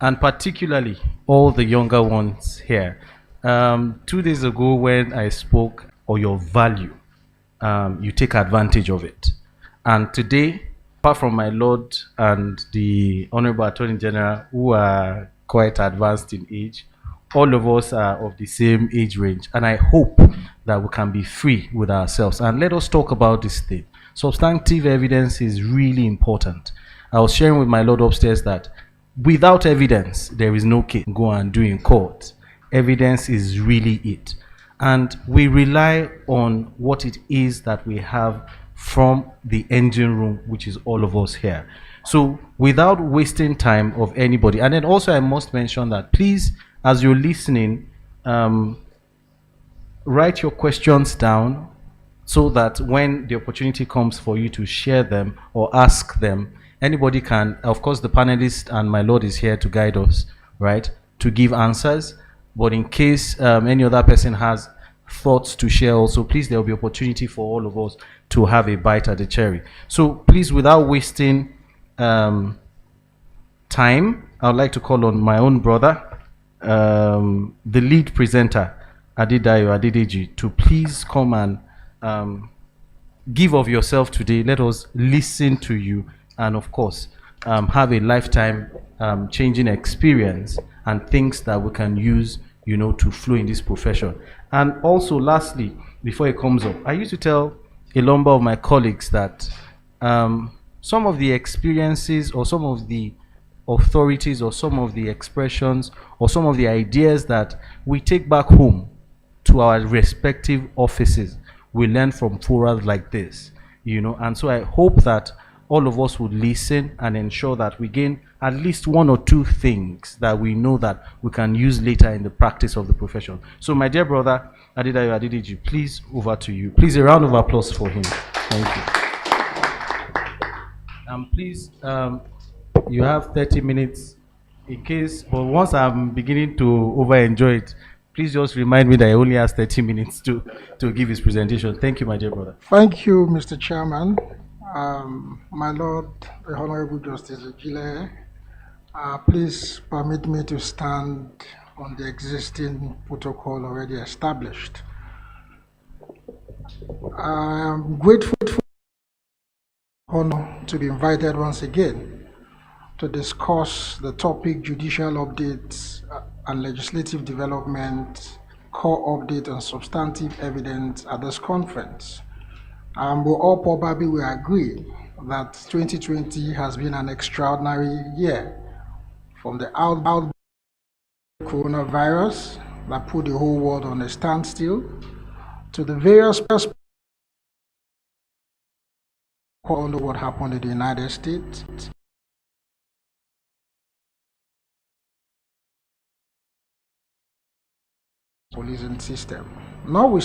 and particularly all the younger ones here. 2 days ago, when I spoke on your value, you take advantage of it. And today, apart from my Lord and the Honorable Attorney General, who are quite advanced in age, all of us are of the same age range. And I hope that we can be free with ourselves. And let us talk about this thing. Substantive evidence is really important. I was sharing with my Lord upstairs that without evidence, there is no case go and do in court. Evidence is really it. And we rely on what it is that we have from the engine room, which is all of us here. So without wasting time of anybody, and then also I must mention that please, as you're listening, write your questions down so that when the opportunity comes for you to share them or ask them, anybody can. Of course, the panelist and my Lord is here to guide us, right, to give answers. But in case any other person has thoughts to share also, please, there will be opportunity for all of us to have a bite at the cherry. So please, without wasting time, I would like to call on my own brother, the lead presenter, Adedayo Adedeji, to please come and give of yourself today. Let us listen to you and, of course, have a lifetime changing experience and things that we can use, to flow in this profession. And also, lastly, before it comes up, I used to tell a number of my colleagues that some of the experiences or some of the authorities or some of the expressions or some of the ideas that we take back home to our respective offices, we learn from forums like this, and so I hope that all of us would listen and ensure that we gain at least one or two things that we know that we can use later in the practice of the profession. So my dear brother, Adedayo Adedeji, please, over to you. Please, a round of applause for him. Thank you. Please, you have 30 minutes in case, but once I'm beginning to over-enjoy it, please just remind me that he only has 30 minutes to give his presentation. Thank you, my dear brother. Thank you, Mr. Chairman. My Lord, the Honorable Justice Ejile, please permit me to stand on the existing protocol already established. I am grateful for the honor to be invited once again to discuss the topic judicial updates and legislative development, core update and substantive evidence at this conference. We all probably will agree that 2020 has been an extraordinary year, from the outbreak of coronavirus that put the whole world on a standstill to the various on what happened in the United States. Policing system. Now we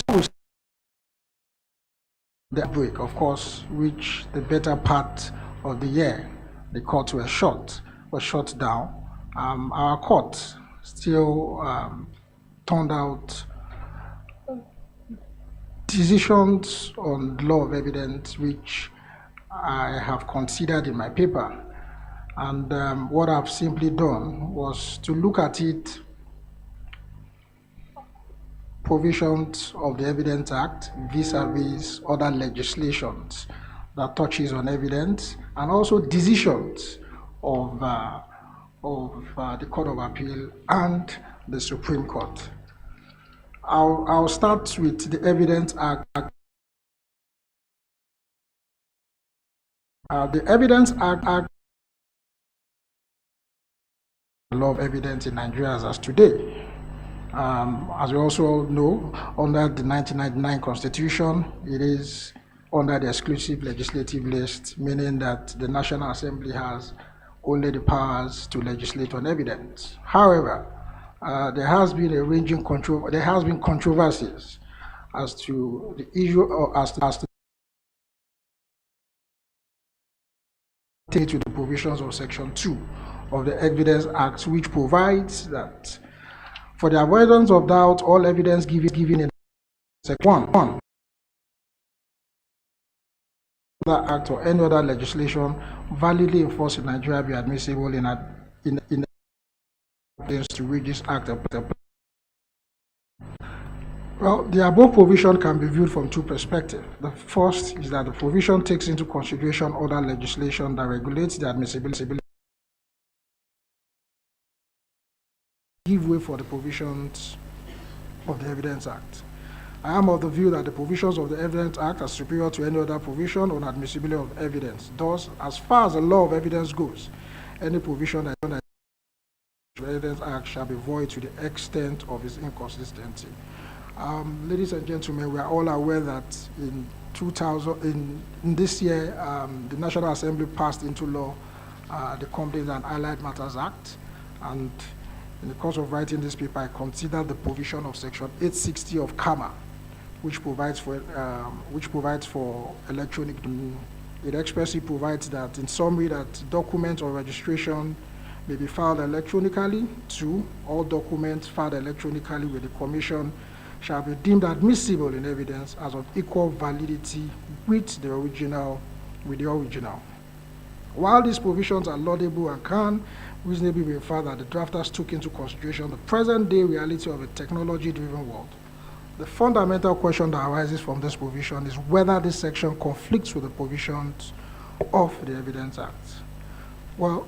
the outbreak, of course, which the better part of the year, the courts were shut down. Our court still turned out decisions on law of evidence, which I have considered in my paper. And what I've simply done was to look at it, provisions of the Evidence Act vis-a-vis other legislations that touches on evidence, and also decisions of the Court of Appeal and the Supreme Court. I'll start with the Evidence Act. The Evidence Act, the law of evidence in Nigeria as today. As you also know, under the 1999 Constitution, it is under the exclusive legislative list, meaning that the National Assembly has only the powers to legislate on evidence. However, there has been controversies as to the issue or as to the provisions of Section 2 of the Evidence Act, which provides that for the avoidance of doubt, all evidence given in Section 1 that act or any other legislation validly enforced in Nigeria be admissible in to which this act applies. Well, the above provision can be viewed from two perspectives. The first is that the provision takes into consideration other legislation that regulates the admissibility, give way for the provisions of the Evidence Act. I am of the view that the provisions of the Evidence Act are superior to any other provision on admissibility of evidence. Thus, as far as the law of evidence goes, any provision that the Evidence Act shall be void to the extent of its inconsistency. Ladies and gentlemen, we are all aware that in this year, the National Assembly passed into law the Companies and Allied Matters Act, and in the course of writing this paper, I considered the provision of Section 860 of CAMA, which provides for electronic. It expressly provides that, in summary, that documents or registration may be filed electronically. 2, all documents filed electronically with the Commission shall be deemed admissible in evidence as of equal validity with the original. While these provisions are laudable and can reasonably be inferred that the drafters took into consideration the present-day reality of a technology-driven world, the fundamental question that arises from this provision is whether this section conflicts with the provisions of the Evidence Act. Well,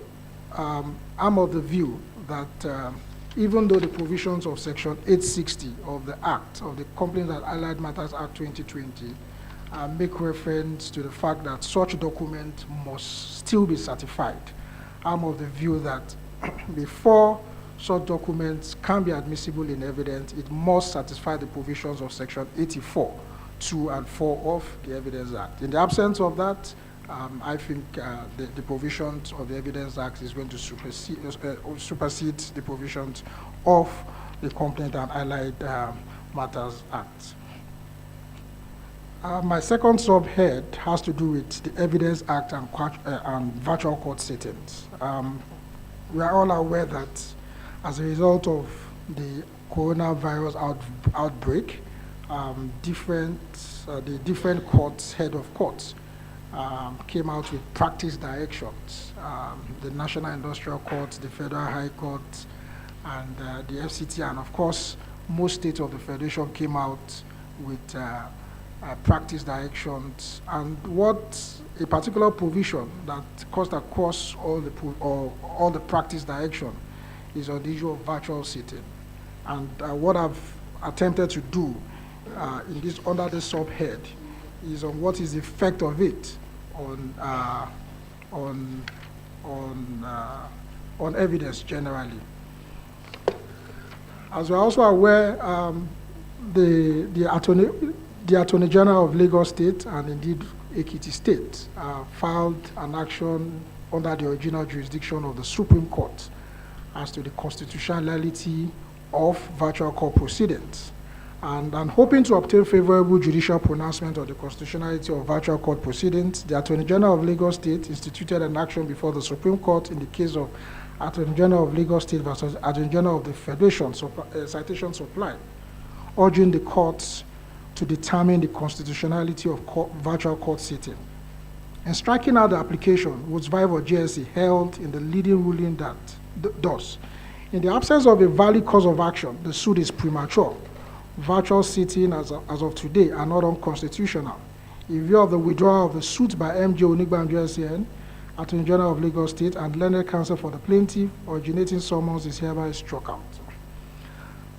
I'm of the view that even though the provisions of Section 860 of the Act, of the Companies and Allied Matters Act 2020, make reference to the fact that such document must still be certified, I'm of the view that before such documents can be admissible in evidence, it must satisfy the provisions of Section 84, 2 and 4 of the Evidence Act. In the absence of that, I think the provisions of the Evidence Act is going to supersede the provisions of the Companies and Allied Matters Act. My second subhead has to do with the Evidence Act and virtual court sittings. We are all aware that as a result of the coronavirus outbreak, the different courts, head of courts, came out with practice directions. The National Industrial Court, the Federal High Court, and the FCT, and of course, most states of the Federation came out with practice directions. And what a particular provision that cuts across all the practice direction is on the issue of virtual sitting. And what I've attempted to do under this subhead is on what is the effect of it on evidence generally. As we're also aware, the Attorney General of Lagos State and indeed Ekiti State filed an action under the original jurisdiction of the Supreme Court as to the constitutionality of virtual court proceedings. And I'm hoping to obtain favorable judicial pronouncement of the constitutionality of virtual court proceedings. The Attorney General of Lagos State instituted an action before the Supreme Court in the case of Attorney General of Lagos State versus Attorney General of the Federation, citation supplied, urging the courts to determine the constitutionality of virtual court sitting. In striking out the application, Woods Vive GSC held in the leading ruling that thus, in the absence of a valid cause of action, the suit is premature. Virtual sitting as of today are not unconstitutional. In view of the withdrawal of the suit by MJ Onigbam JSCN, Attorney General of Lagos State, and learned counsel for the plaintiff, originating summons is hereby struck out.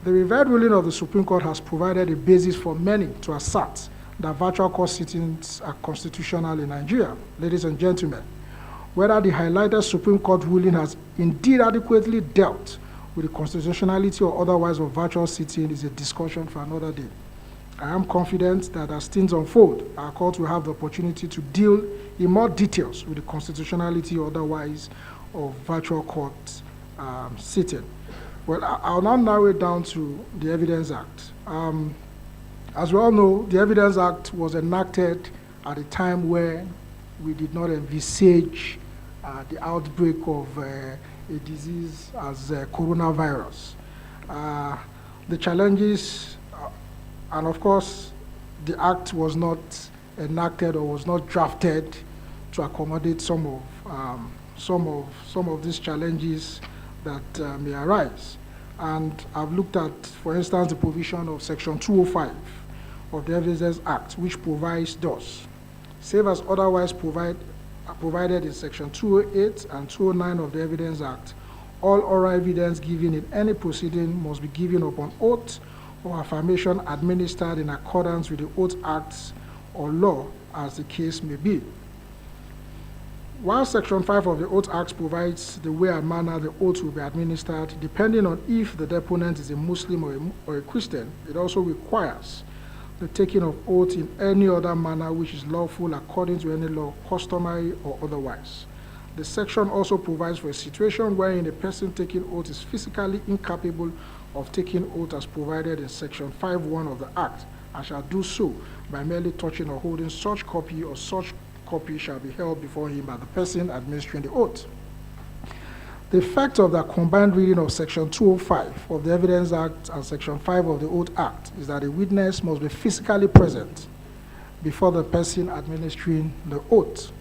The revered ruling of the Supreme Court has provided a basis for many to assert that virtual court sittings are constitutional in Nigeria. Ladies and gentlemen, whether the highlighted Supreme Court ruling has indeed adequately dealt with the constitutionality or otherwise of virtual sitting is a discussion for another day. I am confident that as things unfold, our court will have the opportunity to deal in more details with the constitutionality or otherwise of virtual court sitting. Well, I'll now narrow it down to the Evidence Act. As we all know, the Evidence Act was enacted at a time where we did not envisage the outbreak of a disease as coronavirus. The challenges, and of course, the act was not enacted or was not drafted to accommodate some of these challenges that may arise. And I've looked at, for instance, the provision of Section 205 of the Evidences Act, which provides thus: save as otherwise provided in Section 208 and 209 of the Evidence Act, all oral evidence given in any proceeding must be given upon oath or affirmation administered in accordance with the Oath Acts or law, as the case may be. While Section 5 of the Oath Act provides the way and manner the oath will be administered, depending on if the deponent is a Muslim or a Christian, it also requires the taking of oath in any other manner which is lawful according to any law, customary or otherwise. The section also provides for a situation wherein a person taking oath is physically incapable of taking oath as provided in Section 5(1) of the Act, and shall do so by merely touching or holding such copy, or such copy shall be held before him by the person administering the oath. The effect of the combined reading of Section 205 of the Evidence Act and Section 5 of the Oath Act is that a witness must be physically present before the person administering the oath.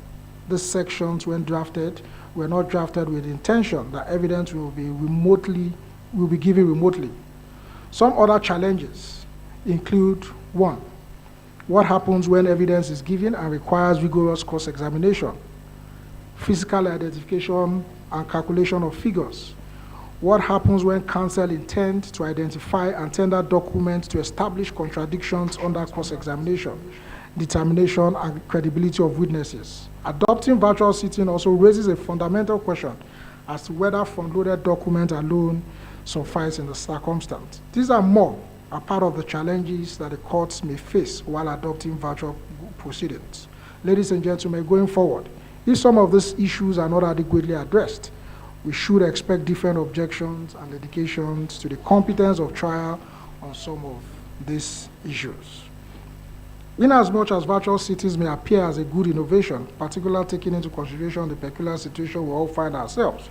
These sections, when drafted, were not drafted with the intention that evidence will be given remotely. Some other challenges include: 1, what happens when evidence is given and requires rigorous cross-examination, physical identification and calculation of figures? What happens when counsel intend to identify and tender documents to establish contradictions under cross-examination, determination and credibility of witnesses? Adopting virtual sitting also raises a fundamental question as to whether front-loaded documents alone suffice in the circumstance. These are part of the challenges that the courts may face while adopting virtual proceedings. Ladies and gentlemen, going forward, if some of these issues are not adequately addressed, we should expect different objections and litigations to the competence of trial on some of these issues. Inasmuch as virtual sittings may appear as a good innovation, particularly taking into consideration the peculiar situation we all find ourselves,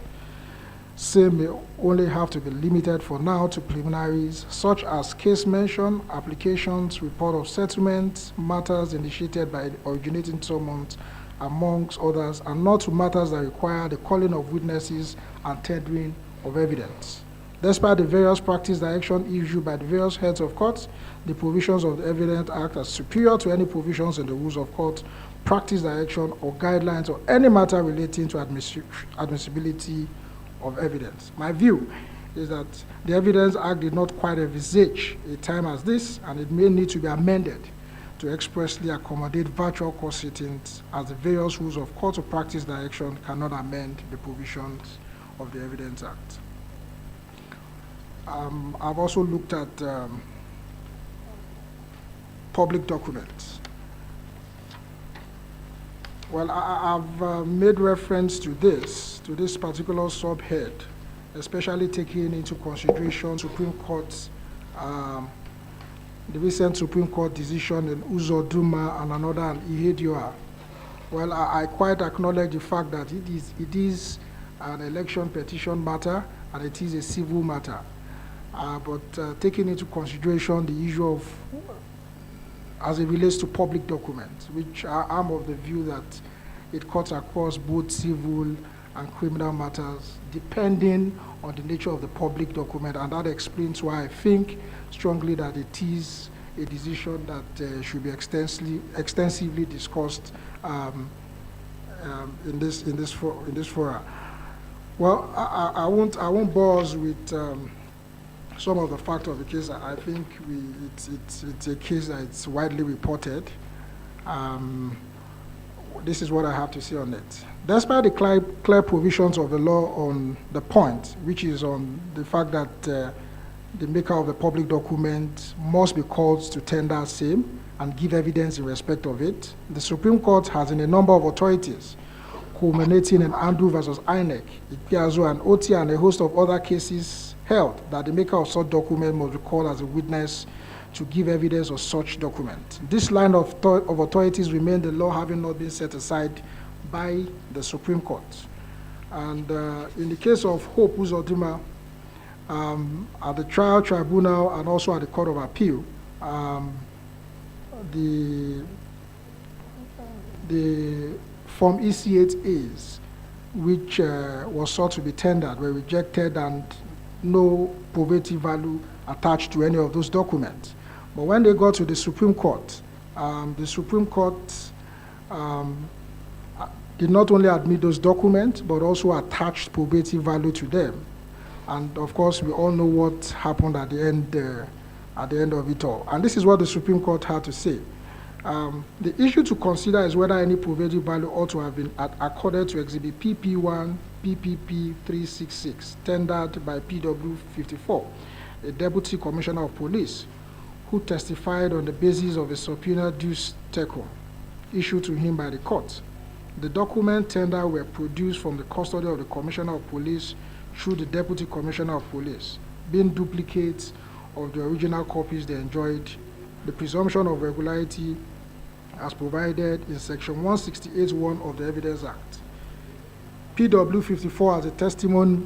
same may only have to be limited for now to preliminaries such as case mention, applications, report of settlement, matters initiated by originating summons, amongst others, and not to matters that require the calling of witnesses and tendering of evidence. Despite the various practice direction issued by the various heads of courts, the provisions of the Evidence Act are superior to any provisions in the rules of court, practice direction, or guidelines, or any matter relating to admissibility of evidence. My view is that the Evidence Act did not quite envisage a time as this, and it may need to be amended to expressly accommodate virtual court sittings, as the various rules of court or practice direction cannot amend the provisions of the Evidence Act. I've also looked at public documents. Well, I've made reference to this particular subhead, especially taking into consideration Supreme Court's the recent Supreme Court decision in Uzodinma and another in Ihedioha. Well, I quite acknowledge the fact that it is an election petition matter and it is a civil matter. But taking into consideration the issue of, as it relates to public documents, which I'm of the view that it cuts across both civil and criminal matters, depending on the nature of the public document, and that explains why I think strongly that it is a decision that should be extensively discussed in this forum. Well, I won't bore us with some of the facts of the case. I think it's a case that it's widely reported. This is what I have to say on it. Despite the clear provisions of the law on the point, which is on the fact that the maker of the public document must be called to tender same and give evidence in respect of it, the Supreme Court has, in a number of authorities, culminating in Andu versus INEC, Ipiazo and Oti, and a host of other cases, held that the maker of such document must be called as a witness to give evidence of such document. This line of authorities remain the law, having not been set aside by the Supreme Court. And in the case of Hope Uzodinma, at the trial tribunal and also at the Court of Appeal, the Form EC8As which was sought to be tendered were rejected and no probative value attached to any of those documents. But when they got to the Supreme Court did not only admit those documents, but also attached probative value to them. And of course, we all know what happened at the end of it all. And this is what the Supreme Court had to say. The issue to consider is whether any probative value ought to have been accorded to Exhibit PP1, PPP 366, tendered by PW 54, a Deputy Commissioner of Police, who testified on the basis of a subpoena duce tecum issued to him by the court. The document tender were produced from the custody of the Commissioner of Police through the Deputy Commissioner of Police, being duplicates of the original copies they enjoyed. The presumption of regularity as provided in Section 168(1) of the Evidence Act. PW 54 as a testimony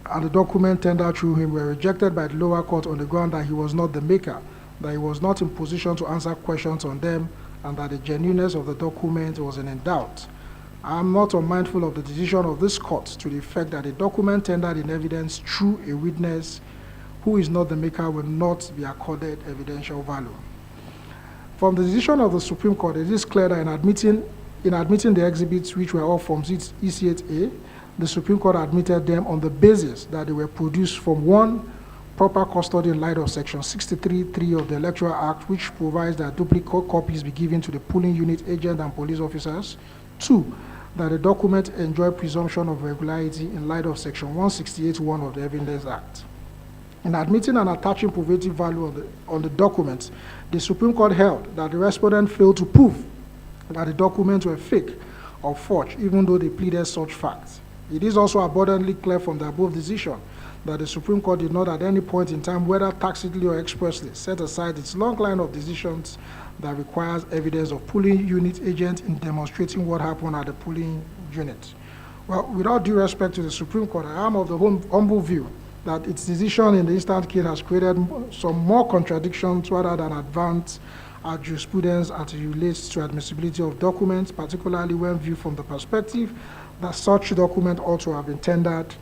and the document tendered through him were rejected by the lower court on the ground that he was not the maker, that he was not in position to answer questions on them, and that the genuineness of the document was in doubt. I am not unmindful of the decision of this court to the effect that a document tendered in evidence through a witness who is not the maker will not be accorded evidential value. From the decision of the Supreme Court, it is clear that in admitting the exhibits, which were all from EC8A, the Supreme Court admitted them on the basis that they were produced from one, proper custody in light of Section 63(3) of the Electoral Act, which provides that duplicate copies be given to the polling unit agent and police officers. Two, that the document enjoy presumption of regularity in light of Section 168(1) of the Evidence Act. In admitting and attaching probative value on the documents, the Supreme Court held that the respondent failed to prove that the documents were fake or forged, even though they pleaded such facts. It is also abundantly clear from the above decision that the Supreme Court did not at any point in time, whether tacitly or expressly, set aside its long line of decisions that requires evidence of polling unit agent in demonstrating what happened at the polling unit. Well, with all due respect to the Supreme Court, I am of the humble view that its decision in the instant case has created some more contradictions rather than advance our jurisprudence as it relates to admissibility of documents, particularly when viewed from the perspective that such document ought to have been tendered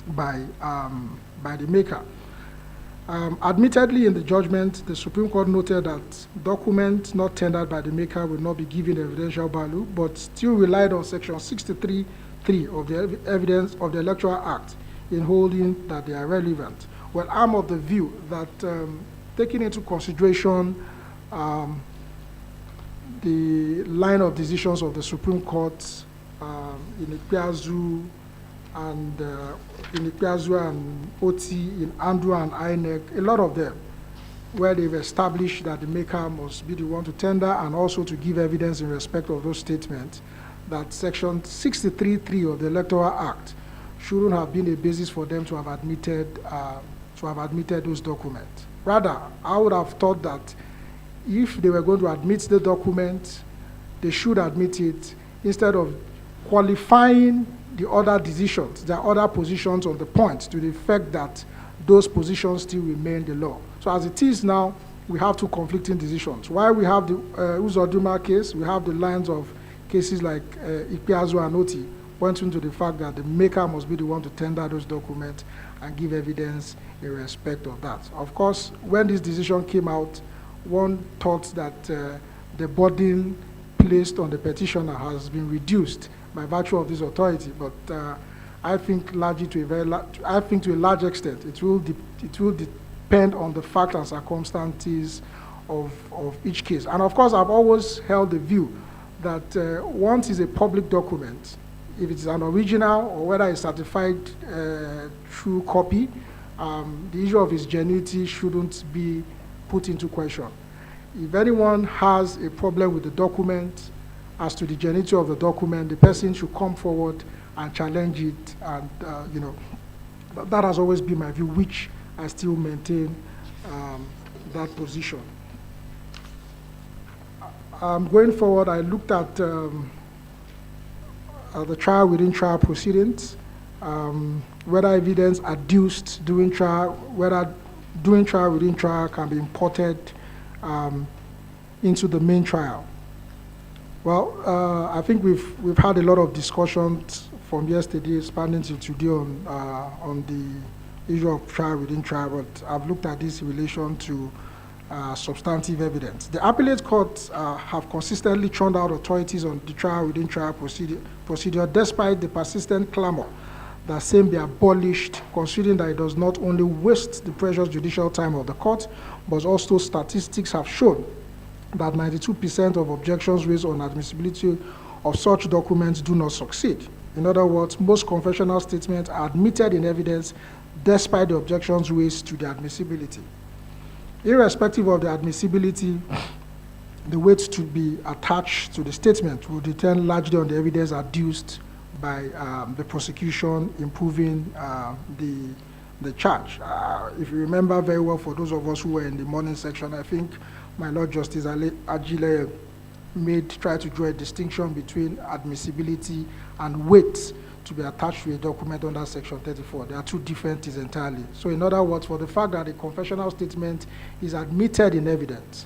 by the maker. Admittedly, in the judgment, the Supreme Court noted that documents not tendered by the maker will not be given evidential value, but still relied on Section 63(3) of the Evidence of the Electoral Act in holding that they are relevant. Well, I'm of the view that taking into consideration the line of decisions of the Supreme Court in Ikpeazu and OT, in Andrew and INEC, a lot of them, where they've established that the maker must be the one to tender and also to give evidence in respect of those statements, that Section 63(3) of the Electoral Act shouldn't have been a basis for them to have admitted those documents. Rather, I would have thought that if they were going to admit the document, they should admit it instead of qualifying the other decisions, their other positions on the point to the effect that those positions still remain the law. So as it is now, we have two conflicting decisions. While we have the Uzodinma case, we have the lines of cases like Ikpeazu and Oti pointing to the fact that the maker must be the one to tender those documents and give evidence in respect of that. Of course, when this decision came out, one thought that the burden placed on the petitioner has been reduced by virtue of this authority, but I think largely to a large extent, it will depend on the facts and circumstances of each case. And of course, I've always held the view that once it's a public document, if it's an original or whether it's certified true copy, the issue of its genuinity shouldn't be put into question. If anyone has a problem with the document, as to the genuinity of the document, the person should come forward and challenge it, and that has always been my view, which I still maintain that position. Going forward, I looked at the trial within trial proceedings, whether evidence adduced during trial, whether during trial within trial can be imported into the main trial. Well, I think we've had a lot of discussions from yesterday, spanning till today on the issue of trial within trial, but I've looked at this in relation to substantive evidence. The appellate courts have consistently turned out authorities on the trial within trial procedure despite the persistent clamor that same be abolished, considering that it does not only waste the precious judicial time of the court, but also statistics have shown that 92% of objections raised on admissibility of such documents do not succeed. In other words, most confessional statements are admitted in evidence despite the objections raised to the admissibility. Irrespective of the admissibility, the weight to be attached to the statement will depend largely on the evidence adduced by the prosecution improving the charge. If you remember very well, for those of us who were in the morning section, I think my Lord Justice Agile tried to draw a distinction between admissibility and weight to be attached to a document under Section 34. They are two different things entirely. So in other words, for the fact that a confessional statement is admitted in evidence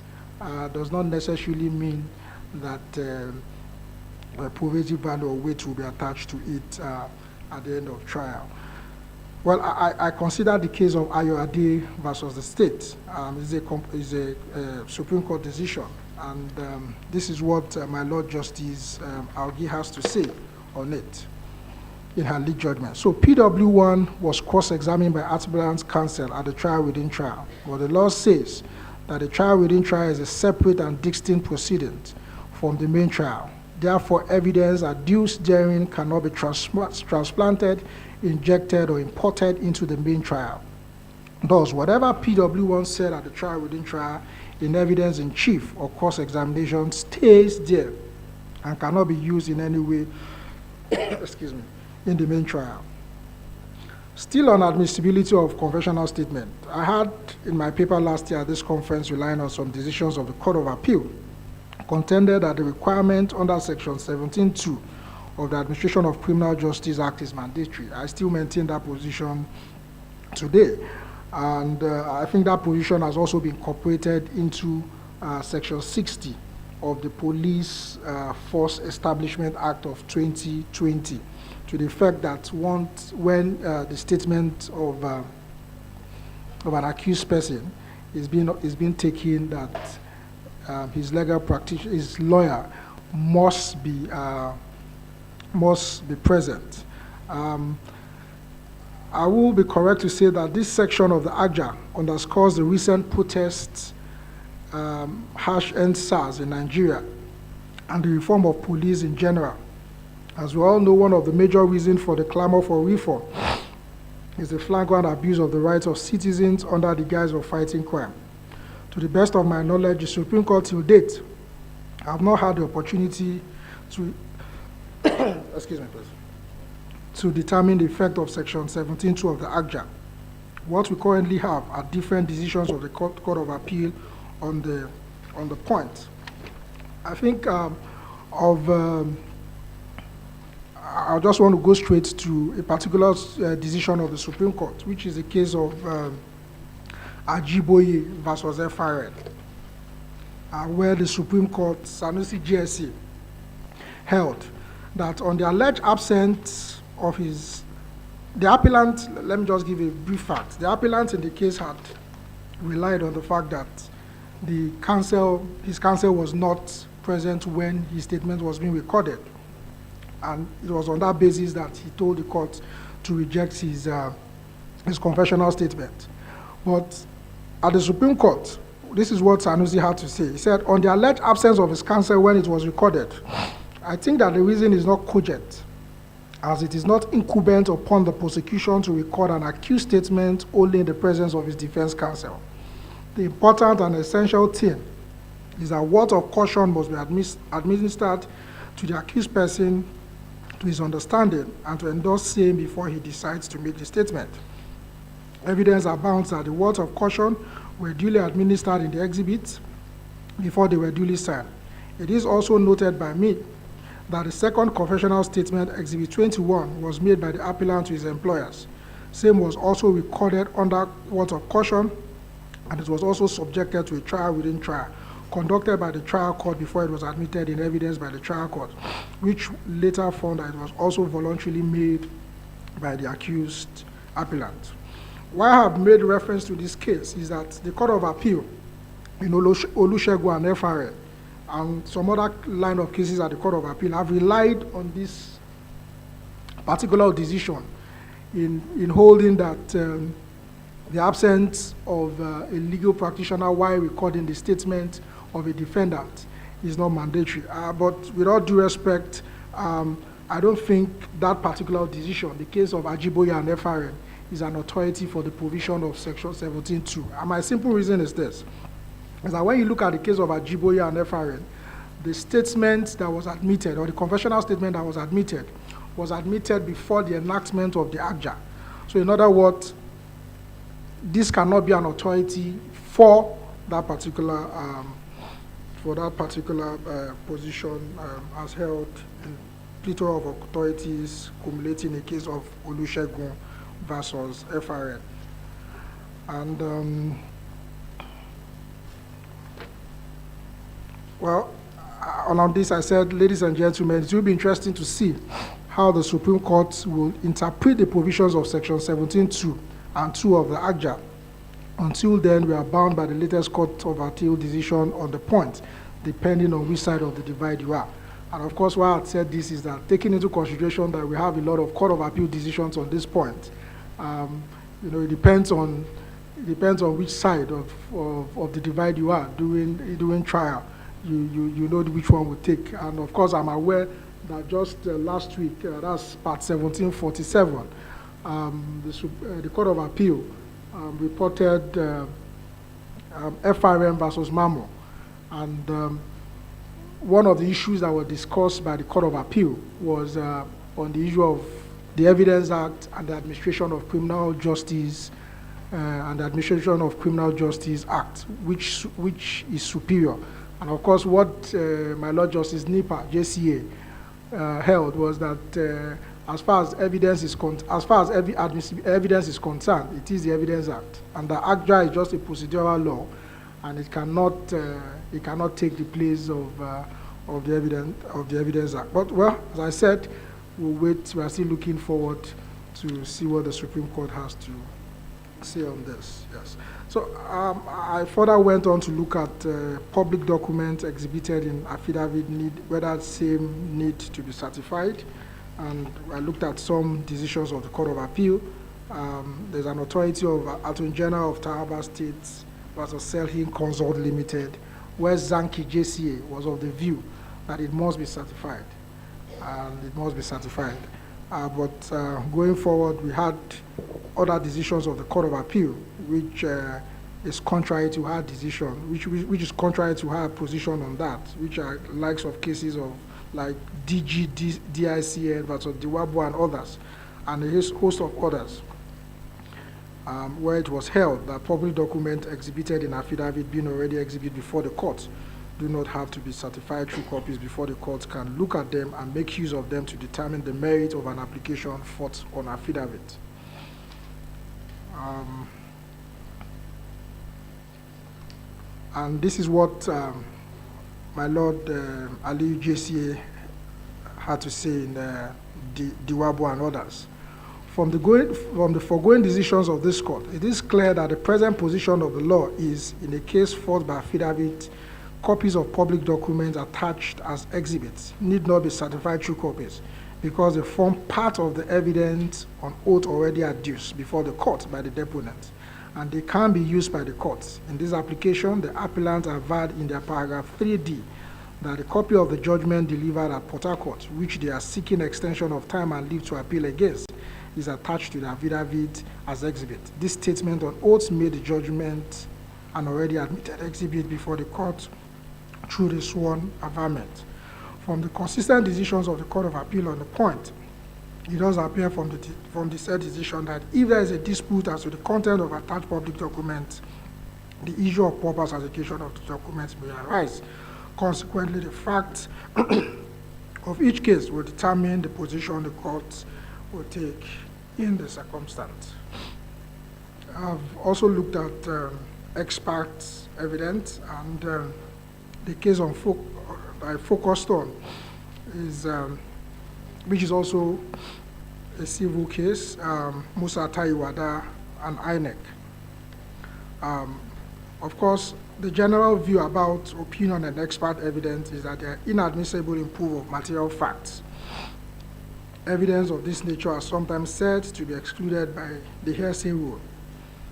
does not necessarily mean that a probative value or weight will be attached to it at the end of trial. Well, I consider the case of Ayoade versus the state is a Supreme Court decision, and this is what my Lord Justice Augie has to say on it in her lead judgment. So PW1 was cross-examined by appellant's counsel at the trial within trial, but the law says that the trial within trial is a separate and distinct proceeding from the main trial. Therefore, evidence adduced therein cannot be transplanted, injected, or imported into the main trial. Thus, whatever PW1 said at the trial within trial in evidence in chief or cross-examination stays there and cannot be used in any way excuse me, in the main trial. Still on admissibility of confessional statement, I had in my paper last year at this conference, relying on some decisions of the Court of Appeal, contended that the requirement under Section 17(2) of the Administration of Criminal Justice Act is mandatory. I still maintain that position today, and I think that position has also been incorporated into Section 60 of the Police Force Establishment Act of 2020, to the effect that when the statement of an accused person is being taken, that his legal practitioner, his lawyer, must be present. I will be correct to say that this section of the AJA underscores the recent protests, harsh EndSARS in Nigeria, and the reform of police in general. As we all know, one of the major reasons for the clamor for reform is the flagrant abuse of the rights of citizens under the guise of fighting crime. To the best of my knowledge, the Supreme Court till date have not had the opportunity to excuse me, please, to determine the effect of Section 17(2) of the AJA. What we currently have are different decisions of the Court of Appeal on the point. I think I just want to go straight to a particular decision of the Supreme Court, which is the case of Ajiboye versus FRN, where the Supreme Court, Sanusi GSA, held that on the alleged absence of the appellant, let me just give a brief fact. The appellant in the case had relied on the fact that his counsel was not present when his statement was being recorded. And it was on that basis that he told the court to reject his confessional statement. But at the Supreme Court, this is what Sanusi had to say. He said, on the alleged absence of his counsel when it was recorded, I think that the reason is not cogent, as it is not incumbent upon the prosecution to record an accused statement only in the presence of his defense counsel. The important and essential thing is that word of caution must be administered to the accused person, to his understanding, and to endorse same before he decides to make the statement. Evidence abounds that the words of caution were duly administered in the exhibit before they were duly signed. It is also noted by me that the second confessional statement, Exhibit 21, was made by the appellant to his employers. Same was also recorded under words of caution, and it was also subjected to a trial within trial, conducted by the trial court before it was admitted in evidence by the trial court, which later found that it was also voluntarily made by the accused appellant. Why I have made reference to this case is that the Court of Appeal in Olusegun and FRN and some other line of cases at the Court of Appeal have relied on this particular decision in holding that the absence of a legal practitioner while recording the statement of a defendant is not mandatory. But with all due respect, I don't think that particular decision, the case of Ajiboye and FRN, is an authority for the provision of Section 17.2. And my simple reason is this, is that when you look at the case of Ajiboye and FRN, the statement that was admitted, or the confessional statement that was admitted before the enactment of the ACJA. So in other words, this cannot be an authority for that particular position as held in plethora of authorities culminating in the case of Olusegun versus FRN. And on this I said, ladies and gentlemen, it will be interesting to see how the Supreme Court will interpret the provisions of Section 17.2 and 2 of the ACJA. Until then, we are bound by the latest Court of Appeal decision on the point, depending on which side of the divide you are. And of course, why I said this is that taking into consideration that we have a lot of Court of Appeal decisions on this point, it depends on which side of the divide you are during trial. You know which one will take. And of course, I'm aware that just last week, that's part 1747, the Court of Appeal reported FRN versus Mamo. And one of the issues that were discussed by the Court of Appeal was on the issue of the Evidence Act and the Administration of Criminal Justice and the Administration of Criminal Justice Act, which is superior. And of course, what my Lord Justice Nipa, JCA, held was that as far as evidence is concerned, it is the Evidence Act, and the ACJA is just a procedural law, and it cannot take the place of the Evidence Act. But well, as I said, we'll wait. We are still looking forward to see what the Supreme Court has to say on this. Yes. So I further went on to look at public documents exhibited in affidavit whether same need to be certified, and I looked at some decisions of the Court of Appeal. There's an authority of Attorney General of Taraba State versus Selhin Consult Limited, where Zanki JCA was of the view that it must be certified, and it must be certified. But going forward, we had other decisions of the Court of Appeal, which is contrary to her decision, which is contrary to her position on that, which are likes of cases of like DG, DICN versus Diwabu and others, and a host of others, where it was held that public document exhibited in affidavit being already exhibited before the court do not have to be certified true copies before the court can look at them and make use of them to determine the merit of an application fought on affidavit. And this is what my Lord Ali JCA had to say in Diwabu and others. From the foregoing decisions of this court, it is clear that the present position of the law is, in a case fought by affidavit, copies of public documents attached as exhibits need not be certified true copies because they form part of the evidence on oath already adduced before the court by the deponent, and they can be used by the courts. In this application, the appellants averred in their paragraph 3D that a copy of the judgment delivered at Port Harcourt, which they are seeking extension of time and leave to appeal against, is attached to the affidavit as exhibit. This statement on oath made the judgment an already admitted exhibit before the court through the sworn averment. From the consistent decisions of the Court of Appeal on the point, it does appear from the said decision that if there is a dispute as to the content of attached public documents, the issue of proper certification of the documents may arise. Consequently, the facts of each case will determine the position the court will take in the circumstance. I've also looked at experts' evidence, and the case I focused on is, which is also a civil case, Musa Taiwada and INEC. Of course, the general view about opinion and expert evidence is that they are inadmissible in proof of material facts. Evidence of this nature are sometimes said to be excluded by the hearsay rule.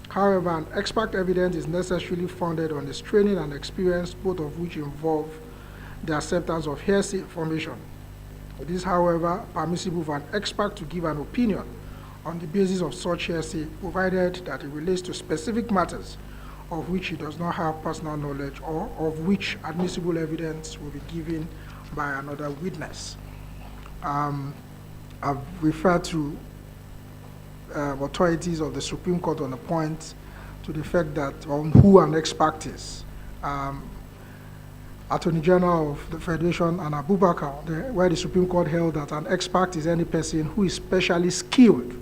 However, an expert evidence is necessarily founded on his training and experience, both of which involve the acceptance of hearsay information. It is, however, permissible for an expert to give an opinion on the basis of such hearsay, provided that it relates to specific matters of which he does not have personal knowledge or of which admissible evidence will be given by another witness. I've referred to authorities of the Supreme Court on the point to the fact that on who an expert is. Attorney General of the Federation, Anna Abubakar, where the Supreme Court held that an expert is any person who is specially skilled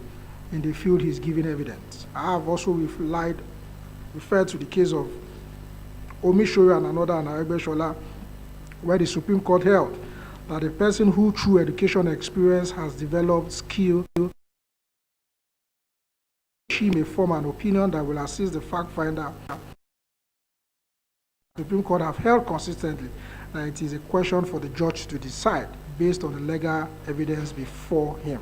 in the field he's giving evidence. I have also referred to the case of Omishori and another Anaregbe Shola, where the Supreme Court held that a person who through education experience has developed skill, she may form an opinion that will assist the fact finder. The Supreme Court have held consistently that it is a question for the judge to decide based on the legal evidence before him.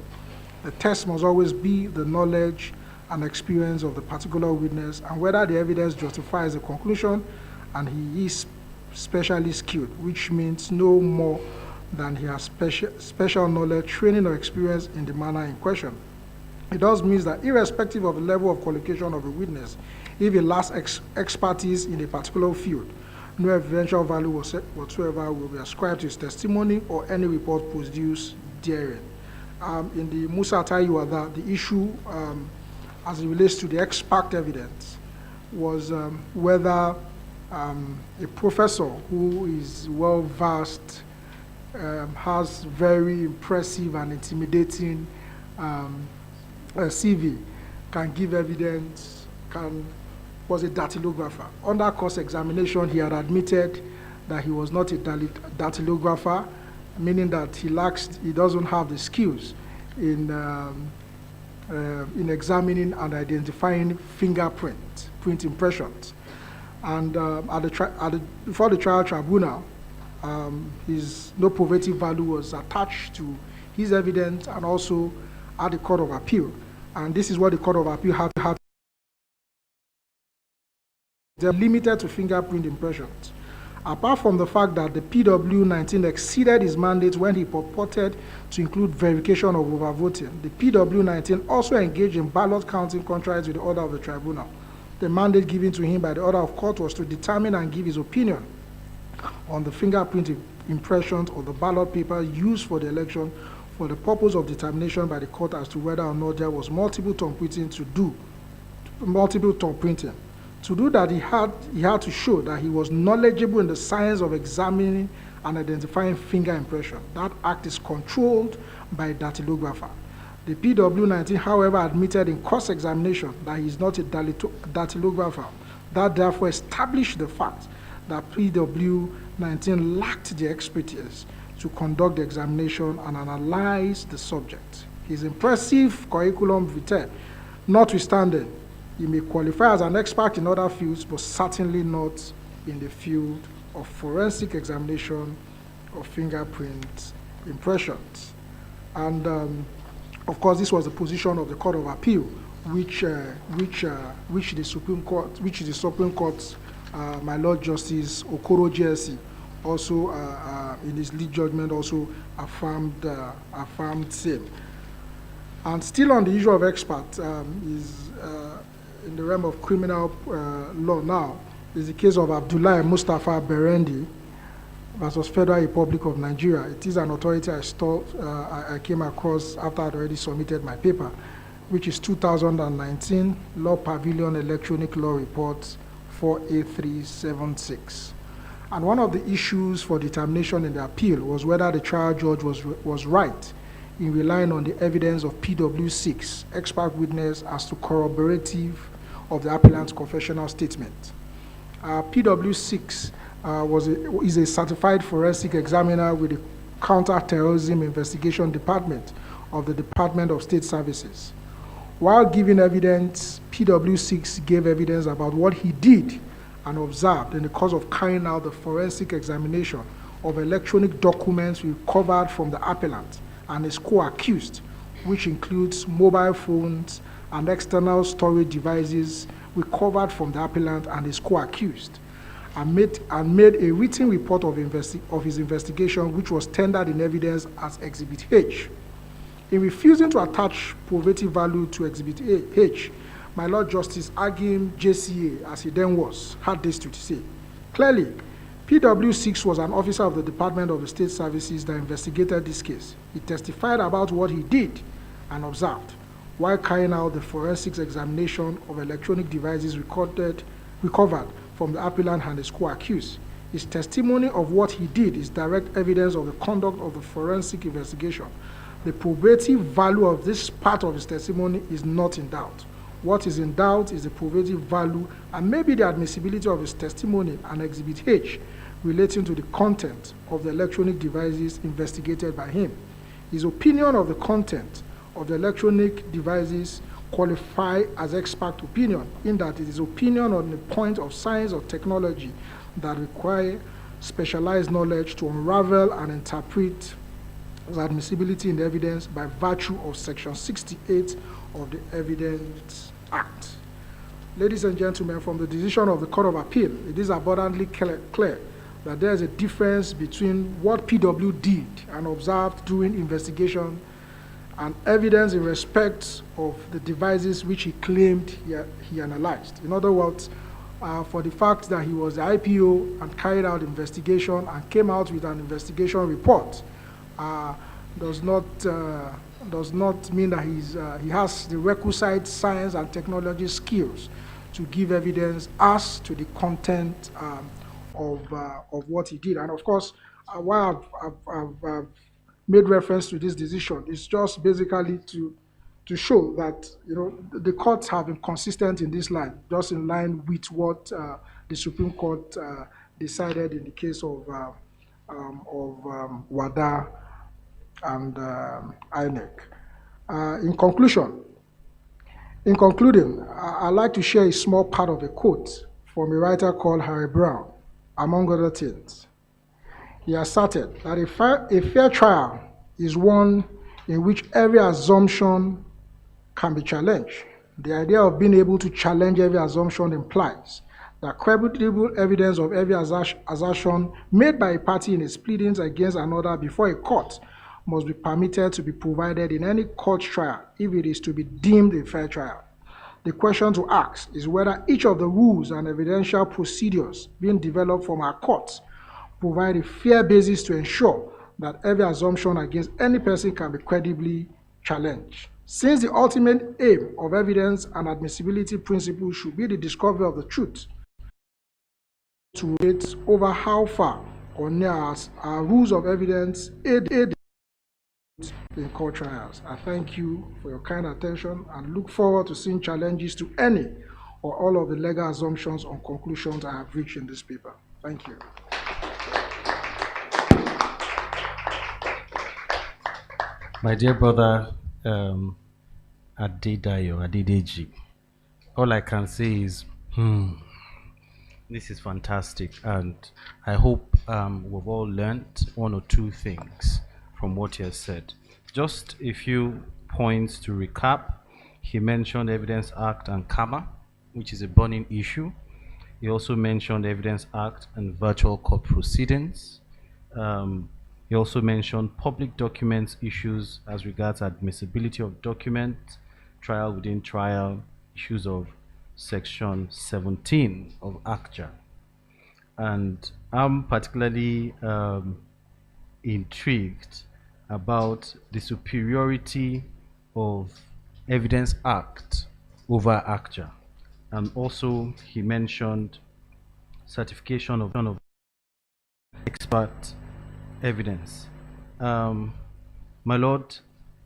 The test must always be the knowledge and experience of the particular witness and whether the evidence justifies the conclusion and he is specially skilled, which means no more than he has special knowledge, training, or experience in the manner in question. It does mean that irrespective of the level of qualification of a witness, if he lacks expertise in a particular field, no evidential value whatsoever will be ascribed to his testimony or any report produced therein. In the Musa Taiwada, the issue as it relates to the expert evidence was whether a professor who is well-versed, has very impressive and intimidating CV, can give evidence, was a dactylographer. Under cross-examination, he had admitted that he was not a dactylographer, meaning that he doesn't have the skills in examining and identifying print impressions. And before the trial tribunal, his no probative value was attached to his evidence and also at the Court of Appeal. And this is what the Court of Appeal had. They're limited to fingerprint impressions. Apart from the fact that the PW19 exceeded his mandate when he purported to include verification of overvoting, the PW19 also engaged in ballot counting contrary to the order of the tribunal. The mandate given to him by the order of court was to determine and give his opinion on the fingerprint impressions of the ballot paper used for the election for the purpose of determination by the court as to whether or not there was multiple thumb printing. To do that, he had to show that he was knowledgeable in the science of examining and identifying finger impression. That act is controlled by a dactylographer. The PW19, however, admitted in cross-examination that he is not a dactylographer. That therefore established the fact that PW19 lacked the expertise to conduct the examination and analyze the subject. His impressive curriculum vitae notwithstanding, he may qualify as an expert in other fields, but certainly not in the field of forensic examination of fingerprint impressions. And of course, this was the position of the Court of Appeal, which the Supreme Court, my Lord Justice Okoro GSC, also in his lead judgment, also affirmed same. And still on the issue of expert, is in the realm of criminal law now, is the case of Abdullahi Mustafa Berendi versus Federal Republic of Nigeria. It is an authority I came across after I'd already submitted my paper, which is 2019 Law Pavilion Electronic Law Report 48376. And one of the issues for determination in the appeal was whether the trial judge was right in relying on the evidence of PW6, expert witness, as to corroborative of the appellant's confessional statement. PW6 is a certified forensic examiner with the Counter-Terrorism Investigation Department of the Department of State Services. While giving evidence, PW6 gave evidence about what he did and observed in the course of carrying out the forensic examination of electronic documents recovered from the appellant and his co-accused, which includes mobile phones and external storage devices recovered from the appellant and his co-accused, and made a written report of his investigation, which was tendered in evidence as Exhibit H. In refusing to attach probative value to Exhibit H, my Lord Justice Agim JCA, as he then was, had this to say. Clearly, PW6 was an officer of the Department of the State Services that investigated this case. He testified about what he did and observed while carrying out the forensics examination of electronic devices recovered from the appellant and his co-accused. His testimony of what he did is direct evidence of the conduct of the forensic investigation. The probative value of this part of his testimony is not in doubt. What is in doubt is the probative value and maybe the admissibility of his testimony and Exhibit H relating to the content of the electronic devices investigated by him. His opinion of the content of the electronic devices qualify as expert opinion, in that it is opinion on the point of science or technology that require specialized knowledge to unravel and interpret the admissibility in the evidence by virtue of Section 68 of the Evidence Act. Ladies and gentlemen, from the decision of the Court of Appeal, it is abundantly clear that there is a difference between what PW did and observed during investigation and evidence in respect of the devices which he claimed he analyzed. In other words, for the fact that he was the IPO and carried out investigation and came out with an investigation report does not mean that he has the requisite science and technology skills to give evidence as to the content of what he did. And of course, why I've made reference to this decision is just basically to show that the courts have been consistent in this line, just in line with what the Supreme Court decided in the case of WADA and INEC. In concluding, I'd like to share a small part of a quote from a writer called Harry Brown, among other things. He asserted that a fair trial is one in which every assumption can be challenged. The idea of being able to challenge every assumption implies that credible evidence of every assertion made by a party in its pleadings against another before a court must be permitted to be provided in any court trial if it is to be deemed a fair trial. The question to ask is whether each of the rules and evidential procedures being developed from our courts provide a fair basis to ensure that every assumption against any person can be credibly challenged. Since the ultimate aim of evidence and admissibility principles should be the discovery of the truth, to rate over how far or near our rules of evidence aid in court trials. I thank you for your kind attention and look forward to seeing challenges to any or all of the legal assumptions or conclusions I have reached in this paper. Thank you. My dear brother, Adedeji, all I can say is, this is fantastic, and I hope we've all learned one or two things from what he has said. Just a few points to recap. He mentioned Evidence Act and CAMA, which is a burning issue. He also mentioned Evidence Act and virtual court proceedings. He also mentioned public documents issues as regards admissibility of documents, trial within trial, issues of Section 17 of ACJA. And I'm particularly intrigued about the superiority of Evidence Act over ACJA. And also he mentioned certification of expert evidence. My Lord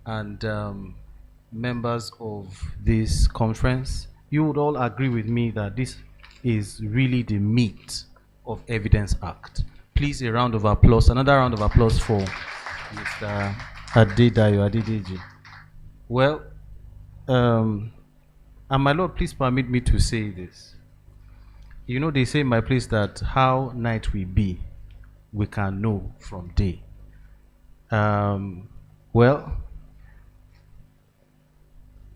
and members of this conference, you would all agree with me that this is really the meat of Evidence Act. Please, a round of applause, another round of applause for Mr. Adedayo Adedeji. Well, and my Lord, please permit me to say this. You know, they say in my place that how night will be, we can know from day. Well,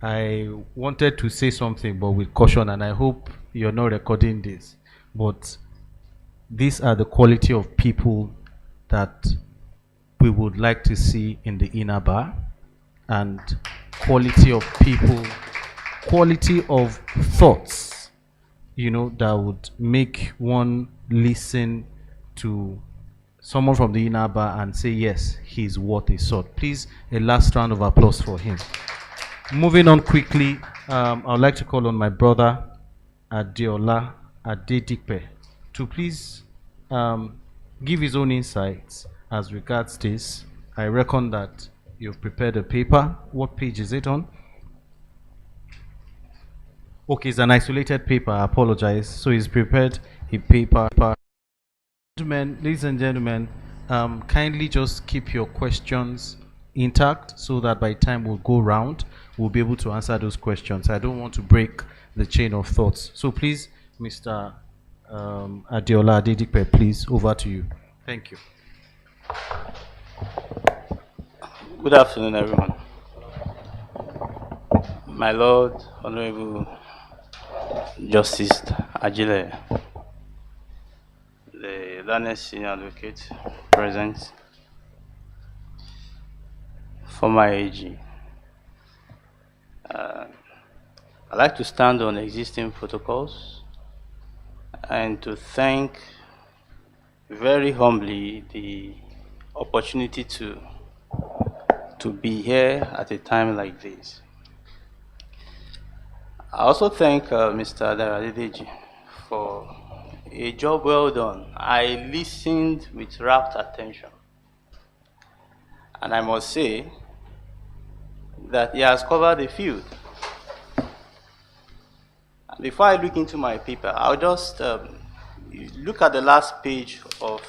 I wanted to say something, but with caution, and I hope you're not recording this. But these are the quality of people that we would like to see in the inner bar, and quality of people, quality of thoughts, you know, that would make one listen to someone from the inner bar and say, yes, he's worth a sword. Please, a last round of applause for him. Moving on quickly, I would like to call on my brother Adeola Adedipe to please give his own insights as regards this. I reckon that you've prepared a paper. What page is it on? Okay, it's an isolated paper. I apologize. So he's prepared a paper. Gentlemen, ladies and gentlemen, kindly just keep your questions intact so that by the time we'll go round, we'll be able to answer those questions. I don't want to break the chain of thoughts. So please, Mr. Adeola Adedipe, please, over to you. Thank you. Good afternoon, everyone. My Lord, Honorable Justice Ajile, the learned senior advocate present, former AG. I'd like to stand on existing protocols and to thank very humbly the opportunity to be here at a time like this. I also thank Mr. Adedeji for a job well done. I listened with rapt attention, and I must say that he has covered the field. Before I look into my paper, I'll just look at the last page of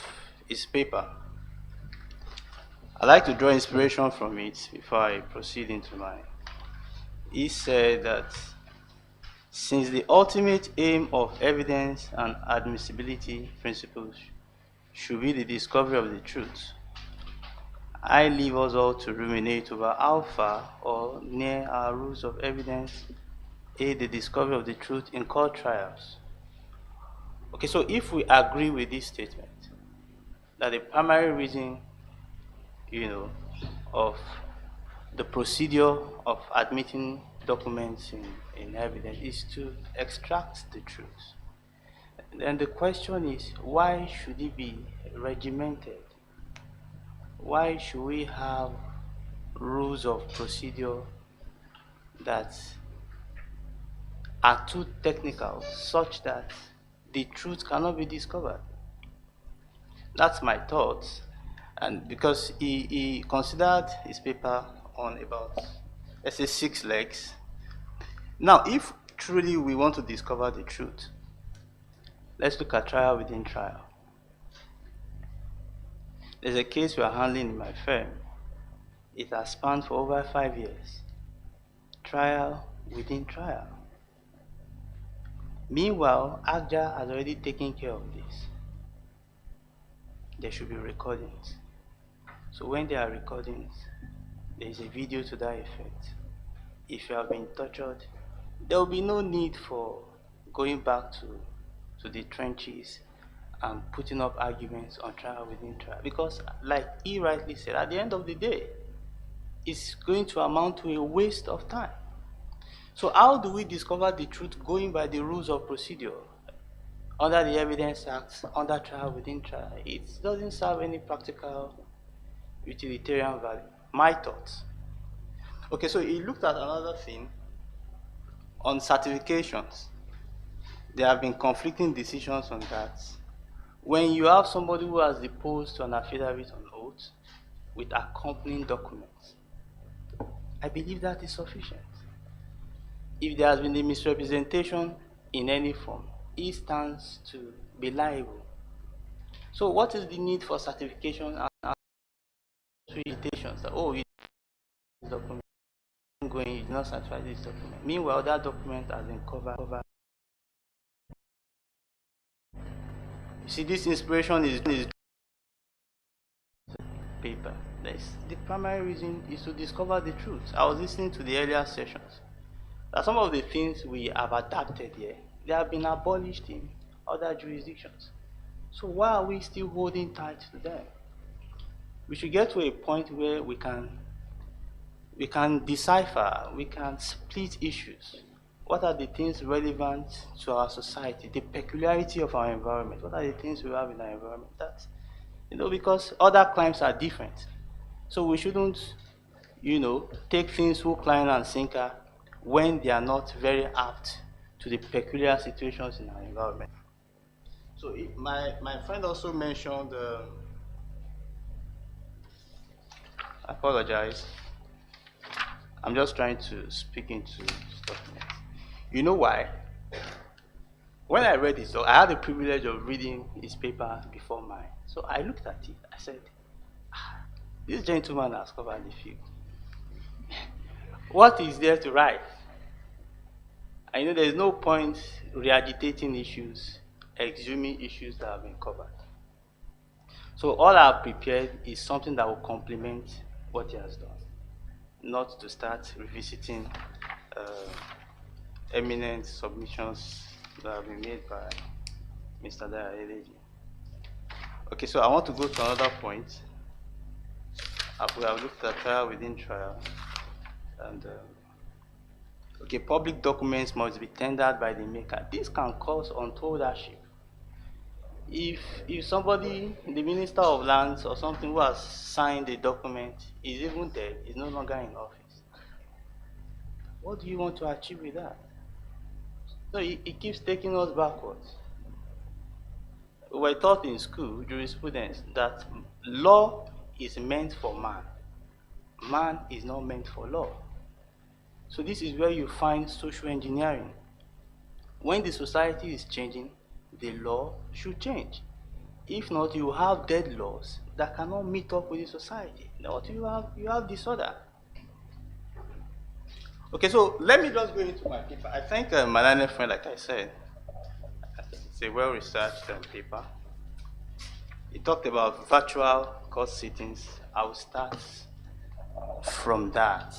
his paper. I like to draw inspiration from it before I proceed into mine. He said that since the ultimate aim of evidence and admissibility principles should be the discovery of the truth, I leave us all to ruminate over how far or near our rules of evidence aid the discovery of the truth in court trials. Okay, so if we agree with this statement, that the primary reason, of the procedure of admitting documents in evidence is to extract the truth, then the question is, why should it be regimented? Why should we have rules of procedure that are too technical, such that the truth cannot be discovered? That's my thoughts. And because he considered his paper on about, let's say, 6 legs. Now, if truly we want to discover the truth, let's look at trial within trial. There's a case we are handling in my firm. It has spanned for over 5 years. Trial within trial. Meanwhile, ACJA has already taken care of this. There should be recordings. So when there are recordings, there is a video to that effect. If you have been tortured, there will be no need for going back to the trenches and putting up arguments on trial within trial. Because like he rightly said, at the end of the day, it's going to amount to a waste of time. So how do we discover the truth going by the rules of procedure? Under the Evidence Act, under trial within trial, it doesn't serve any practical utilitarian value. My thoughts. Okay, so he looked at another thing on certifications. There have been conflicting decisions on that. When you have somebody who has deposed to an affidavit on oath with accompanying documents, I believe that is sufficient. If there has been a misrepresentation in any form, he stands to be liable. So what is the need for certification and accreditations? Oh, you this document going, you did not certify this document. Meanwhile, that document has been covered. You see, this inspiration is paper. The primary reason is to discover the truth. I was listening to the earlier sessions. That some of the things we have adapted here, they have been abolished in other jurisdictions. So why are we still holding tight to them? We should get to a point where we can decipher, we can split issues. What are the things relevant to our society, the peculiarity of our environment? What are the things we have in our environment? That, because other crimes are different. So we shouldn't, take things hook, line, and sinker when they are not very apt to the peculiar situations in our environment. So my friend also mentioned, I apologize. I'm just trying to speak into stuff. You know why? When I read this, I had the privilege of reading his paper before mine. So I looked at it. I said, this gentleman has covered the field. What is there to write? I know there's no point re-agitating issues, exhuming issues that have been covered. So all I've prepared is something that will complement what he has done, not to start revisiting eminent submissions that have been made by Mr. Daya. Okay, so I want to go to another point. We have looked at trial within trial, and okay, public documents must be tendered by the maker. This can cause untold hardship. If somebody, the Minister of Lands or something who has signed the document is even dead, is no longer in office, what do you want to achieve with that? So it keeps taking us backwards. We were taught in school, jurisprudence, that law is meant for man. Man is not meant for law. So this is where you find social engineering. When the society is changing, the law should change. If not, you have dead laws that cannot meet up with the society. What you have disorder. Okay, so let me just go into my paper. I think my learned friend, like I said, it's a well-researched paper. He talked about virtual court sittings. I will start from that.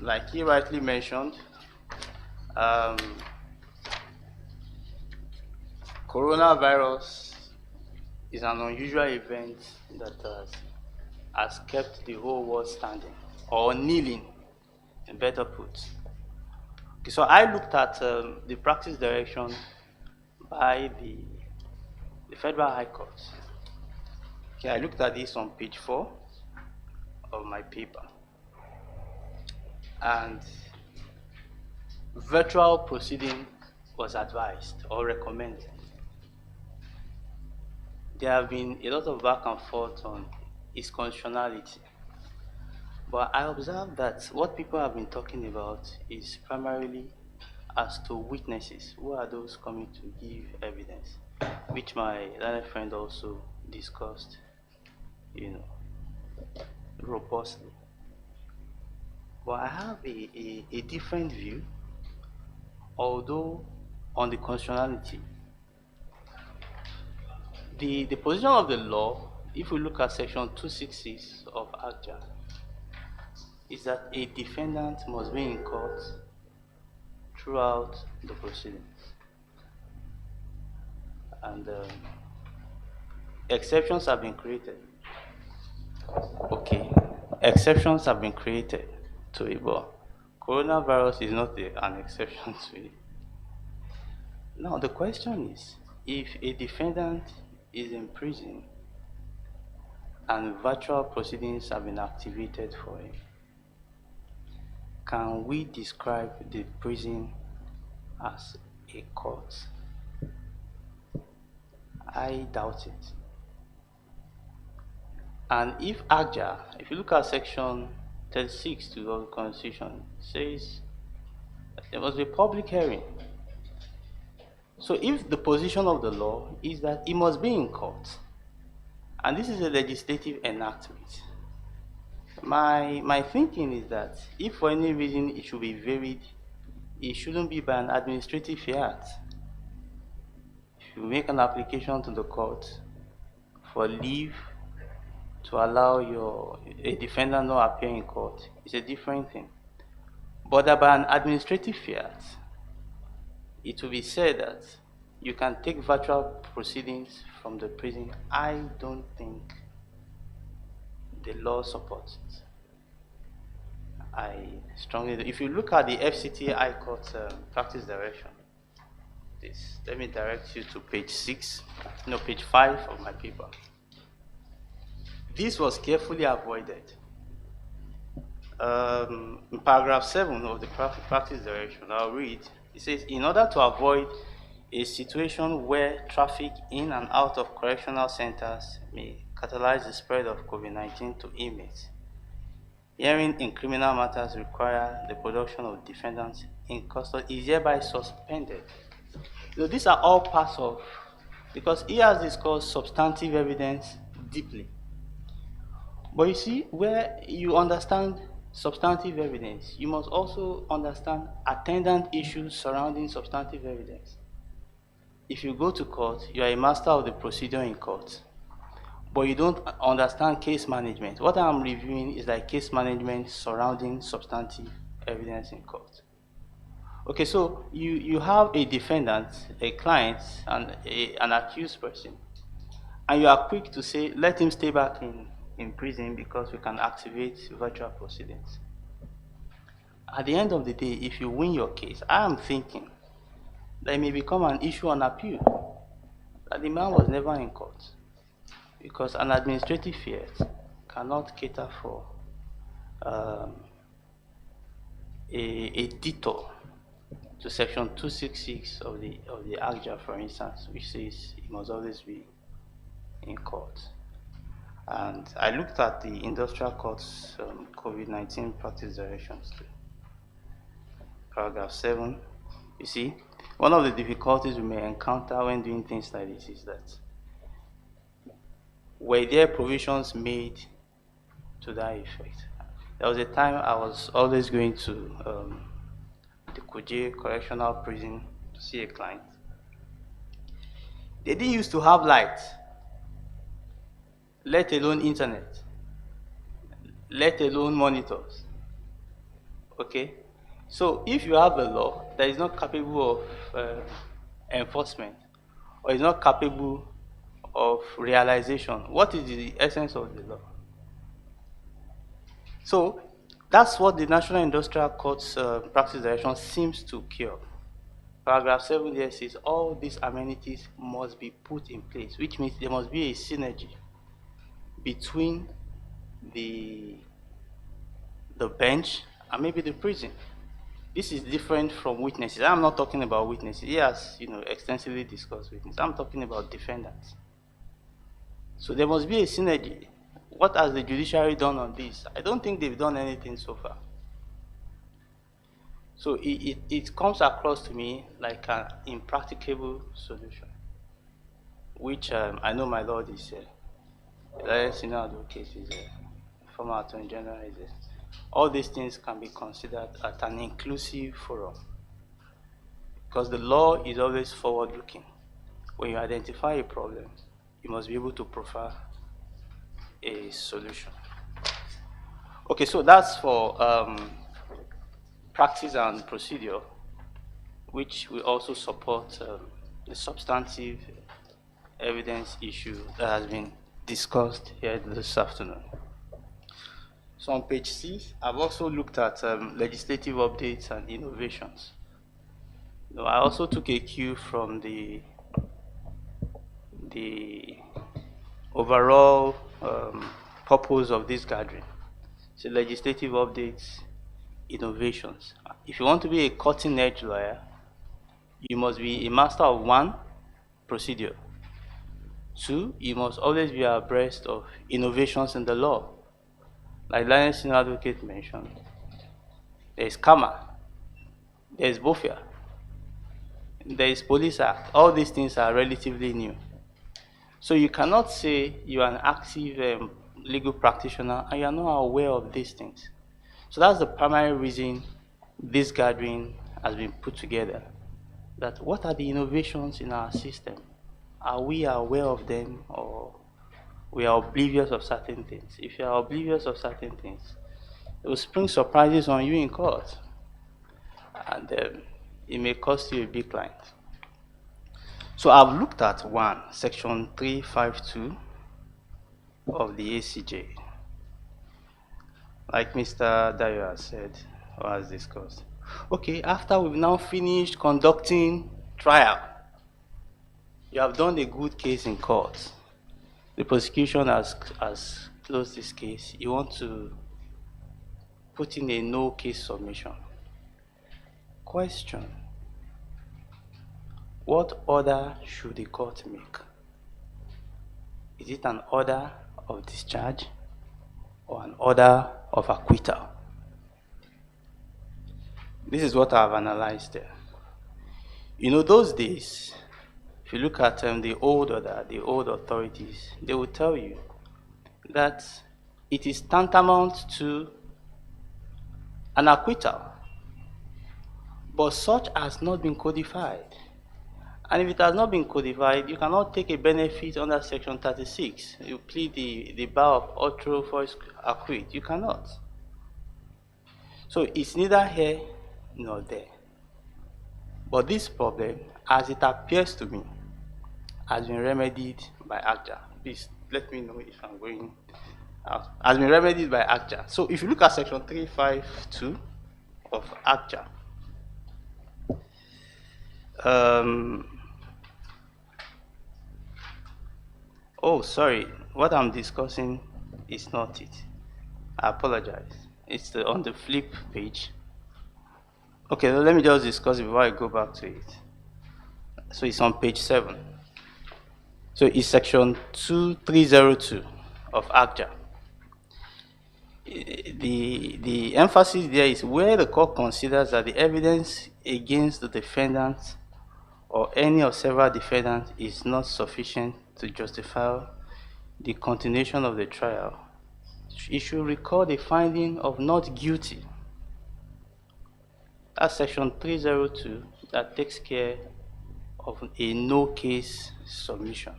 Like he rightly mentioned, coronavirus is an unusual event that has kept the whole world standing, or kneeling, better put. Okay, so I looked at the practice direction by the Federal High Court. Okay, I looked at this on page 4 of my paper. And virtual proceeding was advised or recommended. There have been a lot of back and forth on its constitutionality. But I observed that what people have been talking about is primarily as to witnesses. Who are those coming to give evidence? Which my learned friend also discussed, robustly. But I have a different view, although on the constitutionality. The position of the law, if we look at section 266 of ACJA, is that a defendant must be in court throughout the proceedings. And exceptions have been created. Okay, exceptions have been created to it, but coronavirus is not an exception to it. Now the question is, if a defendant is in prison and virtual proceedings have been activated for him, can we describe the prison as a court? I doubt it. And if ACJA, if you look at section 36 of the Constitution, says there must be a public hearing So if the position of the law is that it must be in court, and this is a legislative enactment, my thinking is that if for any reason it should be varied, it shouldn't be by an administrative fiat. If you make an application to the court for leave to allow a defendant not appear in court, it's a different thing. But that by an administrative fiat, it will be said that you can take virtual proceedings from the prison. I don't think the law supports it. I strongly, if you look at the FCT High Court practice direction, let me direct you to page 5 of my paper. This was carefully avoided. In paragraph 7 of the practice direction, I'll read. It says, in order to avoid a situation where traffic in and out of correctional centers may catalyze the spread of COVID-19 to inmates, hearing in criminal matters require the production of defendants in custody is hereby suspended. These are all parts of, because he has discussed substantive evidence deeply. But you see, where you understand substantive evidence, you must also understand attendant issues surrounding substantive evidence. If you go to court, you are a master of the procedure in court, but you don't understand case management. What I'm reviewing is like case management surrounding substantive evidence in court. Okay, so you have a defendant, a client, and an accused person, and you are quick to say, let him stay back in prison because we can activate virtual proceedings. At the end of the day, if you win your case, I am thinking that it may become an issue on appeal, that the man was never in court, because an administrative fiat cannot cater for a detour to section 266 of the ACJA, for instance, which says it must always be in court. And I looked at the industrial court's COVID-19 practice directions too. Paragraph 7, you see, one of the difficulties we may encounter when doing things like this is that were there provisions made to that effect? There was a time I was always going to the Kuje Correctional Prison to see a client. They didn't used to have light, let alone internet, let alone monitors. Okay? So if you have a law that is not capable of enforcement, or is not capable of realization, what is the essence of the law? So that's what the National Industrial Court's practice direction seems to cure. Paragraph 7 there says all these amenities must be put in place, which means there must be a synergy between the bench and maybe the prison. This is different from witnesses. I'm not talking about witnesses. He has, extensively discussed witnesses. I'm talking about defendants. So there must be a synergy. What has the judiciary done on this? I don't think they've done anything so far. So it comes across to me like an impracticable solution, which I know my Lord is a senior advocate, is a former attorney general. All these things can be considered at an inclusive forum, because the law is always forward-looking. When you identify a problem, you must be able to profile a solution. Okay, so that's for practice and procedure, which will also support the substantive evidence issue that has been discussed here this afternoon. So on page 6, I've also looked at legislative updates and innovations. I also took a cue from the overall purpose of this gathering. So legislative updates, innovations. If you want to be a cutting-edge lawyer, you must be a master of 1, procedure. 2, you must always be abreast of innovations in the law. Like Lion Senior Advocate mentioned, there is CAMA, there is BOFIA, there is Police Act. All these things are relatively new. So you cannot say you are an active legal practitioner and you are not aware of these things. So that's the primary reason this gathering has been put together. That what are the innovations in our system? Are we aware of them, or we are oblivious of certain things? If you are oblivious of certain things, it will spring surprises on you in court, and it may cost you a big client. So I've looked at section 352 of the ACJ. Like Mr. Dayo has said, or has discussed. Okay, after we've now finished conducting trial, you have done a good case in court. The prosecution has closed this case. You want to put in a no case submission. Question: what order should the court make? Is it an order of discharge or an order of acquittal? This is what I've analyzed there. You know, those days, if you look at the old order, the old authorities, they will tell you that it is tantamount to an acquittal, but such has not been codified. And if it has not been codified, you cannot take a benefit under section 36. You plead the bar of ultra force acquit. You cannot. So it's neither here nor there. But this problem, as it appears to me, has been remedied by ACJA. Please let me know if I'm going out. Has been remedied by ACJA. So if you look at section 352 of ACJA, oh, sorry, what I'm discussing is not it. I apologize. It's on the flip page. Okay, let me just discuss it before I go back to it. So it's on page 7. So it's section 2302 of ACJA. The emphasis there is where the court considers that the evidence against the defendant or any of several defendants is not sufficient to justify the continuation of the trial, it should record a finding of not guilty. That's section 302 that takes care of a no case submission.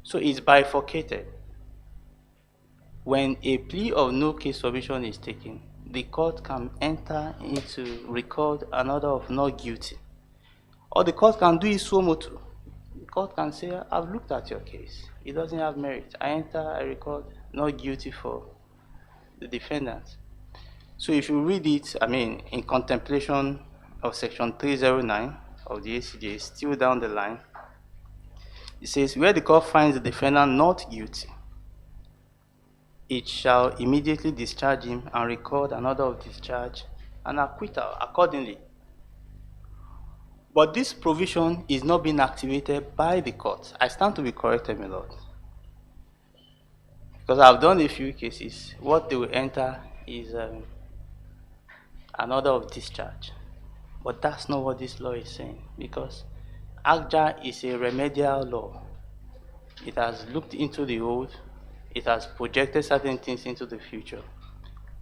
So it's bifurcated. When a plea of no case submission is taken, the court can enter into record an order of not guilty. Or the court can do it suo motu. The court can say, I've looked at your case. It doesn't have merit. I record not guilty for the defendant. So if you read it, in contemplation of section 309 of the ACJ, still down the line, it says, where the court finds the defendant not guilty, it shall immediately discharge him and record an order of discharge and acquittal accordingly. But this provision is not being activated by the court. I stand to be corrected, my lord. Because I've done a few cases. What they will enter is an order of discharge. But that's not what this law is saying, because ACJA is a remedial law. It has looked into the old, it has projected certain things into the future,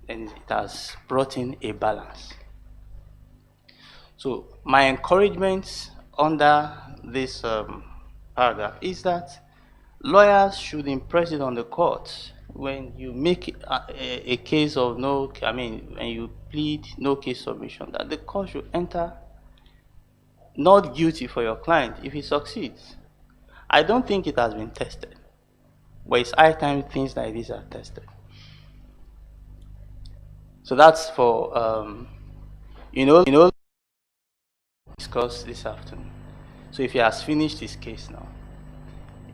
and it has brought in a balance. So my encouragement under this paragraph is that lawyers should impress it on the court when you make a case of when you plead no case submission, that the court should enter not guilty for your client if he succeeds. I don't think it has been tested, but it's high time things like this are tested. So that's for discuss this afternoon. So if he has finished his case now,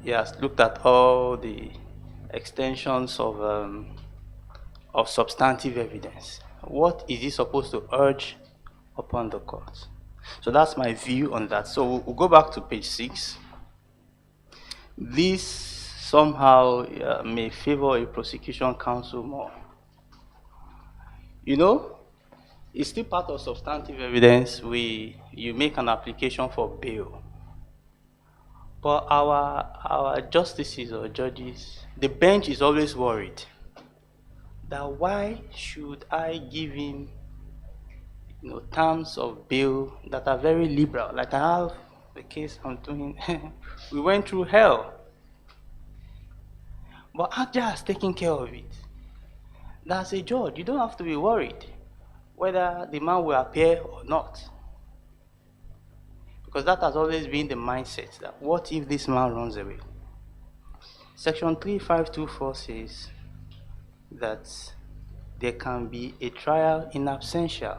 he has looked at all the extensions of substantive evidence. What is he supposed to urge upon the court? So that's my view on that. So we'll go back to page 6. This somehow may favor a prosecution counsel more. It's still part of substantive evidence. We you make an application for bail. But our justices or judges, the bench is always worried that why should I give him terms of bail that are very liberal? Like I have the case I'm doing. We went through hell. But Agja has taken care of it. That's a judge. You don't have to be worried whether the man will appear or not. Because that has always been the mindset, that what if this man runs away? Section 3524 says that there can be a trial in absentia,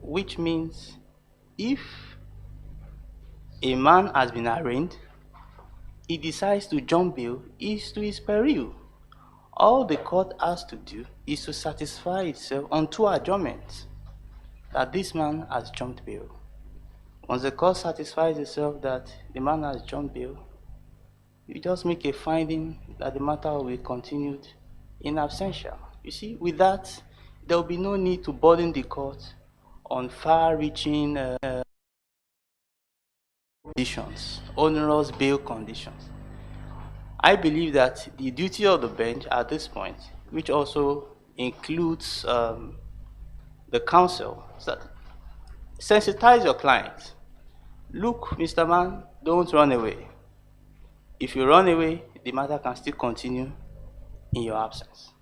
which means if a man has been arraigned, he decides to jump bail, is to his peril. All the court has to do is to satisfy itself on two adjournments that this man has jumped bail. Once the court satisfies itself that the man has jumped bail, you just make a finding that the matter will be continued in absentia. You see, with that, there will be no need to burden the court on far-reaching conditions, onerous bail conditions. I believe that the duty of the bench at this point, which also includes the counsel, is that sensitize your client. Look, Mr. Man, don't run away. If you run away, the matter can still continue in your absence.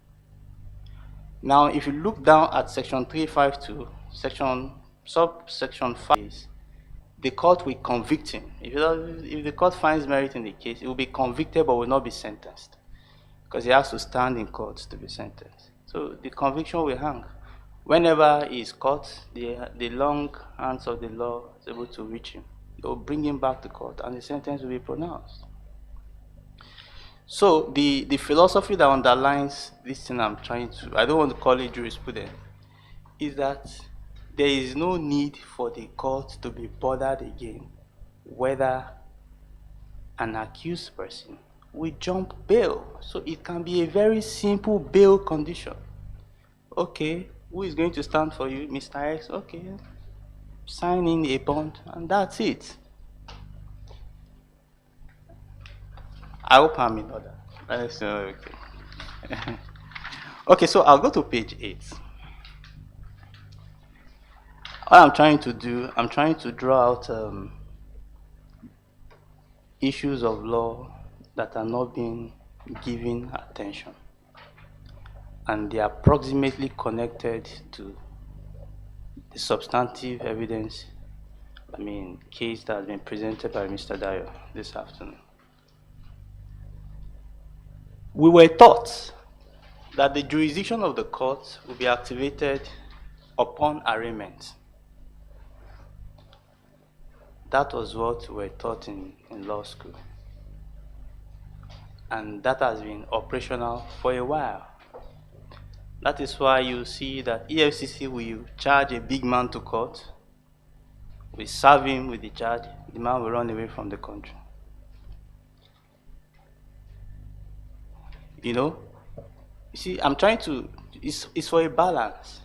Now, if you look down at section 352, subsection 5, the court will convict him. If the court finds merit in the case, he will be convicted but will not be sentenced, because he has to stand in court to be sentenced. So the conviction will hang. Whenever he is caught, the long hands of the law is able to reach him. They will bring him back to court and the sentence will be pronounced. So the philosophy that underlines this thing I'm trying to, I don't want to call it jurisprudence, is that there is no need for the court to be bothered again whether an accused person will jump bail. So it can be a very simple bail condition. Okay, who is going to stand for you? Mr. X? Okay, sign in a bond and that's it. I hope I'm in order. Okay. Okay, so I'll go to page 8. What I'm trying to do, I'm trying to draw out issues of law that are not being given attention, and they are approximately connected to the substantive evidence, case that has been presented by Mr. Dayo this afternoon. We were taught that the jurisdiction of the court will be activated upon arraignment. That was what we were taught in law school. And that has been operational for a while. That is why you see that EFCC will charge a big man to court, we serve him with the charge, the man will run away from the country. You see, I'm trying to, it's for a balance.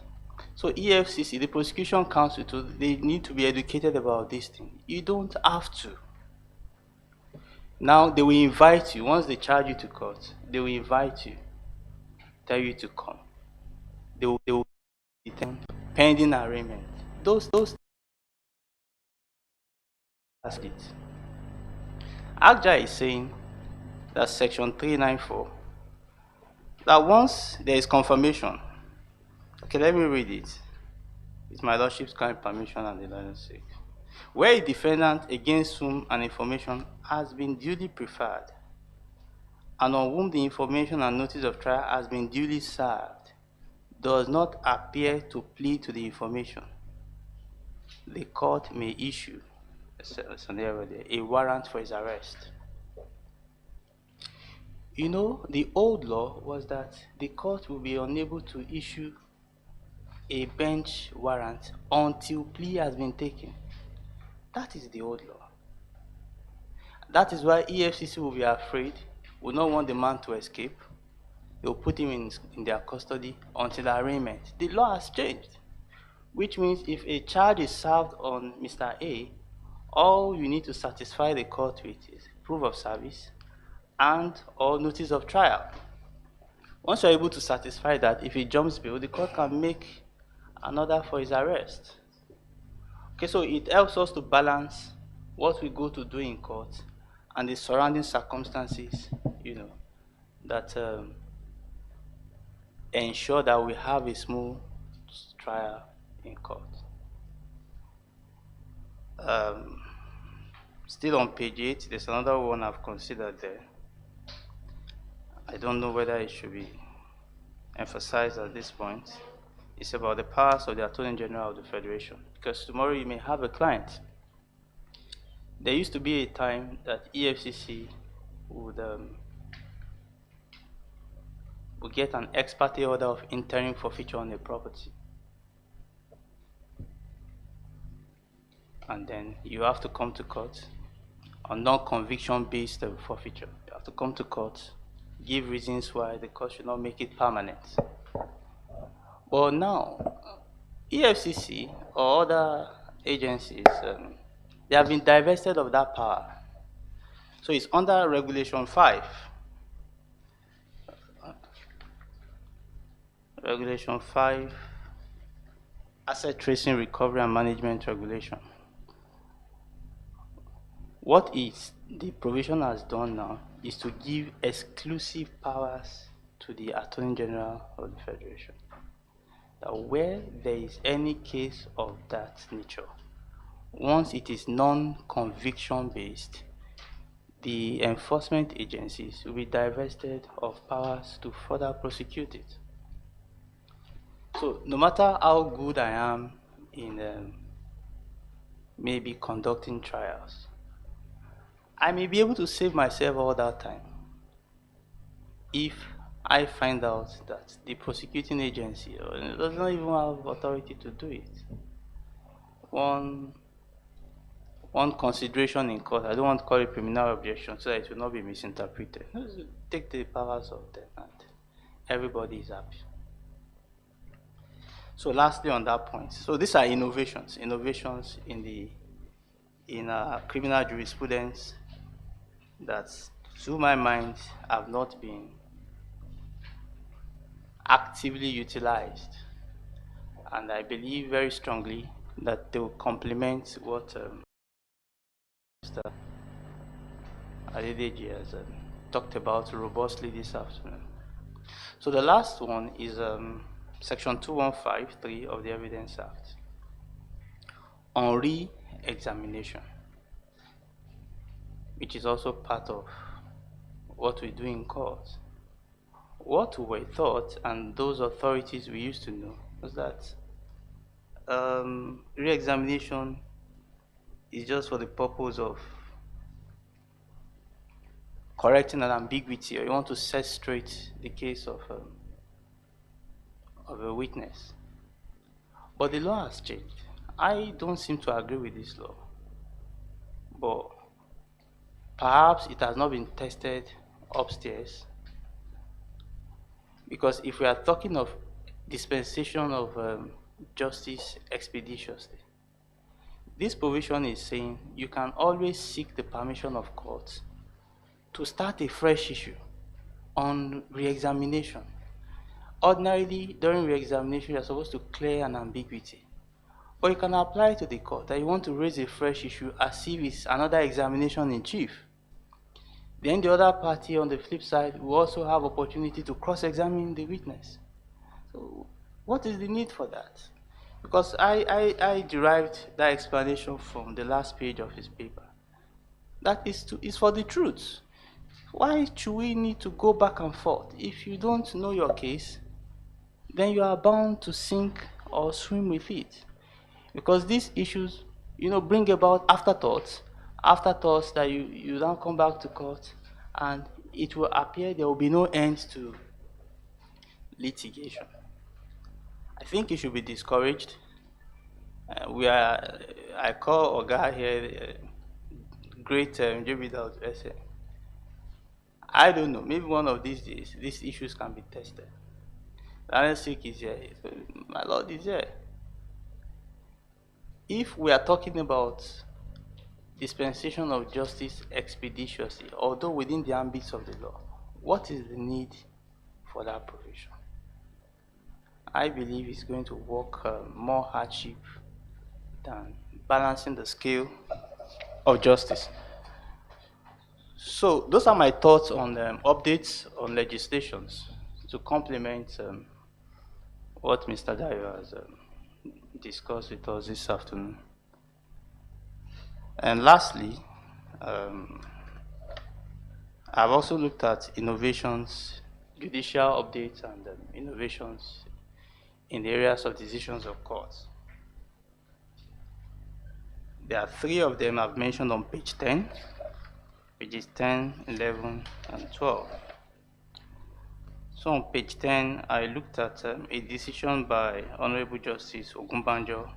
So EFCC, the prosecution counsel, they need to be educated about this thing. You don't have to. Now they will invite you, once they charge you to court, they will invite you, tell you to come. They will pending arraignment. Those that's it. Agja is saying that section 394, that once there is confirmation, okay, let me read it. It's my lordship's kind permission and the lawyer's sake. Where a defendant against whom an information has been duly preferred, and on whom the information and notice of trial has been duly served, does not appear to plead to the information, the court may issue a warrant for his arrest. The old law was that the court will be unable to issue a bench warrant until plea has been taken. That is the old law. That is why EFCC will be afraid, will not want the man to escape. They will put him in their custody until arraignment. The law has changed. which means if a charge is served on Mr. A, all you need to satisfy the court with is proof of service and or notice of trial. Once you're able to satisfy that, if he jumps bail, the court can make an order for his arrest. Okay, so it helps us to balance what we go to do in court and the surrounding circumstances, that ensure that we have a smooth trial in court. Still on page 8, there's another one I've considered there. I don't know whether it should be emphasized at this point. It's about the powers of the Attorney General of the Federation. Because tomorrow you may have a client. There used to be a time that EFCC would get an ex parte order of interim forfeiture on a property. And then you have to come to court on non-conviction based forfeiture. You have to come to court, give reasons why the court should not make it permanent. But now, EFCC or other agencies, they have been divested of that power. So it's under Regulation 5. Regulation 5, Asset Tracing, Recovery and Management Regulation. What is the provision has done now is to give exclusive powers to the Attorney General of the Federation. That where there is any case of that nature, once it is non-conviction based, the enforcement agencies will be divested of powers to further prosecute it. So no matter how good I am in maybe conducting trials, I may be able to save myself all that time if I find out that the prosecuting agency does not even have authority to do it. One consideration in court, I don't want to call it criminal objection so that it will not be misinterpreted. Take the powers of them and everybody is happy. So lastly on that point, so these are innovations in criminal jurisprudence that, to my mind, have not been actively utilized, and I believe very strongly that they will complement what Mr. Adedeji has talked about robustly this afternoon. So the last one is Section 2153 of the Evidence Act on re-examination, which is also part of what we do in court. What we thought, and those authorities we used to know, was that re-examination is just for the purpose of correcting an ambiguity, or you want to set straight the case of a witness. But the law has changed. I don't seem to agree with this law, but perhaps it has not been tested upstairs, because if we are talking of dispensation of justice expeditiously, this provision is saying you can always seek the permission of courts to start a fresh issue on re-examination. Ordinarily, during re-examination, you're supposed to clear an ambiguity. But you can apply to the court that you want to raise a fresh issue as if it's another examination in chief. Then the other party on the flip side will also have opportunity to cross-examine the witness. So what is the need for that? Because I derived that explanation from the last page of his paper. That is for the truth. Why should we need to go back and forth? If you don't know your case, then you are bound to sink or swim with it. Because these issues, bring about afterthoughts that you then come back to court, and it will appear there will be no end to litigation. I think it should be discouraged. I call Oga here great Jebida essay. I don't know, maybe one of these days, these issues can be tested. The NSIC is here, my Lord is here. if we are talking about dispensation of justice expeditiously, although within the ambits of the law, what is the need for that provision? I believe it's going to work more hardship than balancing the scale of justice. So those are my thoughts on updates on legislations to complement what Mr. Dayo has discussed with us this afternoon. And lastly, I've also looked at innovations, judicial updates and innovations in the areas of decisions of courts. There are 3 of them I've mentioned on page 10, pages 10, 11, and 12. So on page 10, I looked at a decision by Honorable Justice Ogunbanjo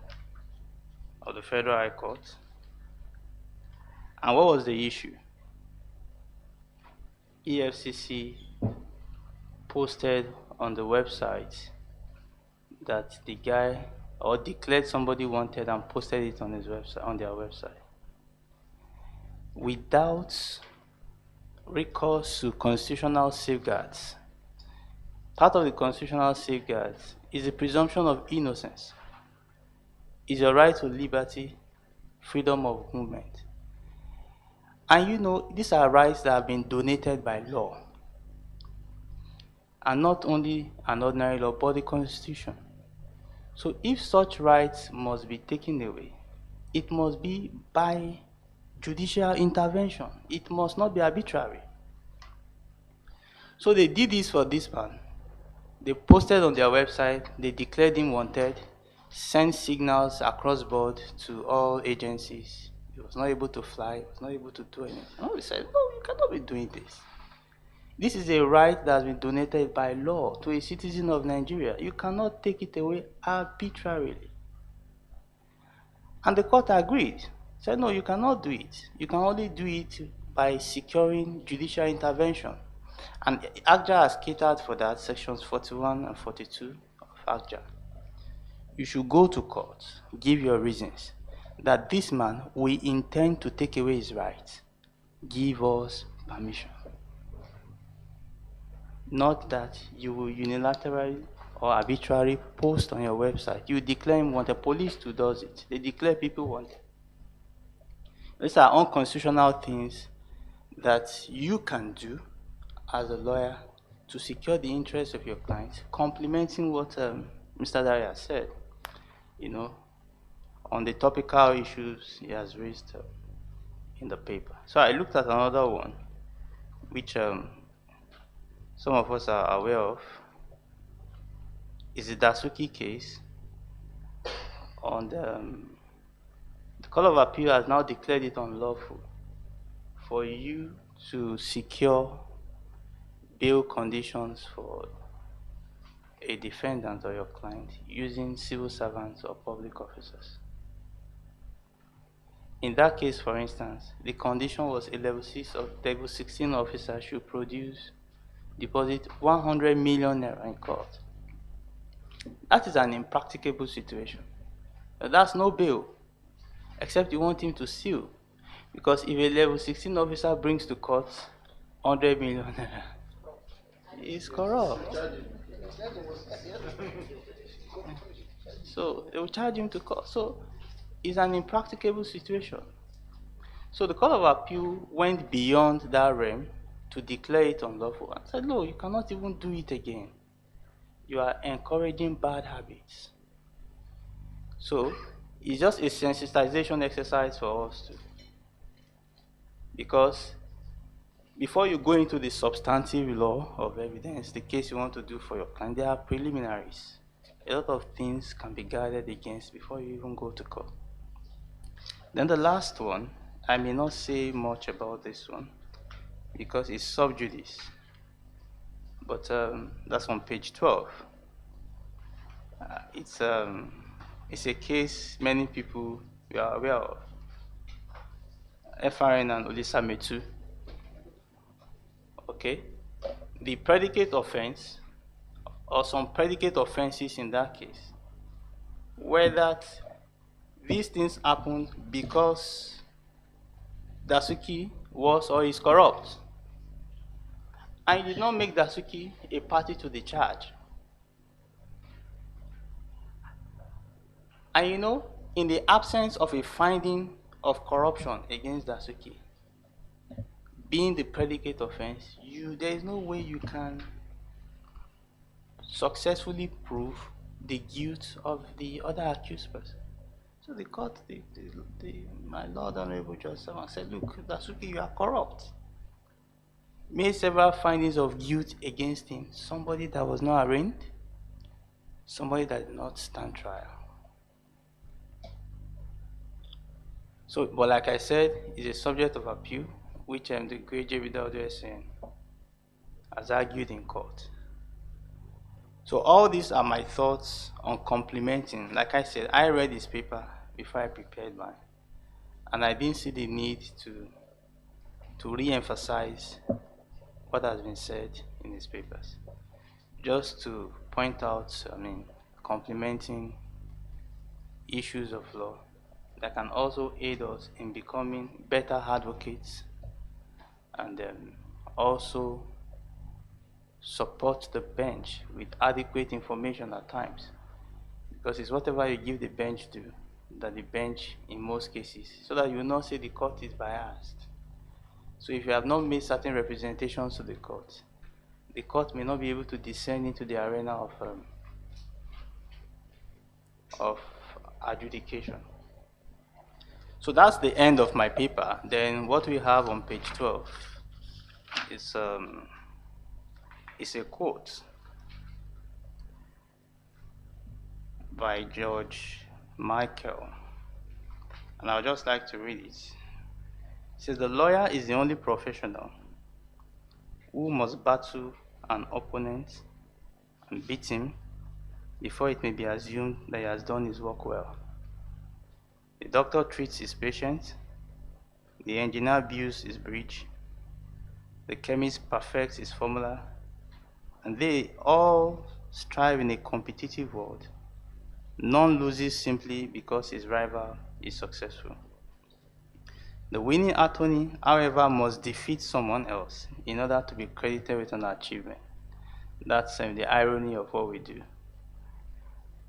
of the Federal High Court. And what was the issue? EFCC posted on the website that the guy or declared somebody wanted and posted it on his website, on their website, without recourse to constitutional safeguards. Part of the constitutional safeguards is the presumption of innocence. Is your right to liberty, freedom of movement. And you know, these are rights that have been donated by law. And not only an ordinary law, but the Constitution. So if such rights must be taken away, it must be by judicial intervention. It must not be arbitrary. So they did this for this man. They posted on their website, they declared him wanted, sent signals across board to all agencies. He was not able to fly, he was not able to do anything. And we said, no, you cannot be doing this. This is a right that has been donated by law to a citizen of Nigeria. You cannot take it away arbitrarily. And the court agreed. Said, no, you cannot do it. You can only do it by securing judicial intervention. And ACJA has catered for that, sections 41 and 42 of ACJA. You should go to court, give your reasons, that this man, we intend to take away his rights. Give us permission. Not that you will unilaterally or arbitrarily post on your website. You declare him wanted. Police too does it. They declare people wanted. These are unconstitutional things that you can do as a lawyer to secure the interests of your client, complementing what Mr. Daria said, you know, on the topical issues he has raised in the paper. So I looked at another one, which some of us are aware of, is the Dasuki case. On the Court of Appeal has now declared it unlawful for you to secure bail conditions for a defendant or your client using civil servants or public officers. In that case, for instance, the condition was a level 16 officer should deposit 100 million naira in court. That is an impracticable situation. That's no bail, except you want him to sue. Because if a level 16 officer brings to court 100 million naira, it's corrupt. So they will charge him to court. So it's an impracticable situation. So the Court of Appeal went beyond that realm to declare it unlawful and said, no, you cannot even do it again. You are encouraging bad habits. So it's just a sensitization exercise for us too. Because before you go into the substantive law of evidence, the case you want to do for your client, there are preliminaries. A lot of things can be guarded against before you even go to court. Then the last one, I may not say much about this one because it's sub judice, but that's on page 12. It's a case many people are aware of. FRN and Olisa Metu. Okay, the predicate offense or some predicate offenses in that case were that these things happened because Dasuki was or is corrupt. And you did not make Dasuki a party to the charge. And you know, in the absence of a finding of corruption against Dasuki, being the predicate offense, there is no way you can successfully prove the guilt of the other accused person. So the court, my Lord Honorable Judge said, look, Dasuki, you are corrupt. Made several findings of guilt against him. Somebody that was not arraigned, somebody that did not stand trial. So, but like I said, it's a subject of appeal, which the great J.B. Dawudu has argued in court. So all these are my thoughts on complementing. Like I said, I read this paper before I prepared mine, and I didn't see the need to re-emphasize what has been said in these papers. Just to point out, complementing issues of law that can also aid us in becoming better advocates, and also support the bench with adequate information at times. Because it's whatever you give the bench to, that the bench in most cases, so that you will not say the court is biased. So if you have not made certain representations to the court may not be able to descend into the arena of adjudication. So that's the end of my paper. Then what we have on page 12 is a quote by George Michael, and I would just like to read it. It says, the lawyer is the only professional who must battle an opponent and beat him before it may be assumed that he has done his work well. The doctor treats his patient, the engineer builds his bridge, the chemist perfects his formula, and they all strive in a competitive world. None loses simply because his rival is successful. The winning attorney, however, must defeat someone else in order to be credited with an achievement. That's the irony of what we do.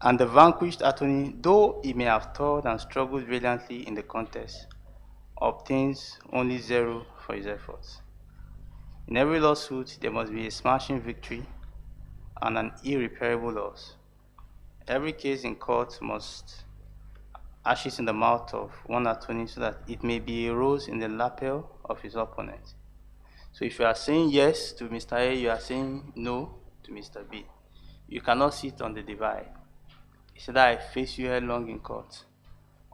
And the vanquished attorney, though he may have toiled and struggled valiantly in the contest, obtains only 0 for his efforts. In every lawsuit, there must be a smashing victory and an irreparable loss. Every case in court must ashes in the mouth of one attorney so that it may be a rose in the lapel of his opponent. So if you are saying yes to Mr. A, you are saying no to Mr. B. You cannot sit on the divide. It's either I face you headlong in court,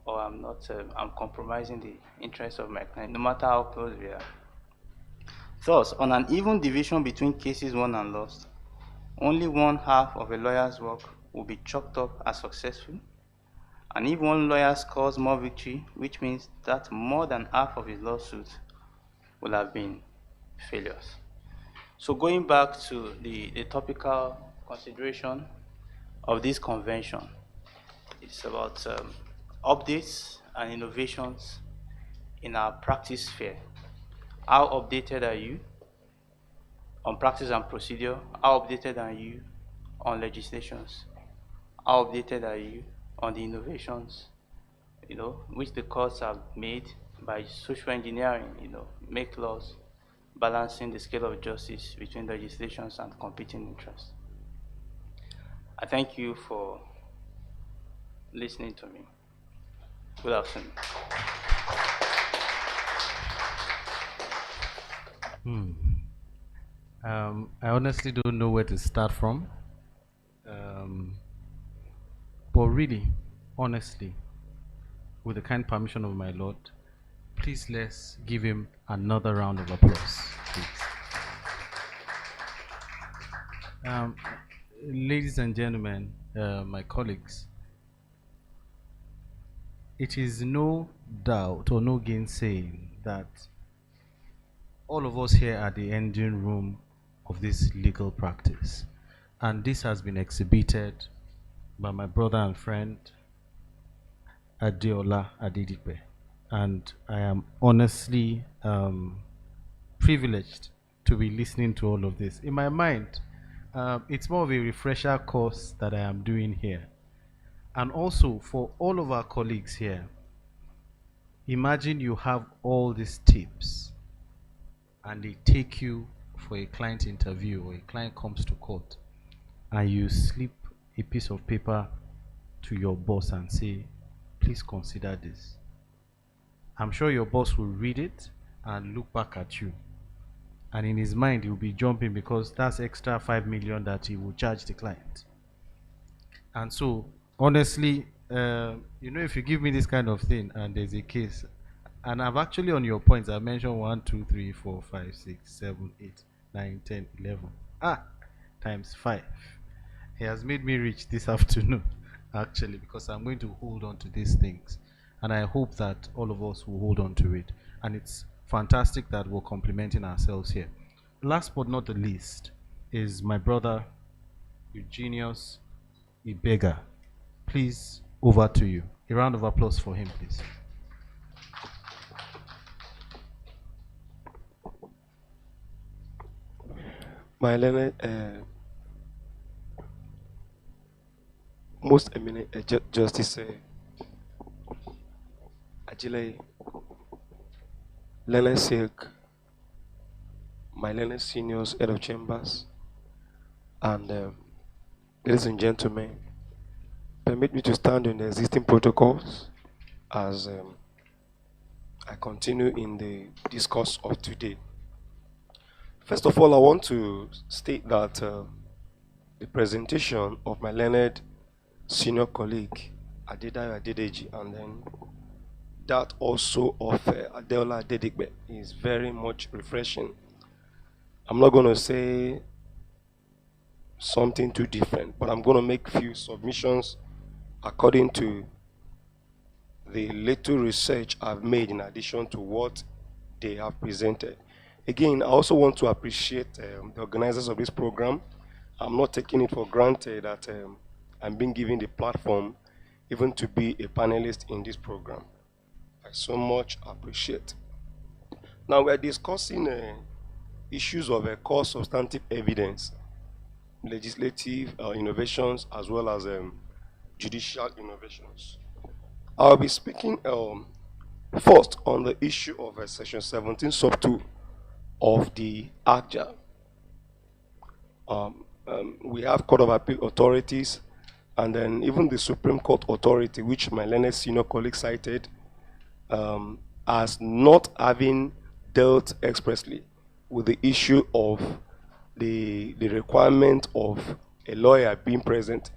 or I'm not. I'm compromising the interests of my client, no matter how close we are. Thus, on an even division between cases won and lost, only one half of a lawyer's work will be chalked up as successful. And if one lawyer scores more victory, which means that more than half of his lawsuits will have been failures. So going back to the topical consideration of this convention, it's about updates and innovations in our practice sphere. How updated are you on practice and procedure? How updated are you on legislations? How updated are you on the innovations, which the courts have made by social engineering, make laws, balancing the scale of justice between legislations and competing interests. I thank you for listening to me. Good afternoon. I honestly don't know where to start from. But really, honestly, with the kind permission of my Lord, please let's give him another round of applause, please. Ladies and gentlemen, my colleagues, it is no doubt or no gainsaying that all of us here are the engine room of this legal practice, and this has been exhibited by my brother and friend, Adeola Adedipe, and I am honestly privileged to be listening to all of this. In my mind, it's more of a refresher course that I am doing here. And also for all of our colleagues here, imagine you have all these tips and they take you for a client interview or a client comes to court and you slip a piece of paper to your boss and say, please consider this. I'm sure your boss will read it and look back at you. And in his mind, he will be jumping because that's extra 5 million that he will charge the client. And so, honestly, if you give me this kind of thing and there's a case, and I've actually on your points, I mentioned 1, 2, 3, 4, 5, 6, 7, 8, 9, 10, 11. Times 5. He has made me rich this afternoon, actually, because I'm going to hold on to these things. And I hope that all of us will hold on to it. And it's fantastic that we're complementing ourselves here. Last but not the least is my brother, Eugenius Ibega. Please, over to you. A round of applause for him, please. My learned, most eminent Justice Ajile Leonard Silk, my learned seniors, head of chambers, and ladies and gentlemen, permit me to stand on the existing protocols as I continue in the discourse of today. First of all, I want to state that the presentation of my learned senior colleague, Adedayo Adedeji, and then that also of Adeola Adedipe is very much refreshing. I'm not going to say something too different, but I'm going to make few submissions according to the little research I've made in addition to what they have presented. Again, I also want to appreciate the organizers of this program. I'm not taking it for granted that I'm being given the platform even to be a panelist in this program. I so much appreciate. Now we're discussing issues of core substantive evidence, legislative innovations, as well as judicial innovations. I'll be speaking first on the issue of Section 17 sub 2 of the ACJA. We have Court of Appeal authorities and then even the Supreme Court authority, which my learned senior colleague cited, as not having dealt expressly with the issue of the requirement of a lawyer being present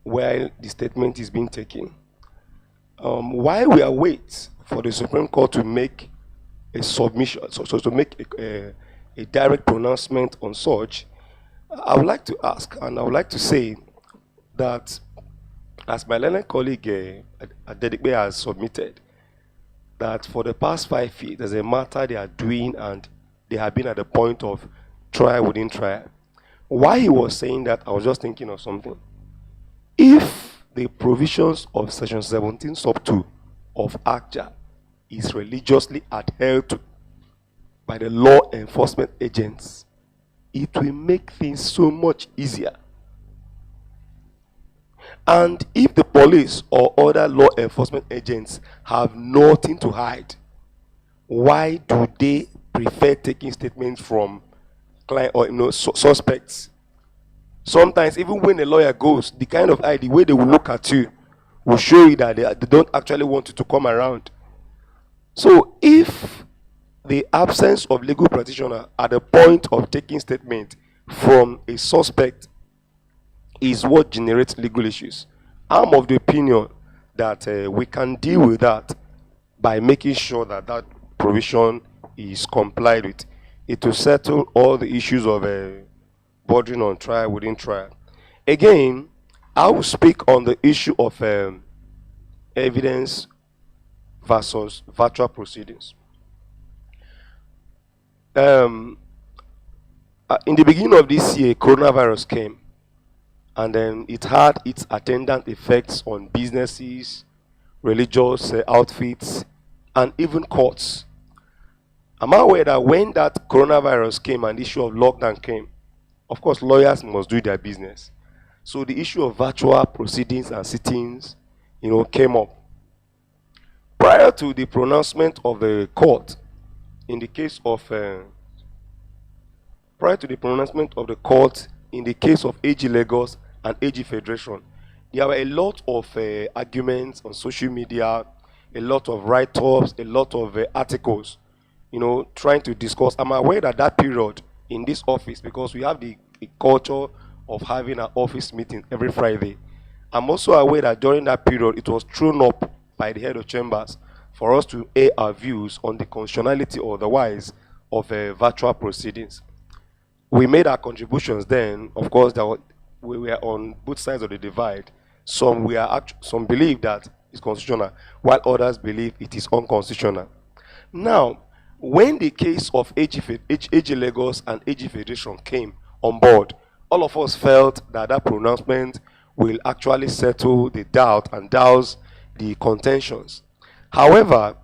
while the statement is being taken. While we await for the Supreme Court to make a submission, so to make a direct pronouncement on such, I would like to ask, and I would like to say that as my learned colleague Adedipe has submitted, that for the past 5 years, there's a matter they are doing and they have been at the point of trial within trial. While he was saying that, I was just thinking of something. If the provisions of Section 17 sub 2 of ACJA is religiously adhered to by the law enforcement agents, it will make things so much easier. And if the police or other law enforcement agents have nothing to hide, why do they prefer taking statements from client or suspects? Sometimes even when a lawyer goes, the kind of eye, the way they will look at you will show you that they don't actually want you to come around. So if the absence of legal practitioner at the point of taking statement from a suspect is what generates legal issues, I'm of the opinion that we can deal with that by making sure that that provision is complied with. It will settle all the issues of bordering on trial within trial. Again, I will speak on the issue of evidence versus virtual proceedings. In the beginning of this year, coronavirus came, and then it had its attendant effects on businesses, religious outfits, and even courts. I'm aware that when that coronavirus came and the issue of lockdown came, of course, lawyers must do their business. So the issue of virtual proceedings and sittings, came up. Prior to the pronouncement of the court, in the case of AG Lagos and AG Federation, there were a lot of arguments on social media, a lot of write-ups, a lot of articles, trying to discuss. I'm aware that that period in this office, because we have the culture of having an office meeting every Friday, I'm also aware that during that period, it was thrown up by the head of chambers for us to air our views on the constitutionality or otherwise of virtual proceedings. We made our contributions then. Of course, we were on both sides of the divide. Some believe that it's constitutional, while others believe it is unconstitutional. Now, when the case of AG Lagos and AG Federation came on board, all of us felt that that pronouncement will actually settle the doubt and douse the contentions. However,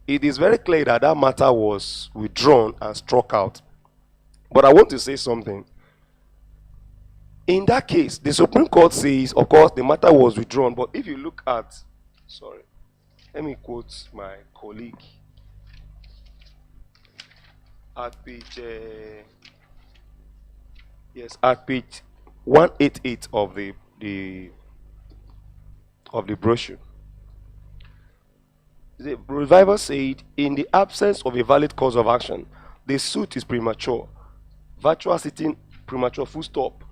it is very clear that that matter was withdrawn and struck out. But I want to say something. In that case, the Supreme Court says, of course, the matter was withdrawn. But if you look at, let me quote my colleague. At page, at page 188 of the brochure. The reviver said, in the absence of a valid cause of action, the suit is premature. Virtual sitting, premature, full stop.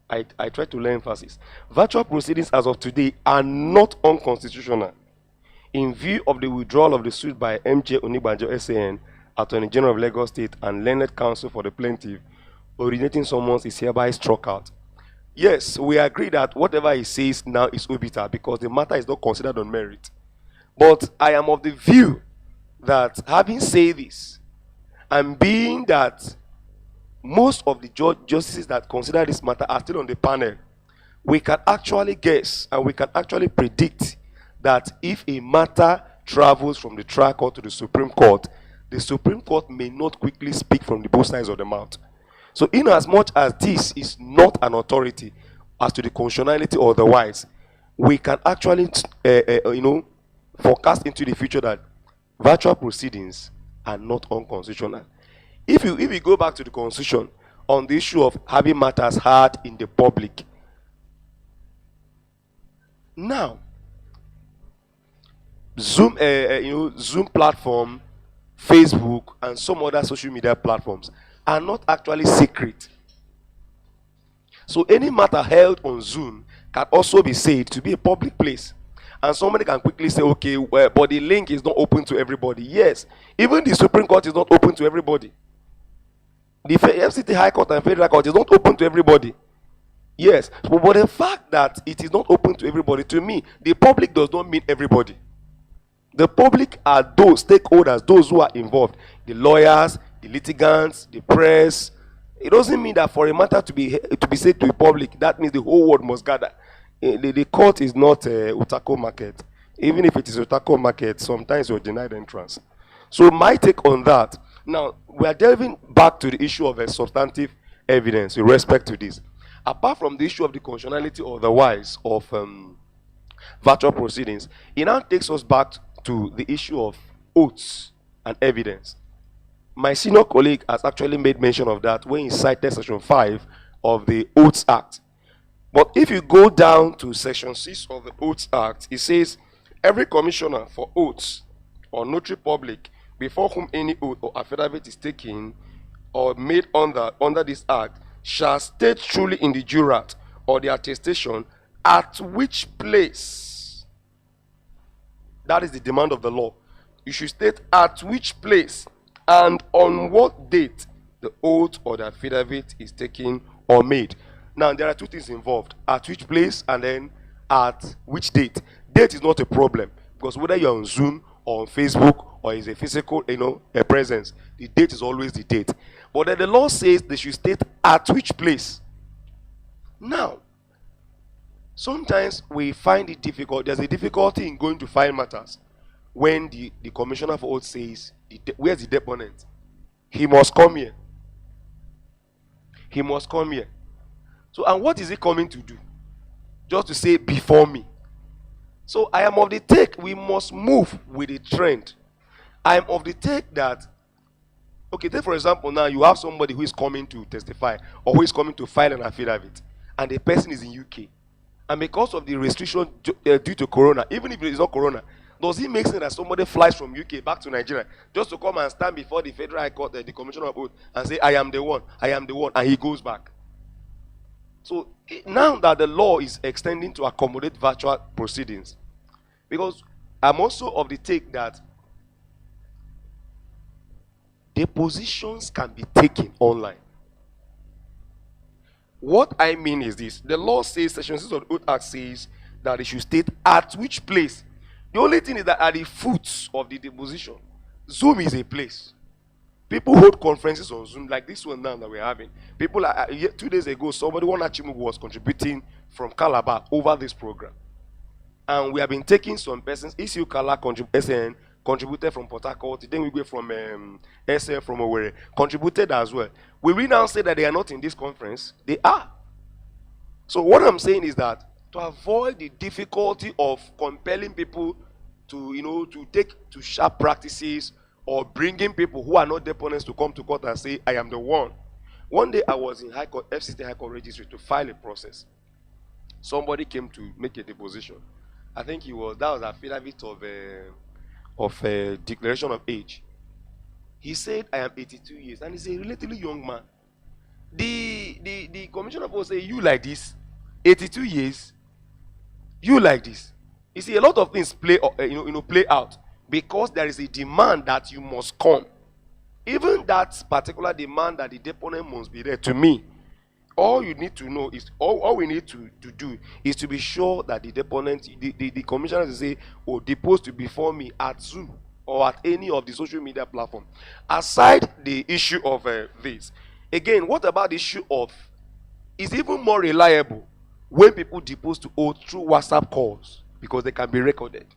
I try to lay emphasis. Virtual proceedings as of today are not unconstitutional. In view of the withdrawal of the suit by MJ Onibanjo SAN, Attorney General of Lagos State, and learned counsel for the plaintiff, originating summons is hereby struck out. Yes, we agree that whatever he says now is obiter because the matter is not considered on merit. But I am of the view that having said this, and being that most of the justices that consider this matter are still on the panel, we can actually guess and we can actually predict that if a matter travels from the trial court to the Supreme Court may not quickly speak from the both sides of the mouth. So in as much as this is not an authority as to the constitutionality or otherwise, we can actually forecast into the future that virtual proceedings are not unconstitutional. If you go back to the Constitution on the issue of having matters heard in the public, now Zoom platform, Facebook, and some other social media platforms are not actually secret. So any matter held on Zoom can also be said to be a public place. And somebody can quickly say, okay, well, but the link is not open to everybody. Yes, even the Supreme Court is not open to everybody. The FCT High Court and Federal Court is not open to everybody. Yes, but the fact that it is not open to everybody, to me, the public does not mean everybody. The public are those stakeholders, those who are involved, the lawyers, the litigants, the press. It doesn't mean that for a matter to be said to the public, that means the whole world must gather. The court is not a Utako market. Even if it is a Utako market, sometimes you're denied entrance. So my take on that, now we are delving back to the issue of a substantive evidence with respect to this. Apart from the issue of the constitutionality or otherwise of virtual proceedings, it now takes us back to the issue of oaths and evidence. My senior colleague has actually made mention of that when he cited Section 5 of the Oaths Act. But if you go down to Section 6 of the Oaths Act, it says, every commissioner for oaths or notary public before whom any oath or affidavit is taken or made under this act shall state truly in the jurat or the attestation at which place. That is the demand of the law. You should state at which place and on what date the oath or the affidavit is taken or made. Now, there are two things involved. At which place and then at which date. Date is not a problem because whether you're on Zoom or on Facebook or is a physical, a presence, the date is always the date. But then the law says they should state at which place. Now, sometimes we find it difficult. There's a difficulty in going to file matters when the commissioner for oath says, where's the deponent? He must come here. He must come here. So, and what is he coming to do? Just to say, before me. So I am of the take we must move with the trend. I am of the take that, okay, take for example now you have somebody who is coming to testify or who is coming to file an affidavit, and the person is in UK. And because of the restriction due to corona, even if it is not corona, does it make sense that somebody flies from UK back to Nigeria just to come and stand before the Federal High Court, the Commissioner of Oath, and say, I am the one, and he goes back? So now that the law is extending to accommodate virtual proceedings, because I'm also of the take that depositions can be taken online. What I mean is this: the law says, Section 6 of the Oath Act says that it should state at which place. The only thing is that at the foot of the deposition, Zoom is a place. People hold conferences on Zoom, like this one now that we're having. People, 2 days ago, somebody, one Achimugu, was contributing from Calabar over this program. And we have been taking some persons. ECU Kala SN contributed from Port Harcourt. Then we go from SN from Owerri, contributed as well. Will we now say that they are not in this conference? They are. So what I'm saying is that to avoid the difficulty of compelling people to, to take to sharp practices, or bringing people who are not deponents to come to court and say, I am the one. One day I was in High Court, FCT High Court Registry to file a process. Somebody came to make a deposition. I think that was affidavit of a declaration of age. He said, I am 82 years, and he's a relatively young man. The commissioner will say, you like this, 82 years, you like this. You see, a lot of things play out, because there is a demand that you must come. Even that particular demand that the deponent must be there, to me, all you need to know is, all we need to do is to be sure that the deponent, the commissioner will say, oh, depose to before me at Zoom or at any of the social media platform. Aside the issue of this, again, what about the issue of, is even more reliable when people depose to oath through WhatsApp calls, because they can be recorded.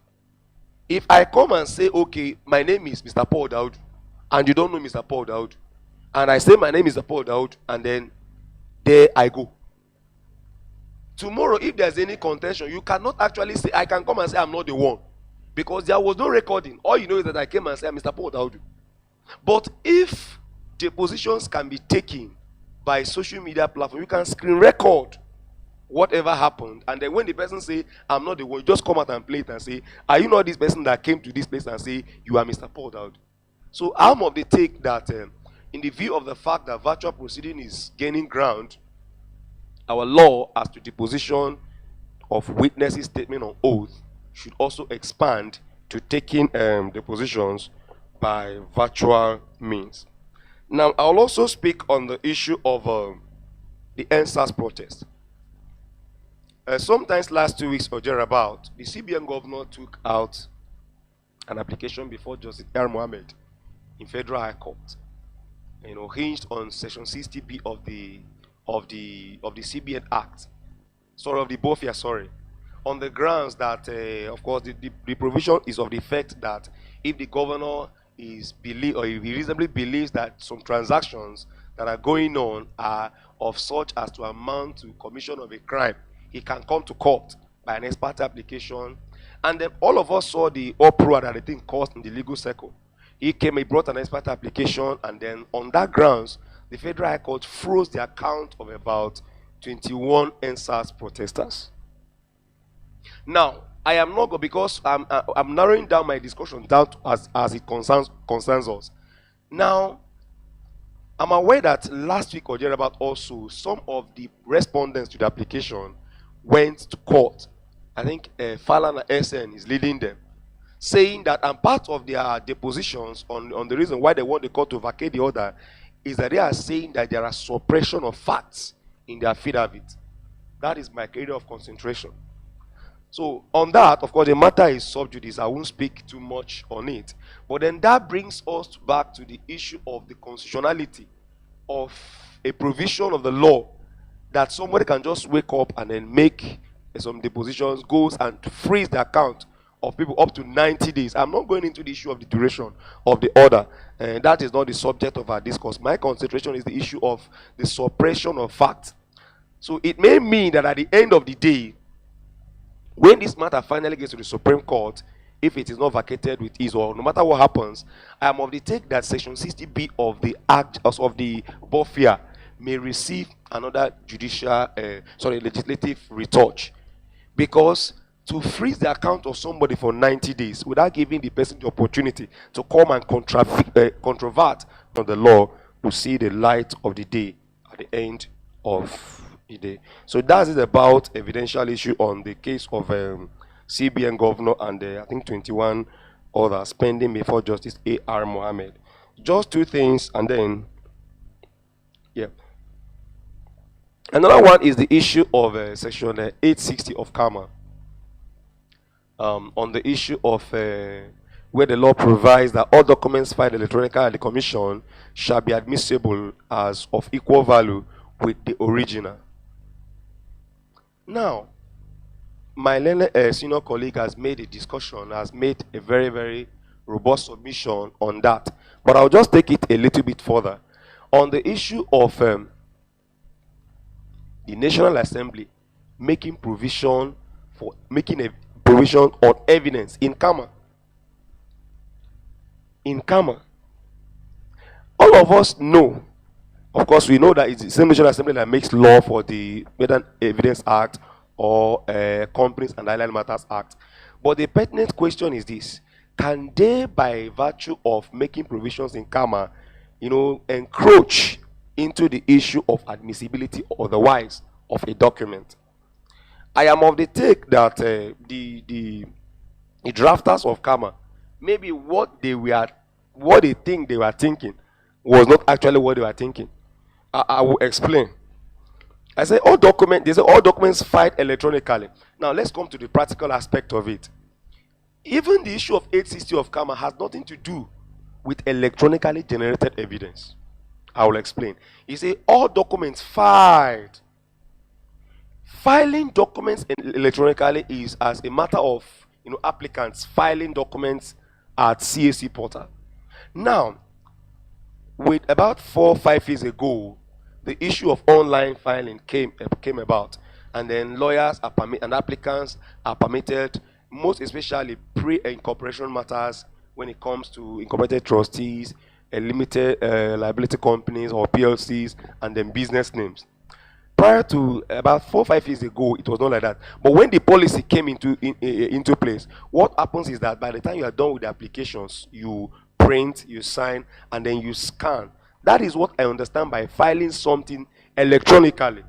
If I come and say, okay, my name is Mr. Paul Daud, and you don't know Mr. Paul Daud, and I say my name is Mr. Paul Daud, and then there I go. Tomorrow, if there's any contention, you cannot actually say, I can come and say I'm not the one, because there was no recording. All you know is that I came and said, Mr. Paul Daud. But if depositions can be taken by social media platform, you can screen record whatever happened, and then when the person say, I'm not the one, you just come out and play it and say, are you not this person that came to this place and say, you are Mr. Paul Daud? So I'm of the take that in the view of the fact that virtual proceeding is gaining ground, our law as to deposition of witnesses' statement on oath should also expand to taking depositions by virtual means. Now, I'll also speak on the issue of the NSAS protest. Sometimes last 2 weeks or thereabout, the CBN governor took out an application before Justice R. Mohammed in Federal High Court, hinged on Section 60B of the CBN Act, of the BOFIA, on the grounds that, of course, the provision is of the effect that if the governor if he reasonably believes that some transactions that are going on are of such as to amount to commission of a crime, he can come to court by an ex parte application. And then all of us saw the uproar that the thing caused in the legal circle. He brought an ex parte application, and then on that grounds, the Federal High Court froze the account of about 21 NSAS protesters. Now, I am not going, because I'm narrowing down my discussion down to as it concerns us. Now, I'm aware that last week or thereabout also, some of the respondents to the application went to court. I think Falana SN is leading them, saying that, and part of their depositions on the reason why they want the court to vacate the order is that they are saying that there are suppression of facts in their affidavit. That is my area of concentration. So on that, of course, the matter is sub judice. I won't speak too much on it. But then that brings us back to the issue of the constitutionality of a provision of the law that somebody can just wake up and then make some depositions, goes and frees the account of people up to 90 days. I'm not going into the issue of the duration of the order, and that is not the subject of our discourse. My concentration is the issue of the suppression of facts. So it may mean that at the end of the day, when this matter finally gets to the Supreme Court, if it is not vacated with ease, or no matter what happens, I am of the take that Section 60B of the Act of the BOFIA may receive another legislative retouch, because to freeze the account of somebody for 90 days without giving the person the opportunity to come and controvert on the law will see the light of the day at the end of the day. So that is about evidential issue on the case of CBN governor and I think 21 others pending before Justice A.R. Mohammed. Just two things, and then another one is the issue of section 860 of CAMA, on the issue of where the law provides that all documents filed electronically at the commission shall be admissible as of equal value with the original. Now, my senior colleague has made a very, very robust submission on that. But I'll just take it a little bit further. On the issue of the National Assembly making provision on evidence in CAMA. In CAMA. All of us know, of course, we know that it's the same National Assembly that makes law for the Medan Evidence Act or Companies and Allied Matters Act. But the pertinent question is this: can they, by virtue of making provisions in CAMA, encroach into the issue of admissibility or otherwise of a document? I am of the take that the drafters of CAMA, maybe what they think they were thinking was not actually what they were thinking. I will explain. They say all documents filed electronically. Now let's come to the practical aspect of it. Even the issue of 860 of CAMA has nothing to do with electronically generated evidence. I will explain. You say all documents filed. Filing documents electronically is as a matter of applicants filing documents at CAC portal. Now, with about 4 or 5 years ago, the issue of online filing came about, and then lawyers are and applicants are permitted, most especially pre-incorporation matters when it comes to incorporated trustees, limited liability companies or PLCs, and then business names. Prior to about 4 or 5 years ago, it was not like that. But when the policy came into place, what happens is that by the time you are done with the applications, you print, you sign, and then you scan. That is what I understand by filing something electronically.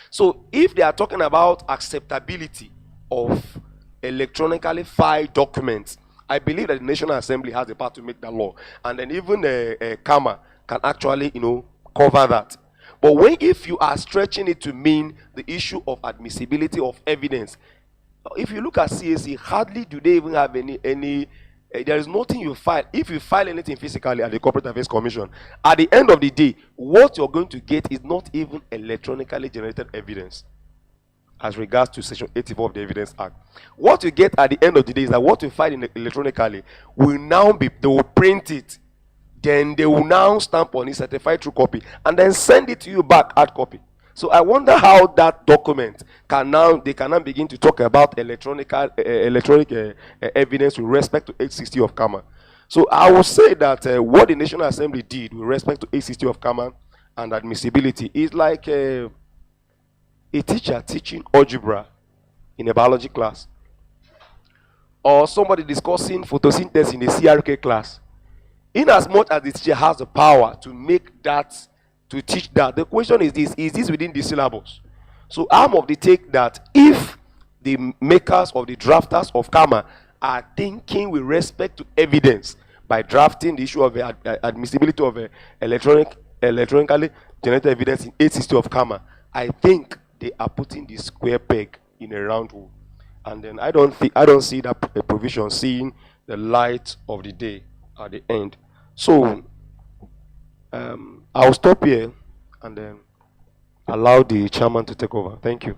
So if they are talking about acceptability of electronically filed documents, I believe that the National Assembly has the power to make that law, and then even CAMA can actually cover that. But if you are stretching it to mean the issue of admissibility of evidence, if you look at CAC, hardly do they even have any there is nothing you file. If you file anything physically at the Corporate Affairs Commission, at the end of the day, what you're going to get is not even electronically generated evidence as regards to Section 84 of the Evidence Act. What you get at the end of the day is that what you file electronically will now be, they will print it, then they will now stamp on it, certified true copy, and then send it to you back hard copy. So I wonder how that document can now begin to talk about electronic evidence with respect to 860 of CAMA. So I would say that what the National Assembly did with respect to 860 of CAMA and admissibility is like a teacher teaching algebra in a biology class, or somebody discussing photosynthesis in a CRK class. In as much as the teacher has the power to make that, to teach that, the question is this within the syllabus? So I'm of the take that if the makers or the drafters of CAMA are thinking with respect to evidence by drafting the issue of admissibility of electronically generated evidence in 860 of CAMA, I think they are putting the square peg in a round hole. And then I don't see that provision seeing the light of the day at the end. So I'll stop here and then allow the chairman to take over. Thank you.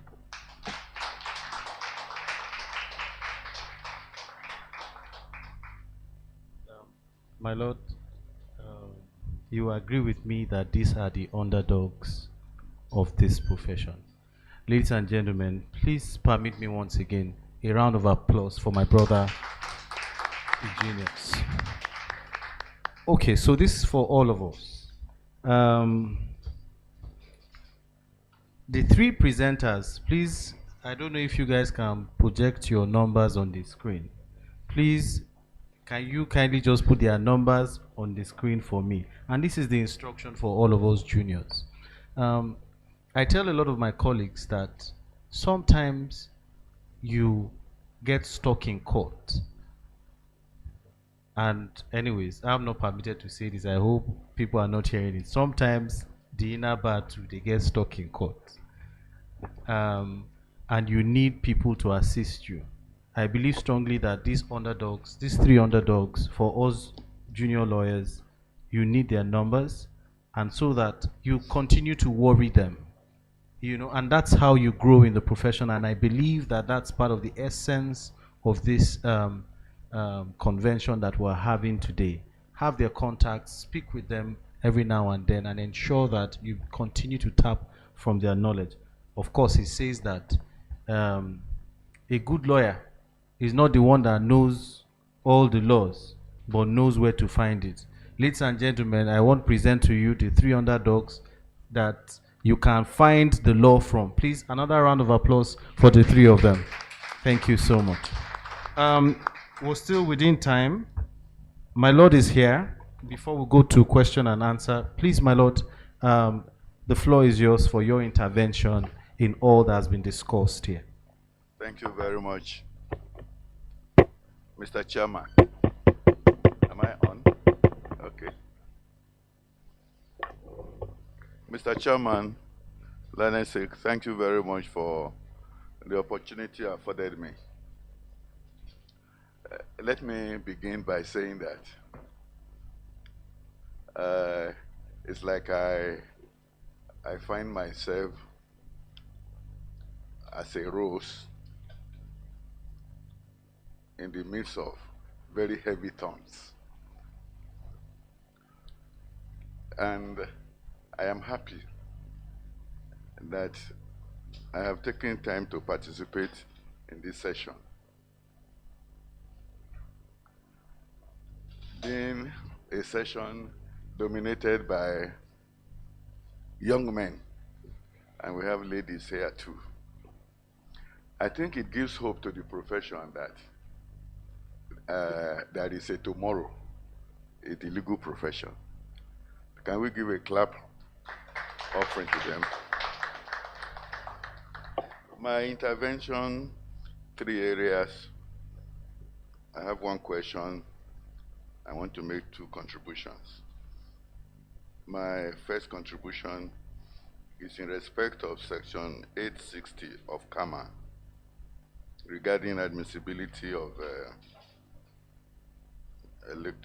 My Lord, um, you agree with me that these are the underdogs of this profession. Ladies and gentlemen, please permit me once again a round of applause for my brother, the genius. Okay, so this is for all of us. Um, the three presenters, please, I don't know if you guys can project your numbers on the screen. Please, can you kindly just put their numbers on the screen for me? And this is the instruction for all of us juniors. Um, I tell a lot of my colleagues that sometimes you get stuck in court. And anyways, I'm not permitted to say this. I hope people are not hearing it. Sometimes the inner battle, they get stuck in court. And you need people to assist you. I believe strongly that these underdogs, these three underdogs, for us junior lawyers, you need their numbers, and so that you continue to worry them, and that's how you grow in the profession. And I believe that that's part of the essence of this convention that we're having today. Have their contacts, speak with them every now and then, and ensure that you continue to tap from their knowledge. Of course, it says that a good lawyer is not the one that knows all the laws, but knows where to find it. Ladies and gentlemen, I want to present to you the three underdogs that you can find the law from. Please, another round of applause for the three of them. Thank you so much. We're still within time. My Lord is here. Before we go to question and answer, please, my Lord, the floor is yours for your intervention in all that has been discussed here. Thank you very much, Mr. Chairman. Am I on? Okay. Mr. Chairman, Lanesik, thank you very much for the opportunity afforded me. Let me begin by saying that it's like I find myself as a rose in the midst of very heavy thorns. And I am happy that I have taken time to participate in this session. Being a session dominated by young men, and we have ladies here too, I think it gives hope to the profession that there is a tomorrow in the legal profession. Can we give a clap offering to them? My intervention, 3 areas. I have 1 question. I want to make 2 contributions. My first contribution is in respect of Section 860 of CAMA regarding admissibility of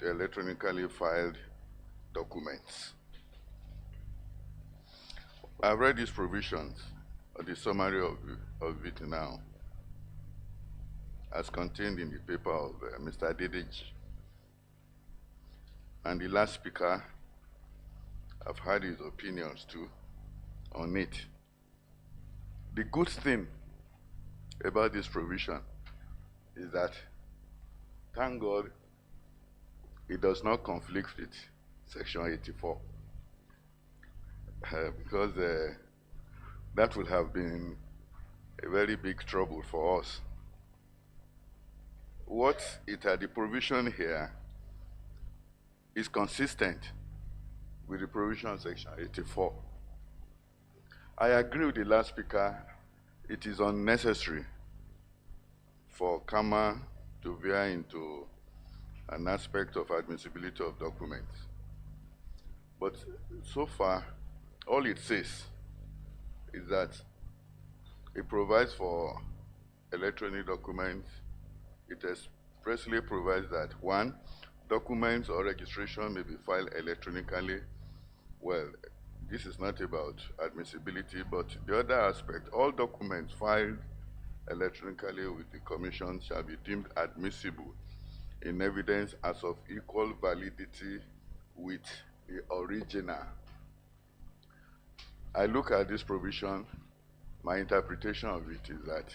electronically filed documents. I've read these provisions, or the summary of it now, as contained in the paper of Mr. Adedeji. And the last speaker, I've heard his opinions too on it. The good thing about this provision is that, thank God, it does not conflict with Section 84. Because that would have been a very big trouble for us. The provision here is consistent with the provision of Section 84. I agree with the last speaker, it is unnecessary for CAMA to veer into an aspect of admissibility of documents. But so far, all it says is that it provides for electronic documents. It expressly provides that 1, documents or registration may be filed electronically. Well, this is not about admissibility, but the other aspect, all documents filed electronically with the Commission shall be deemed admissible in evidence as of equal validity with the original. I look at this provision, my interpretation of it is that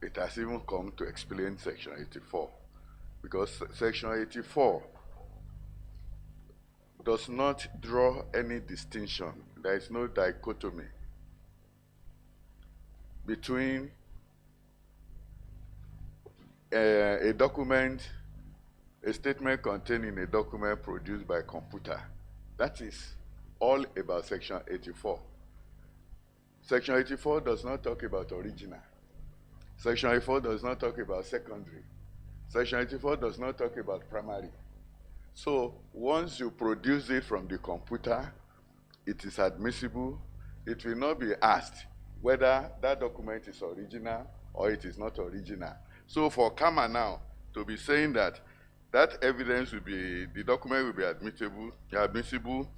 it has even come to explain Section 84, because Section 84 does not draw any distinction. There is no dichotomy between a document, a statement contained in a document produced by computer. That is all about Section 84. Section 84 does not talk about original. Section 84 does not talk about secondary. Section 84 does not talk about primary. So once you produce it from the computer, it is admissible. It will not be asked whether that document is original or it is not original. So for Kama now to be saying that that evidence will be, the document will be admissible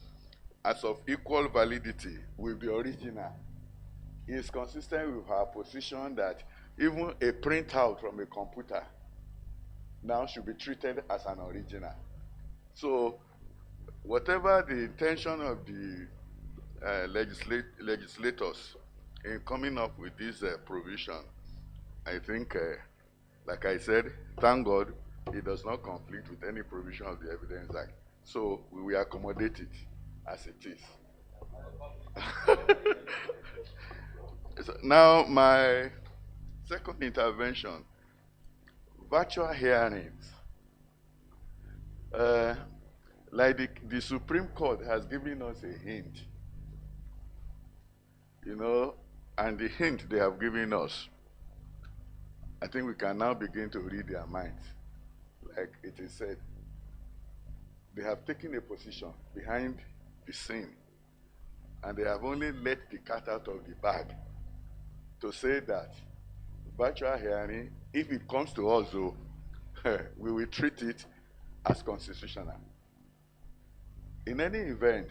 as of equal validity with the original, is consistent with our position that even a printout from a computer now should be treated as an original. So whatever the intention of the legislators in coming up with this provision, I think, like I said, thank God it does not conflict with any provision of the Evidence Act. So we will accommodate it as it is. So now my second intervention, virtual hearings. Like the Supreme Court has given us a hint, you know, and the hint they have given us, I think we can now begin to read their minds. Like it is said, they have taken a position behind the scene, and they have only let the cat out of the bag to say that virtual hearing, if it comes to us though, we will treat it as constitutional. In any event,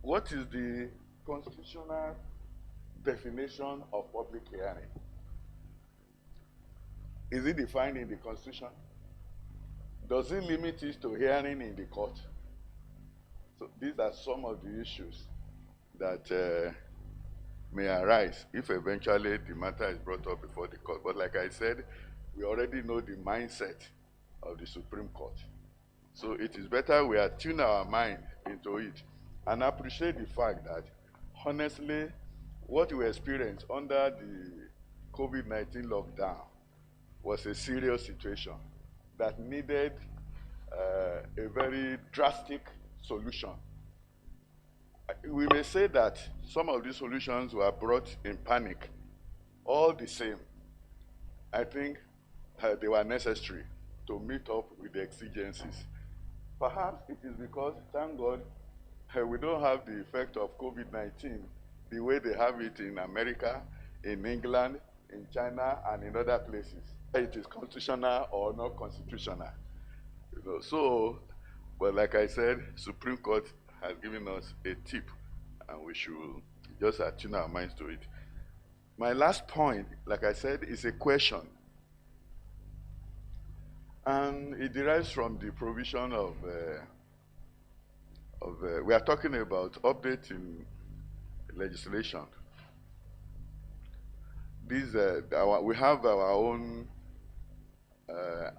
what is the constitutional definition of public hearing? Is it defined in the Constitution? Does it limit it to hearing in the court? So these are some of the issues that may arise if eventually the matter is brought up before the court. But like I said, we already know the mindset of the Supreme Court. So it is better we attune our mind into it and appreciate the fact that, honestly, what we experienced under the COVID-19 lockdown was a serious situation that needed a very drastic solution. We may say that some of these solutions were brought in panic. All the same, I think they were necessary to meet up with the exigencies. Perhaps it is because, thank God, we don't have the effect of COVID-19 the way they have it in America, in England, in China, and in other places. It is constitutional or not constitutional. You know, so, but like I said, Supreme Court has given us a tip, and we should just attune our minds to it. My last point, like I said, is a question. And it derives from the provision of we are talking about updating legislation. These, we have our own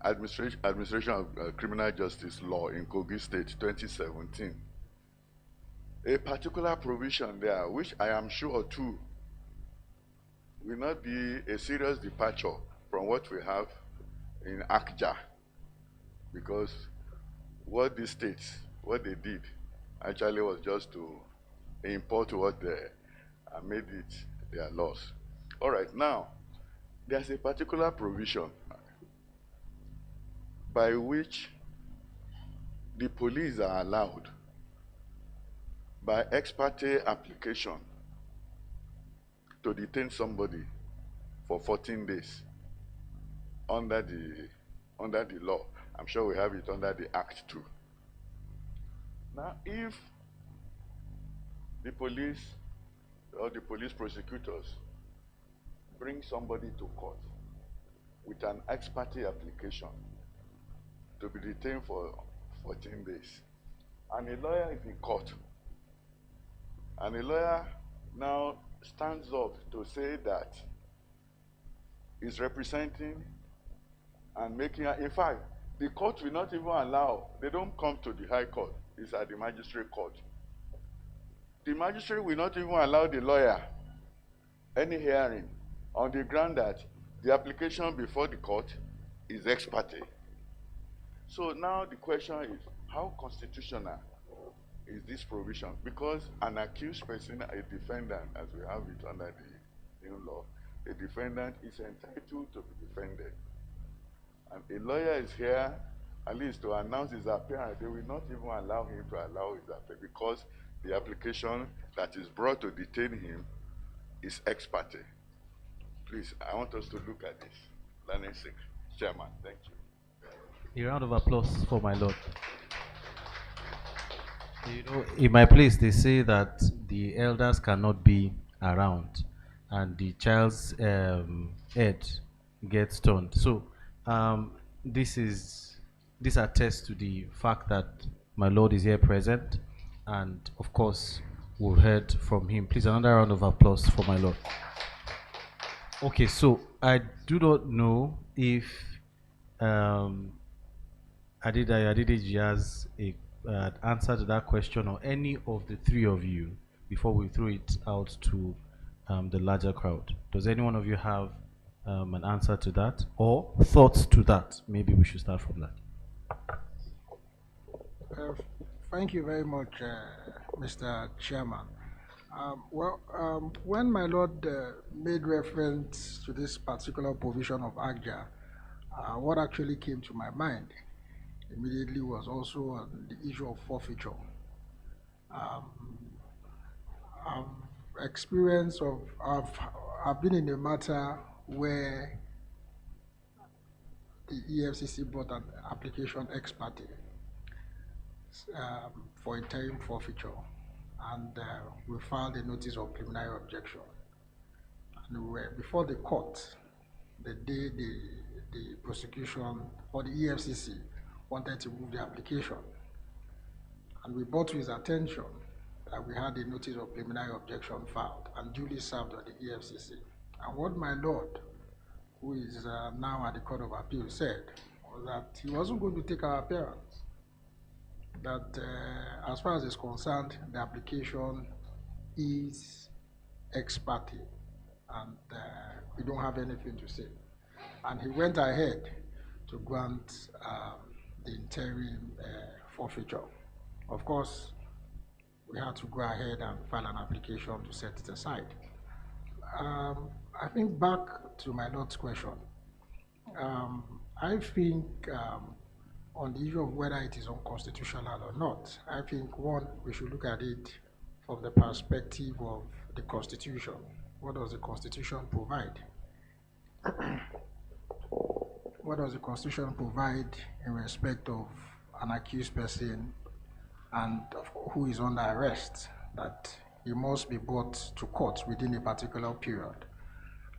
administration of criminal justice law in Kogi State 2017. A particular provision there, which I am sure too will not be a serious departure from what we have in ACJA, because what these states, what they did actually was just to import what they made it their laws. All right, now, there's a particular provision by which the police are allowed, by ex parte application, to detain somebody for 14 days under the law. I'm sure we have it under the Act too. Now, if the police or the police prosecutors bring somebody to court with an ex parte application to be detained for 14 days. And a lawyer is in court. And a lawyer now stands up to say that he's representing and making, in fact, the court will not even allow, they don't come to the high court, it's at the magistrate court. The magistrate will not even allow the lawyer any hearing on the ground that the application before the court is ex parte. So now the question is, how constitutional is this provision? Because an accused person, a defendant, as we have it under the new law, a defendant is entitled to be defended. And a lawyer is here, at least to announce his appearance. They will not even allow him to allow his appearance because the application that is brought to detain him is ex parte. Please, I want us to look at this. Learning 6. Chairman, thank you. A round of applause for my lord. You know, in my place, they say that the elders cannot be around, and the child's head gets turned. So, this attests to the fact that my lord is here present, and of course, we've heard from him. Please, another round of applause for my lord. Okay, so I do not know if Adedeji has a answer to that question, or any of the three of you, before we throw it out to the larger crowd. Does any one of you have an answer to that, or thoughts to that? Maybe we should start from that. Thank you very much, Mr. Chairman. When my lord made reference to this particular provision of ACJA, what actually came to my mind immediately was also the issue of forfeiture. I've been in a matter where the EFCC brought an application ex parte for interim forfeiture, and we filed a notice of preliminary objection. And we were before the court the day the prosecution or the EFCC wanted to move the application, and we brought to his attention that we had a notice of preliminary objection filed and duly served on the EFCC. And what my lord, who is now at the Court of Appeal, said was that he wasn't going to take our appearance, that as far as is concerned, the application is ex parte, and we don't have anything to say. And he went ahead to grant the interim forfeiture. Of course, we had to go ahead and file an application to set it aside. I think back to my lord's question, I think on the issue of whether it is unconstitutional or not, I think one, we should look at it from the perspective of the Constitution. What does the Constitution provide? What does the Constitution provide in respect of an accused person and who is under arrest, that he must be brought to court within a particular period?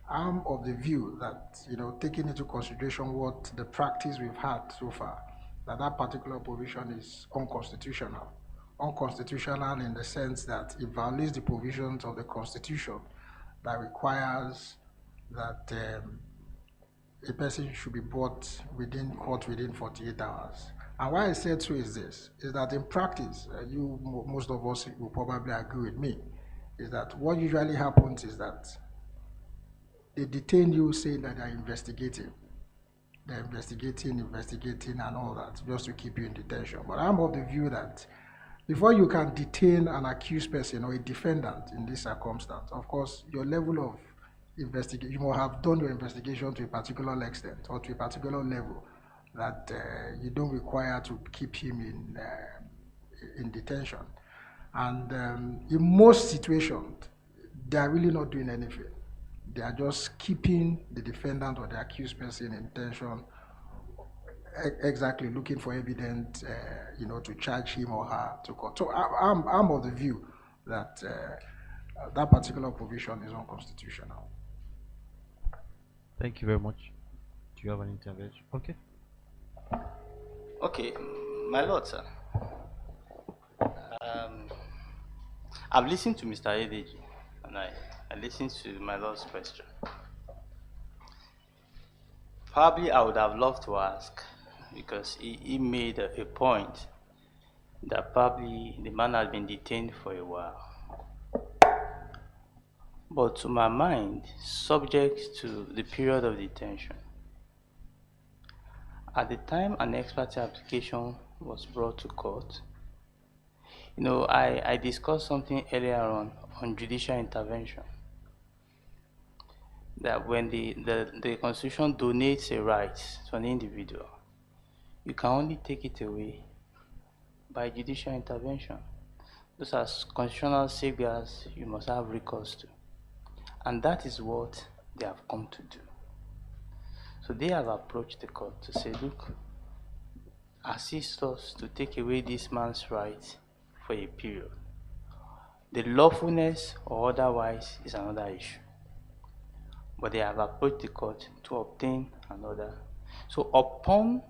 I'm of the view that, taking into consideration what the practice we've had so far, that particular provision is unconstitutional. Unconstitutional in the sense that it violates the provisions of the Constitution that requires that a person should be brought within court within 48 hours. And why I said so is this, is that in practice, most of us will probably agree with me, is that what usually happens is that they detain you saying that they're investigating. They're investigating and all that, just to keep you in detention. But I'm of the view that before you can detain an accused person or a defendant in this circumstance, of course, your level of investigation, you will have done your investigation to a particular extent or to a particular level that you don't require to keep him in detention. And in most situations, they are really not doing anything. They are just keeping the defendant or the accused person in detention, exactly looking for evidence, to charge him or her to court. So I'm of the view that that particular provision is unconstitutional. Thank you very much. you have an intervention? Okay. Okay, my lord, sir. I've listened to Mr. Adeji, and I listened to my lord's question. Probably I would have loved to ask, because he made a point that probably the man had been detained for a while. But to my mind, subject to the period of detention, at the time an ex parte application was brought to court, you know, I discussed something earlier on judicial intervention. That when the Constitution donates a right to an individual, you can only take it away by judicial intervention. Those are constitutional safeguards you must have recourse to. And that is what they have come to do. So they have approached the court to say, look, assist us to take away this man's right for a period. The lawfulness or otherwise is another issue. But they have approached the court to obtain an order. So upon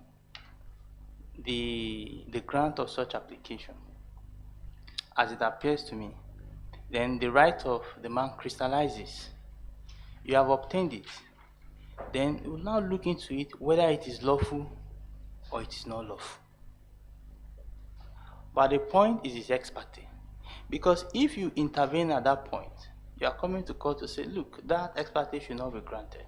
the grant of such application, as it appears to me, then the right of the man crystallizes. You have obtained it. Then you will now look into it whether it is lawful or it is not lawful. But the point is ex parte. Because if you intervene at that point, you are coming to court to say, look, that ex parte should not be granted.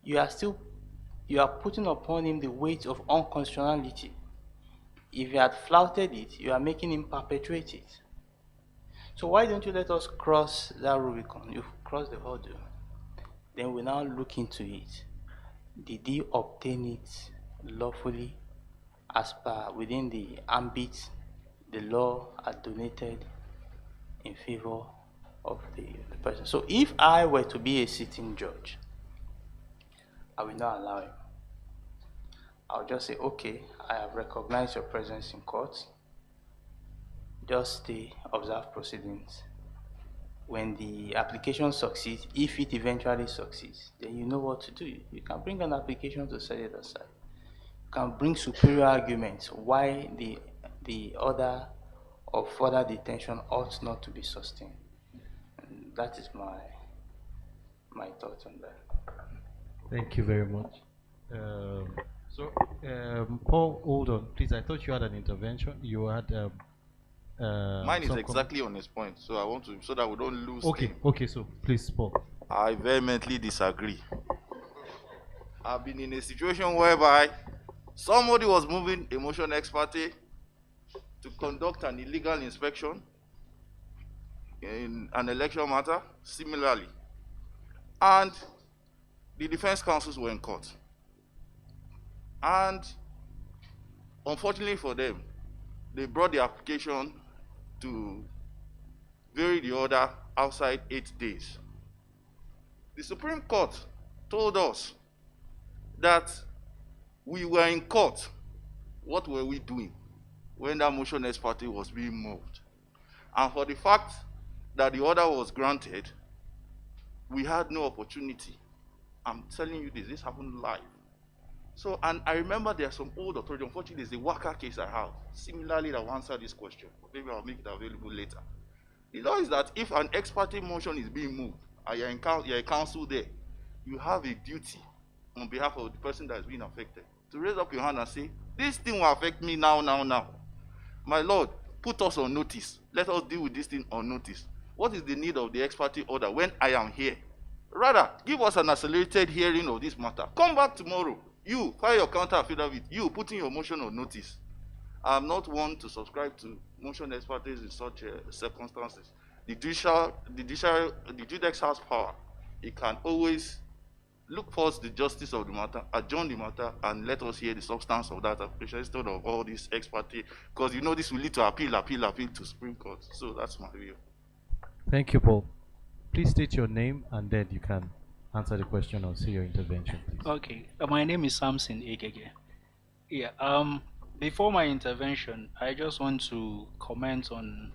You are putting upon him the weight of unconstitutionality. If you had flouted it, you are making him perpetuate it. So why don't you let us cross that Rubicon? You've crossed the hurdle. Then we now look into it. Did he obtain it lawfully as per within the ambit the law had donated in favor of the person? So if I were to be a sitting judge, I will not allow him. I'll just say, okay, I have recognized your presence in court. Just stay, observe proceedings. When the application succeeds, if it eventually succeeds, then you know what to do. You can bring an application to set it aside. You can bring superior arguments why the order of further detention ought not to be sustained. And that is my thoughts on that. Thank you very much. Paul, hold on, please. I thought you had an intervention. You had. Mine is exactly on his point, so I want to, so that we don't lose. Okay, him. okay. So please, Paul. I vehemently disagree. I've been in a situation whereby somebody was moving a motion ex parte to conduct an illegal inspection in an election matter, similarly, and the defense counsels were in court. And unfortunately for them, they brought the application to vary the order outside 8 days. The Supreme Court told us that we were in court. What were we doing when that motion ex parte was being moved? And for the fact that the order was granted, we had no opportunity. I'm telling you this happened live. So, and I remember there are some old authority. Unfortunately, there's a Waka case I have. Similarly, that will answer this question. Maybe I'll make it available later. The law is that if an ex parte motion is being moved, and you're a counsel there, you have a duty on behalf of the person that is being affected to raise up your hand and say, this thing will affect me now. My Lord, put us on notice. Let us deal with this thing on notice. What is the need of the ex parte order when I am here? Rather, give us an accelerated hearing of this matter. Come back tomorrow. You, file your counter affidavit. You, putting your motion on notice. I'm not one to subscribe to motion ex partes in such circumstances. The judex has power. It can always look first the justice of the matter, adjourn the matter, and let us hear the substance of that application instead of all this ex parte, because you know this will lead to appeal to Supreme Court. So that's my view. Thank you, Paul. Please state your name and then you can answer the question or see your intervention, please. Okay, my name is Samson Egege. Yeah, before my intervention, I just want to comment on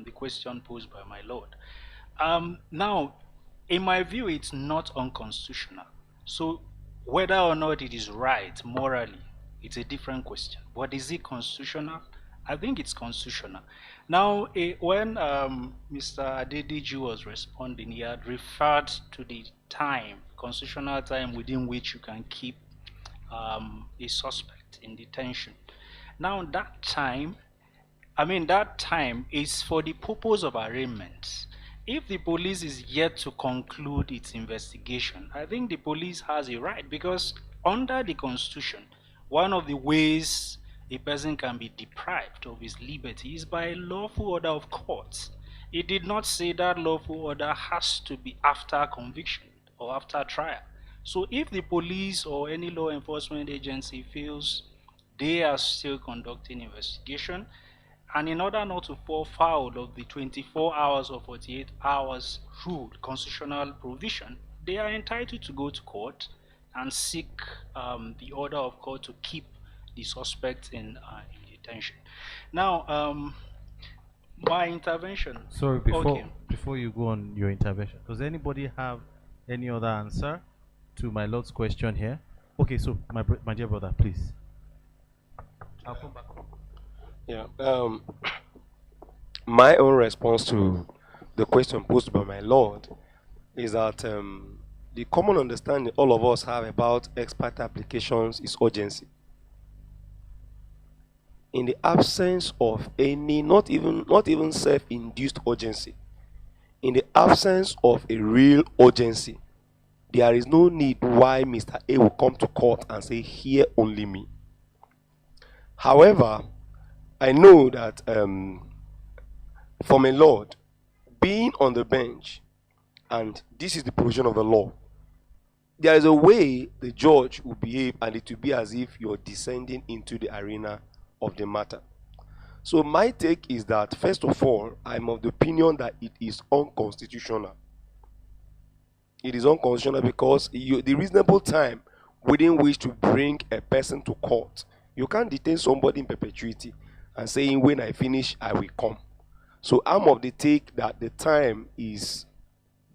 the question posed by my lord. Now, in my view, it's not unconstitutional. So Whether or not it is right morally, it's a different question. But is it constitutional? I think it's constitutional. Now, when Mr. Adedeji was responding, he had referred to the time, constitutional time within which you can keep a suspect in detention. Now, that time is for the purpose of arraignment. If the police is yet to conclude its investigation, I think the police has a right, because under the Constitution, one of the ways a person can be deprived of his liberty is by a lawful order of court. It did not say that lawful order has to be after conviction or after trial. So if the police or any law enforcement agency feels they are still conducting investigation, and in order not to fall foul of the 24 hours or 48 hours rule, constitutional provision, they are entitled to go to court and seek the order of court to keep the suspect in detention. Now, my intervention. Sorry, Okay. before you go on your intervention, does anybody have any other answer to my Lord's question here? Okay, so my dear brother, please. I'll come back. Yeah. My own response to the question posed by my Lord is that the common understanding all of us have about expert applications is urgency. In the absence of any, not even self-induced urgency, in the absence of a real urgency, there is no need why Mr. A will come to court and say, "Hear only me." However, I know that for my Lord, being on the bench, and this is the provision of the law, there is a way the judge will behave, and it will be as if you're descending into the arena of the matter. So my take is that, first of all, I'm of the opinion that it is unconstitutional. It is unconstitutional because the reasonable time within which to bring a person to court, you can't detain somebody in perpetuity and saying, "When I finish, I will come." So I'm of the take that the time is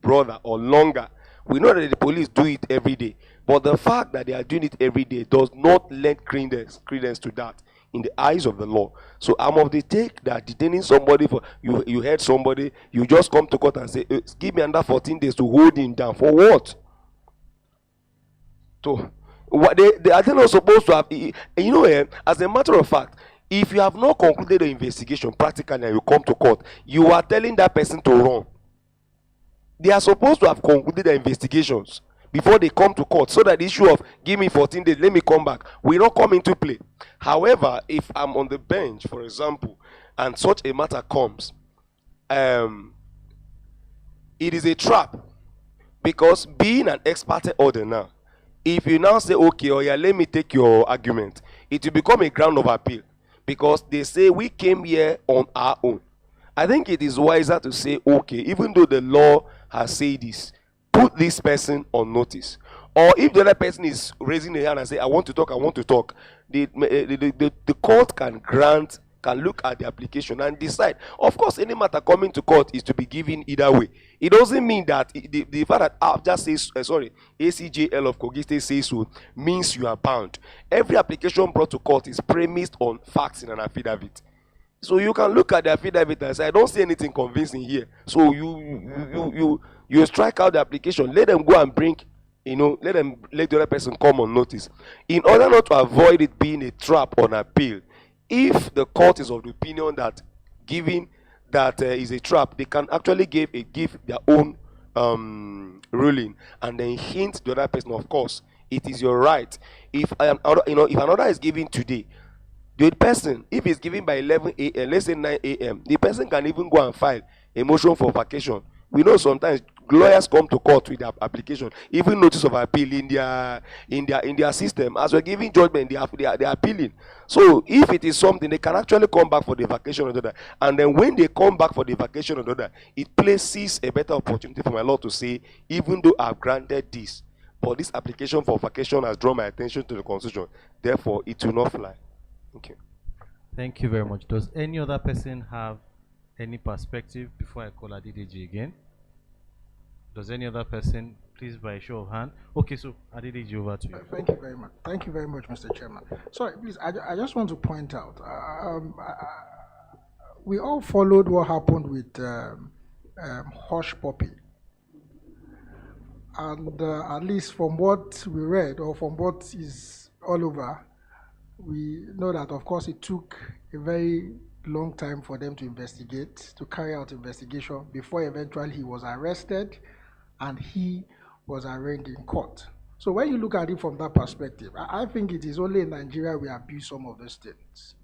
broader or longer. We know that the police do it every day, but the fact that they are doing it every day does not lend credence to that in the eyes of the law. So I'm of the take that detaining somebody for you heard somebody, you just come to court and say, "Give me under 14 days to hold him down." For what? So what they are not supposed to have, as a matter of fact, if you have not concluded the investigation practically and you come to court, you are telling that person to run. They are supposed to have concluded the investigations before they come to court, so that the issue of "give me 14 days, let me come back" will not come into play. However, if I'm on the bench, for example, and such a matter comes, it is a trap, because being an expert order now, if you now say, "Okay, oh yeah, let me take your argument," it will become a ground of appeal, because they say we came here on our own. I think it is wiser to say, "Okay, even though the law has said this, put this person on notice." Or if the other person is raising a hand and say, "I want to talk, the court can look at the application and decide. Of course, any matter coming to court is to be given either way. It doesn't mean that the fact that AFJA says, ACJL of Kogi State says so, means you are bound. Every application brought to court is premised on facts in an affidavit. So you can look at the affidavit and say, "I don't see anything convincing here." So you strike out the application. Let them go and bring, let the other person come on notice. In order not to avoid it being a trap on appeal, if the court is of the opinion that giving that is a trap, they can actually give their own ruling and then hint the other person. Of course, it is your right. If if an order is given today, the person, if it's given by 11 a.m., let's say 9 a.m., the person can even go and file a motion for vacation. We know sometimes lawyers come to court with their application, even notice of appeal in their system. As we're giving judgment, they are appealing. So if it is something, they can actually come back for the vacation order. And then when they come back for the vacation order, it places a better opportunity for my Lord to say, "Even though I've granted this, but this application for vacation has drawn my attention to the Constitution, therefore it will not fly." Thank you. Thank you very much. Does any other person have any perspective before I call Adedeji again? Does any other person please, by show of hand. Okay, so Adedeji, over to you. Thank you very much. Thank you very much, Mr. Chairman. Sorry, please, I just want to point out, we all followed what happened with Hush Puppy. And at least from what we read or from what is all over, we know that, of course, it took a very long time for them to investigate, to carry out investigation before eventually he was arrested and he was arraigned in court. So when you look at it from that perspective, I think it is only in Nigeria we abuse some of those things.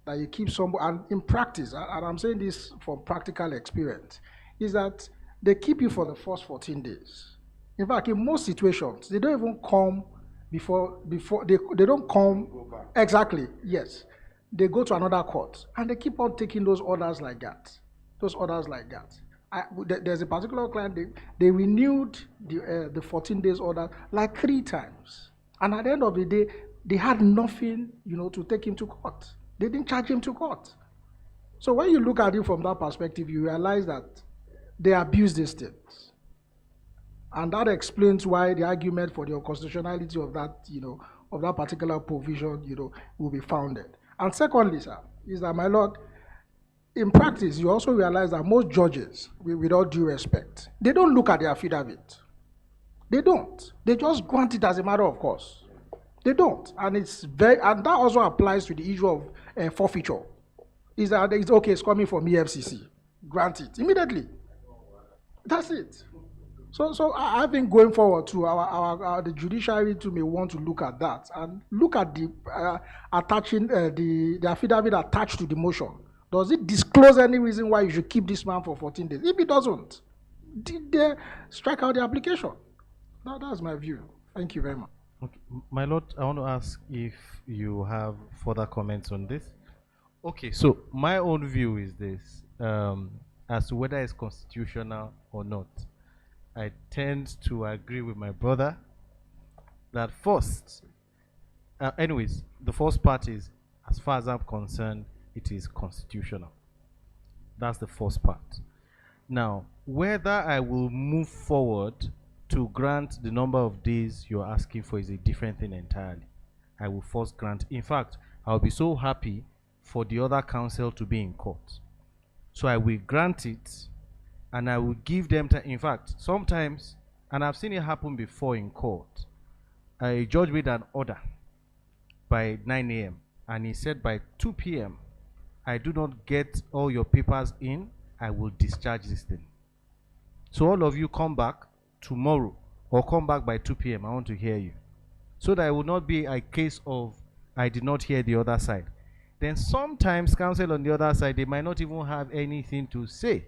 That you keep some, and in practice, and I'm saying this from practical experience, is that they keep you for the first 14 days. In fact, in most situations, they don't even come before they don't come exactly. Yes, they go to another court and they keep on taking those orders like that. There's a particular client, they renewed the 14 days order like 3 times, and at the end of the day, they had nothing, to take him to court. They didn't charge him to court. So when you look at it from that perspective, you realize that they abuse these things. And that explains why the argument for the unconstitutionality of that, of that particular provision, will be founded. And secondly, sir, is that, my lord, in practice, you also realize that most judges, with all due respect, they don't look at the affidavit. They don't. They just grant it as a matter of course. They don't. And and that also applies to the issue of forfeiture. Is that it's okay, it's coming from EFCC. Grant it immediately. That's it. So I think going forward to the judiciary too may want to look at that and look at the attaching the affidavit attached to the motion. Does it disclose any reason why you should keep this man for 14 days? If it doesn't, did they strike out the application? That's my view. Thank you very much. Okay. My lord, I want to ask if you have further comments on this. Okay, so my own view is this, as to whether it's constitutional or not. I tend to agree with my brother that first, anyways, the first part is, as far as I'm concerned, it is constitutional. That's the first part. Now, whether I will move forward to grant the number of days you're asking for is a different thing entirely. I will first grant. In fact, I'll be so happy for the other counsel to be in court. So I will grant it, and I will give them time. In fact, sometimes, and I've seen it happen before in court, a judge made an order by 9 a.m. and he said by 2 p.m. I do not get all your papers in, I will discharge this thing. So all of you come back tomorrow or come back by 2 p.m. I want to hear you. So that it will not be a case of I did not hear the other side. Then sometimes counsel on the other side, they might not even have anything to say.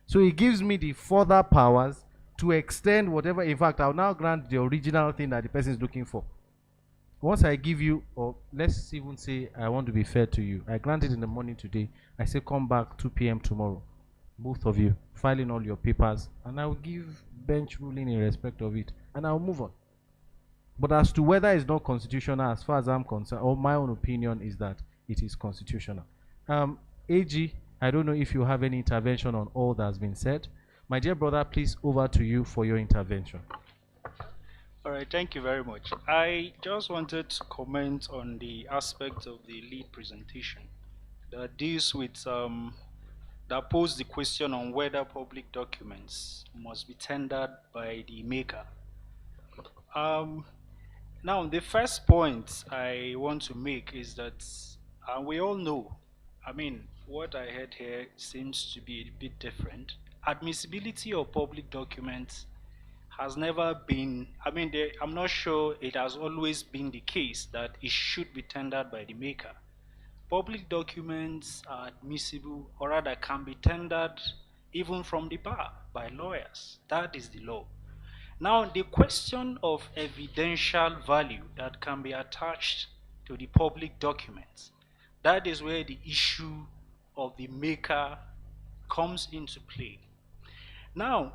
So it gives me the further powers to extend whatever. In fact, I'll now grant the original thing that the person is looking for. Once I give you, or let's even say I want to be fair to you, I grant it in the morning today. I say come back 2 p.m. tomorrow. Both of you, file in all your papers, and I will give bench ruling in respect of it, and I'll move on. But as to whether it's not constitutional, as far as I'm concerned, or my own opinion is that it is constitutional. AG, I don't know if you have any intervention on all that's been said. My dear brother, please, over to you for your intervention. All right, thank you very much. I just wanted to comment on the aspect of the lead presentation that deals with, that posed the question on whether public documents must be tendered by the maker. Now, the first point I want to make is that we all know, what I heard here seems to be a bit different. Admissibility of public documents has never been, I'm not sure it has always been the case that it should be tendered by the maker. Public documents are admissible, or rather can be tendered even from the bar by lawyers. That is the law. Now, the question of evidential value that can be attached to the public documents, that is where the issue of the maker comes into play. Now,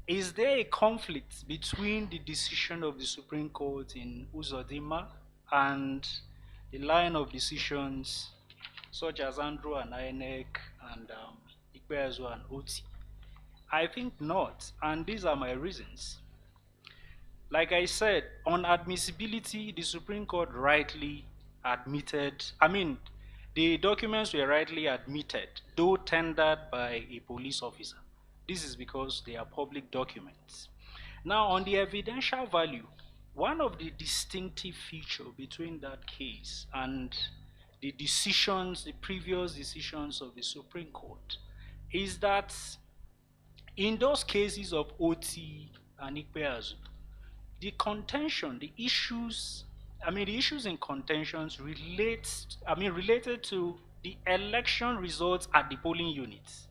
is there a conflict between the decision of the Supreme Court in Uzodimma and the line of decisions such as Andrew and INEC and Ikpeazu and Oti? I think not, and these are my reasons. like I said, on admissibility, the Supreme Court rightly admitted, I mean, the documents were rightly admitted, though tendered by a police officer. This is because they are public documents. Now, on the evidential value, one of the distinctive features between that case and the decisions, the previous decisions of the Supreme Court, is that in those cases of OT and Ikpeazu, the contention, the issues, the issues in contentions related to the election results at the polling units.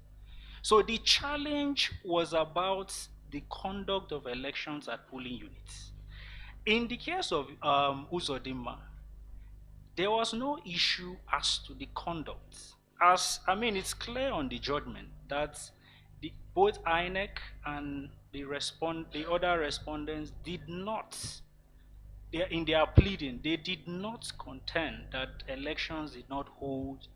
So the challenge was about the conduct of elections at polling units. In the case of Uzodinma, there was no issue as to the conduct. It's clear on the judgment that both INEC and the other respondents did not, in their pleading, they did not contend that elections did not hold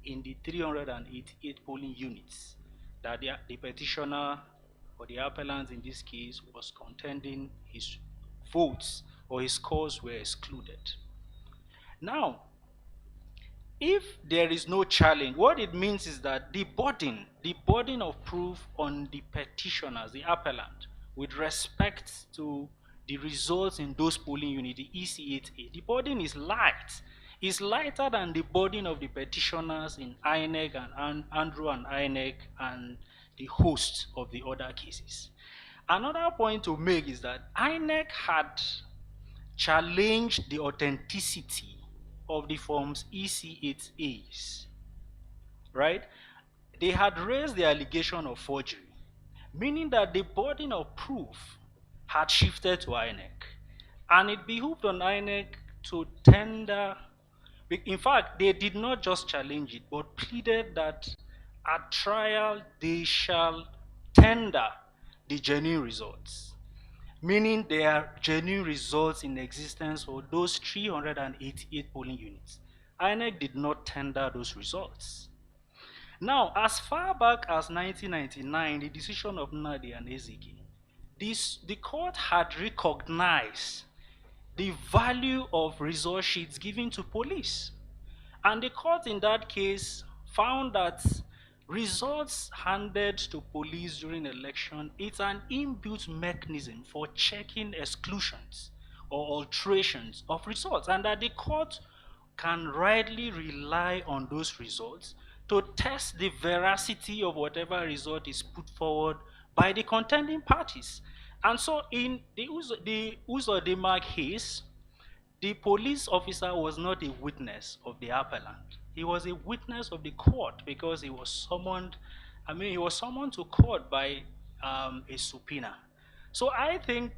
in the 388 polling units that the petitioner or the appellant in this case was contending his votes or his scores were excluded. Now, if there is no challenge, what it means is that the burden of proof on the petitioners, the appellant, with respect to the results in those polling units, the EC8A, the burden is light. It's lighter than the burden of the petitioners in INEC and Andrew and INEC and the host of the other cases. Another point to make is that INEC had challenged the authenticity of the forms EC8As, right? They had raised the allegation of forgery, meaning that the burden of proof had shifted to INEC, and it behooved on INEC to tender. In fact, they did not just challenge it, but pleaded that at trial they shall tender the genuine results, meaning there are genuine results in existence for those 388 polling units. INEC did not tender those results. Now, as far back as 1999, the decision of Nadi and Ezeki, the court had recognized the value of result sheets given to police. And the court in that case found that results handed to police during election, it's an inbuilt mechanism for checking exclusions or alterations of results, and that the court can rightly rely on those results to test the veracity of whatever result is put forward by the contending parties. And so in the Uzodinma case, the police officer was not a witness of the appellant. He was a witness of the court because he was summoned, he was summoned to court by a subpoena. So I think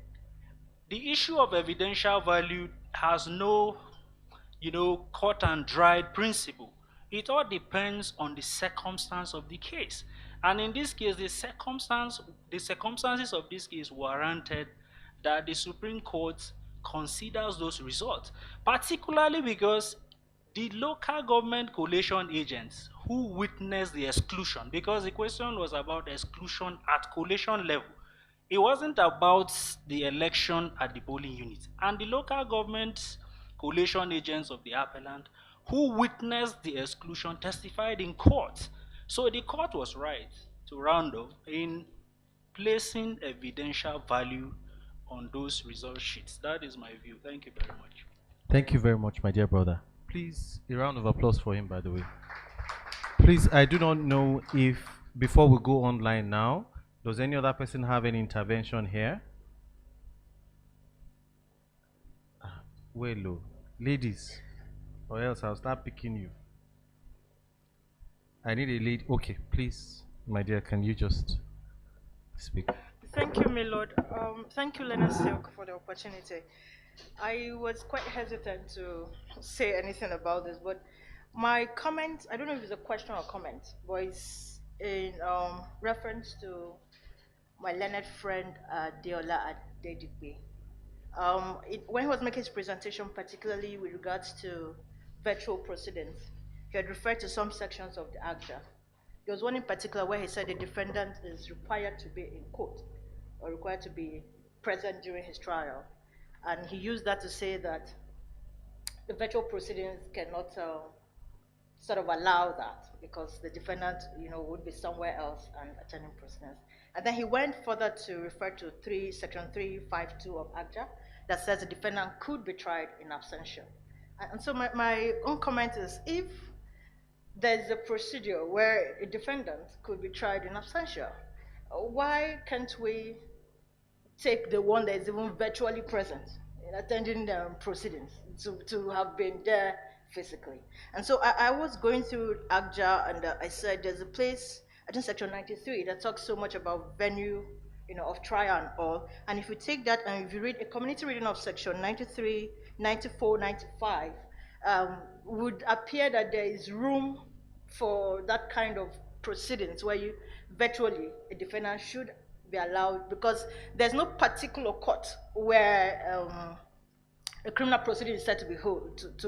the issue of evidential value has no, cut and dried principle. It all depends on the circumstance of the case. And in this case, the circumstances of this case warranted that the Supreme Court considers those results, particularly because the local government collation agents who witnessed the exclusion, because the question was about exclusion at collation level. It wasn't about the election at the polling unit. And the local government collation agents of the appellant who witnessed the exclusion testified in court. So the court was right to round up in placing evidential value on those result sheets. That is my view. Thank you very much. Thank you very much, my dear brother. Please, a round of applause for him, by the way. Please, I do not know if, before we go online now, does any other person have any intervention here? Well, ladies, or else I'll start picking you. I need a lead. Okay, please, my dear, can you just speak? Thank you, my lord. Thank you, Leonard Silk, for the opportunity. I was quite hesitant to say anything about this, but my comment, I don't know if it's a question or comment, but it's in reference to my learned friend Deola Adedipe. When he was making his presentation, particularly with regards to virtual proceedings, he had referred to some sections of the ACTA. There was one in particular where he said the defendant is required to be in court or required to be present during his trial. And he used that to say that the virtual proceedings cannot sort of allow that because the defendant, would be somewhere else and attending proceedings. And then he went further to refer to section 352 of ACJA that says the defendant could be tried in absentia. And so my own comment is, if there's a procedure where a defendant could be tried in absentia, why can't we take the one that is even virtually present in attending the proceedings to have been there physically? And so I was going through ACJA, and I said there's a place, I think section 93, that talks so much about venue, of trial and all. And if you take that and if you read a community reading of section 93, 94, 95, would appear that there is room for that kind of proceedings where you virtually, a defendant should be allowed, because there's no particular court where a criminal proceeding is said to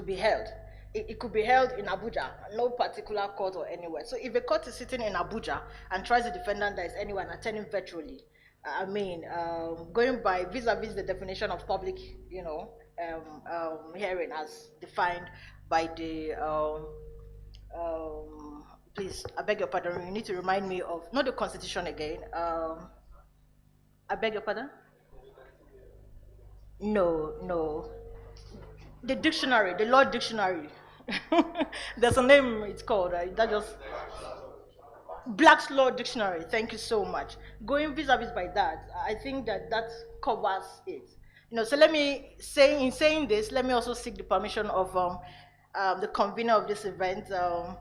be held. It could be held in Abuja, no particular court or anywhere. So if a court is sitting in Abuja and tries a defendant that is anywhere and attending virtually, going by vis-a-vis the definition of public, hearing as defined by the, please, I beg your pardon, you need to remind me of, not the Constitution again, I beg your pardon? No. The dictionary, the law dictionary. There's a name it's called, that just, Black's Law Dictionary, thank you so much. Going vis-a-vis by that, I think that covers it. So let me say, in saying this, let me also seek the permission of the convener of this event, the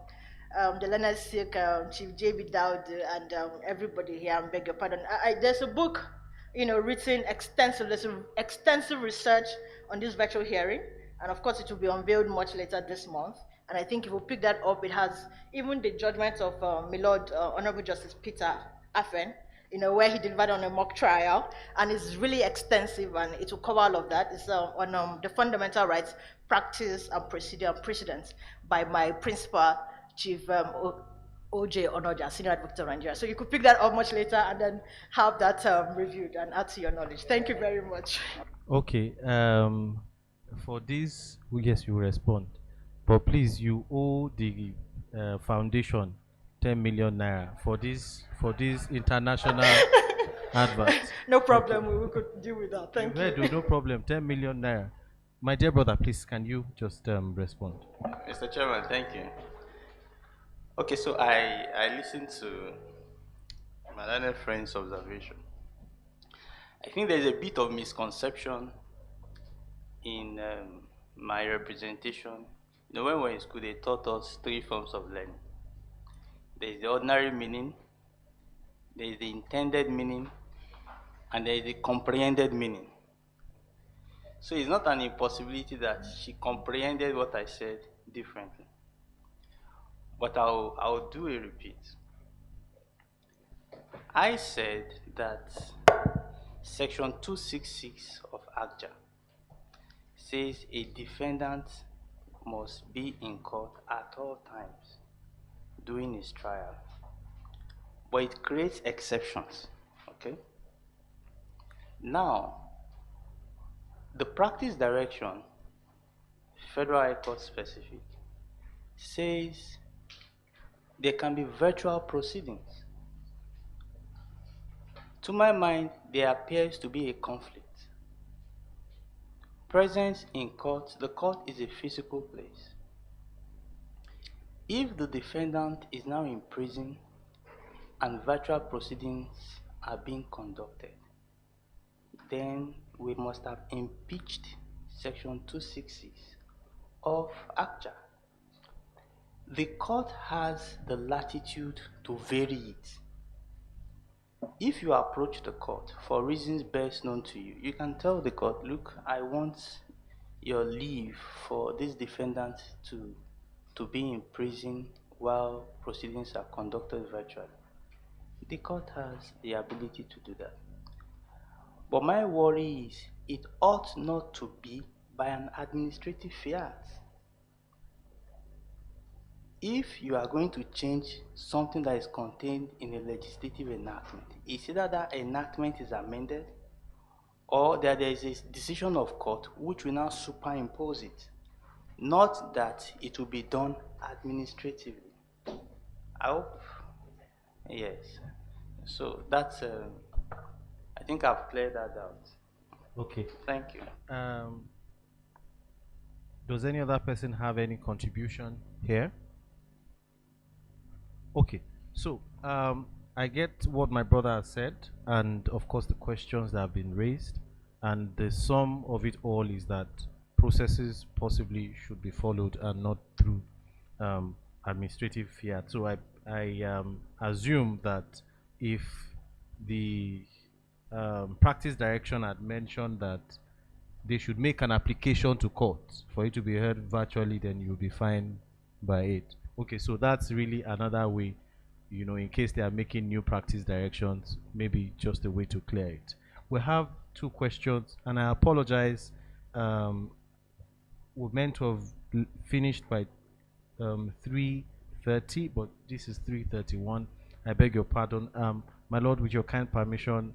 Leonard Silk, Chief J.B. Dowd, and everybody here, I beg your pardon. There's a book, written there's extensive research on this virtual hearing, and of course it will be unveiled much later this month. And I think if we pick that up, it has even the judgment of my Lord, Honorable Justice Peter Afen, where he delivered on a mock trial, and it's really extensive, and it will cover all of that. It's on the fundamental rights, practice, and procedure and precedents by my principal, Chief O.J. Onoja, Senior Advocate of Nigeria. So you could pick that up much later and then have that reviewed and add to your knowledge. Thank you very much. Okay. For this, yes, you will respond. But please, you owe the foundation 10 million naira for this international advert. No problem. Okay. We could deal with that. Thank you. No problem. 10 million naira. My dear brother, please, can you just respond? Mr. Chairman, thank you. Okay, so I listened to my learned friend's observation. I think there's a bit of misconception in my representation. When we were in school, they taught us 3 forms of learning. There is the ordinary meaning, there is the intended meaning, and there is the comprehended meaning. So it's not an impossibility that she comprehended what I said differently. But I'll do a repeat. I said that Section 266 of ACJA says a defendant must be in court at all times during his trial. But it creates exceptions, okay? Now, the practice direction, Federal High Court specific, says there can be virtual proceedings. To my mind, there appears to be a conflict. Presence in court, the court is a physical place. If the defendant is now in prison and virtual proceedings are being conducted, then we must have impeached Section 266 of ACJA. The court has the latitude to vary it. If you approach the court for reasons best known to you, you can tell the court, look, I want your leave for this defendant to be in prison while proceedings are conducted virtually. The court has the ability to do that. But my worry is it ought not to be by an administrative fiat. If you are going to change something that is contained in a legislative enactment, it's either that enactment is amended or there is a decision of court which will now superimpose it, not that it will be done administratively. I hope, yes. So that's, I think I've cleared that out. Okay. Thank you. Does any other person have any contribution here? Okay, so I get what my brother has said, and of course the questions that have been raised, and the sum of it all is that processes possibly should be followed and not through administrative fiat. So I assume that if the practice direction had mentioned that they should make an application to court for it to be heard virtually, then you'll be fine by it. Okay, so that's really another way, you know, in case they are making new practice directions, maybe just a way to clear it. We have 2 questions, and I apologize. We're meant to have finished by 3:30, but this is 3:31. I beg your pardon. My Lord, with your kind permission,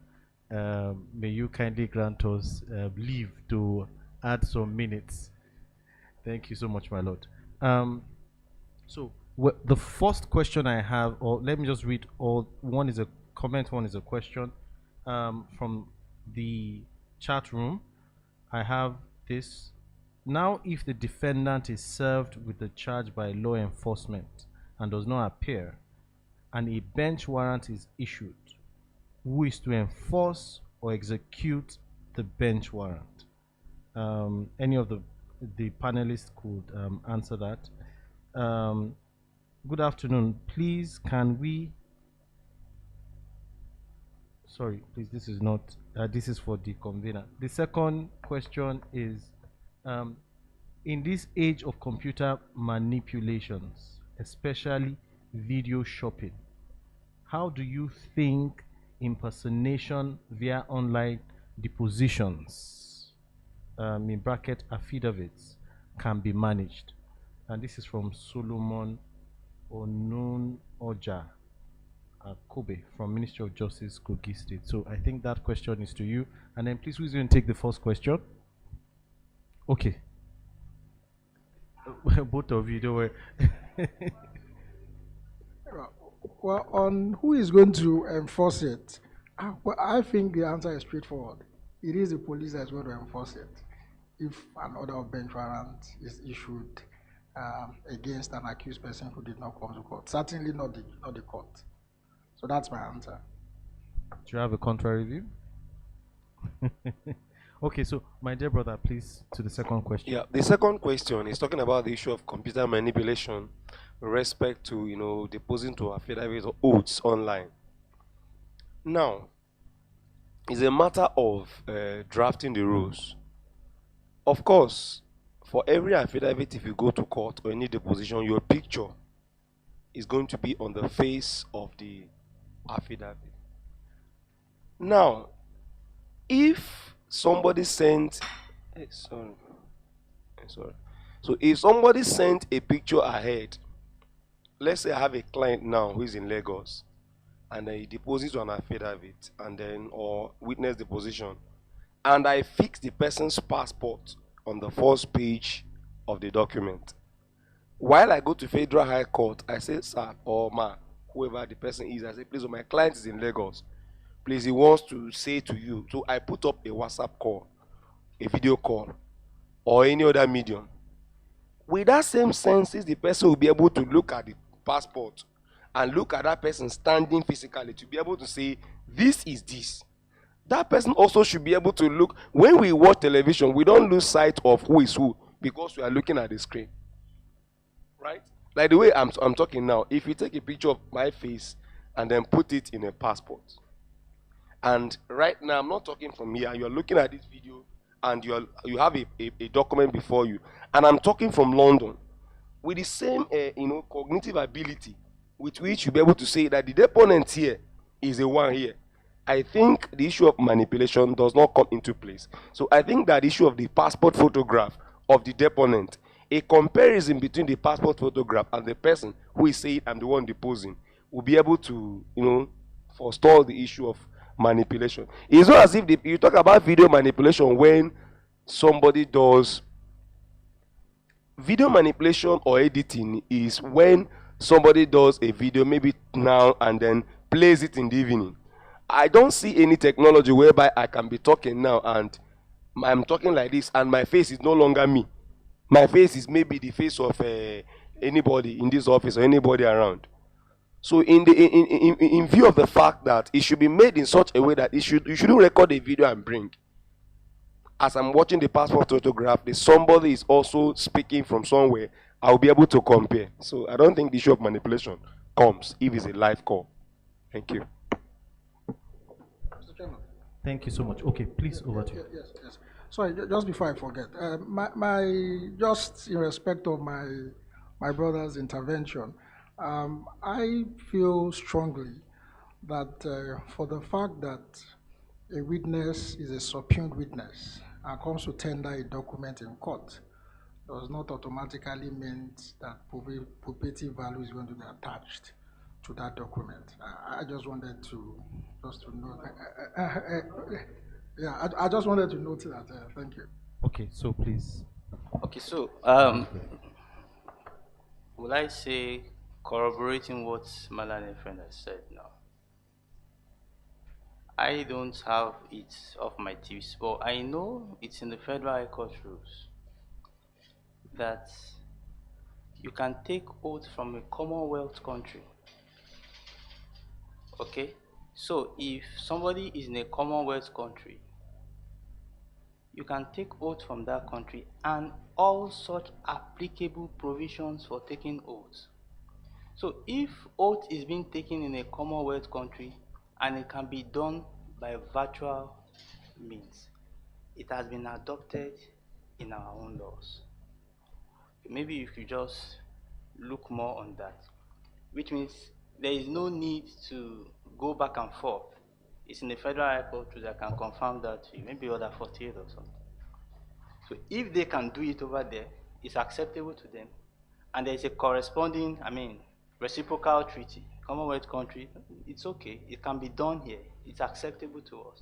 may you kindly grant us leave to add some minutes. Thank you so much, my Lord. So the first question I have, or let me just read all. One is a comment, one is a question from the chat room. I have this. Now, if the defendant is served with the charge by law enforcement and does not appear, and a bench warrant is issued, who is to enforce or execute the bench warrant? Any of the panelists could answer that. Good afternoon. Please, can we... Sorry, please, this is not... this is for the convener. The second question is, in this age of computer manipulations, especially video shopping, how do you think impersonation via online depositions, in bracket affidavits, can be managed? And this is from Solomon Onun Oja Kobe from Ministry of Justice, Kogi State. So I think that question is to you. And then please, who's going to take the first question? Okay. Both of you, don't worry. Well, on who is going to enforce it, well, I think the answer is straightforward. It is the police that is going to enforce it. If an order of bench warrant is issued against an accused person who did not come to court, certainly not the court. So that's my answer. Do you have a contrary view? Okay, so my dear brother, please, to the second question. Yeah, the second question is talking about the issue of computer manipulation with respect to, you know, deposing to affidavits or oaths online. Now, it's a matter of drafting the rules. Of course, for every affidavit, if you go to court or any deposition, your picture is going to be on the face of the affidavit. Now, if somebody sent, so if somebody sent a picture ahead, let's say I have a client now who is in Lagos, and he deposits on an affidavit, and then, or witness deposition, and I fix the person's passport on the first page of the document. While I go to Federal High Court, I say, sir, or ma, whoever the person is, I say, please, my client is in Lagos. Please, he wants to say to you. So I put up a WhatsApp call, a video call, or any other medium. With that same senses, the person will be able to look at the passport and look at that person standing physically to be able to say, this is this. That person also should be able to look. When we watch television, we don't lose sight of who is who because we are looking at the screen. Right? Like the way I'm talking now, if you take a picture of my face and then put it in a passport, and right now I'm not talking from here, you're looking at this video and you have a document before you, and I'm talking from London with the same cognitive ability with which you'll be able to say that the deponent here is the one here. I think the issue of manipulation does not come into place. So I think that the issue of the passport photograph of the deponent, a comparison between the passport photograph and the person who is saying I'm the one deposing, will be able to, forestall the issue of manipulation. It's not as if you talk about video manipulation when somebody does video manipulation or editing is when somebody does a video maybe now and then plays it in the evening. I don't see any technology whereby I can be talking now and I'm talking like this and my face is no longer me. My face is maybe the face of anybody in this office or anybody around. So in view of the fact that it should be made in such a way that you shouldn't record a video and bring. As I'm watching the passport photograph, somebody is also speaking from somewhere, I'll be able to compare. So I don't think the issue of manipulation comes if it's a live call. Thank you. Mr. Chairman. Thank you so much. Okay, please, over to you. Yes. Sorry, just before I forget, just in respect of my brother's intervention, I feel strongly that for the fact that a witness is a subpoenaed witness and comes to tender a document in court does not automatically mean that probative value is going to be attached to that document. I just wanted to note. Yeah, I just wanted to note that. Thank you. Okay, so please. Okay, so will I say corroborating what my learned friend has said now? I don't have it off my tips, but I know it's in the Federal High Court rules that you can take oath from a Commonwealth country. Okay? So if somebody is in a Commonwealth country, you can take oath from that country and all such applicable provisions for taking oaths. So if oath is being taken in a Commonwealth country and it can be done by virtual means, it has been adopted in our own laws. Maybe if you just look more on that, which means there is no need to go back and forth. It's in the Federal High Court that can confirm that to you, maybe other 48 or something. So if they can do it over there, it's acceptable to them. And there's a corresponding, reciprocal treaty, Commonwealth country, it's okay. It can be done here. It's acceptable to us.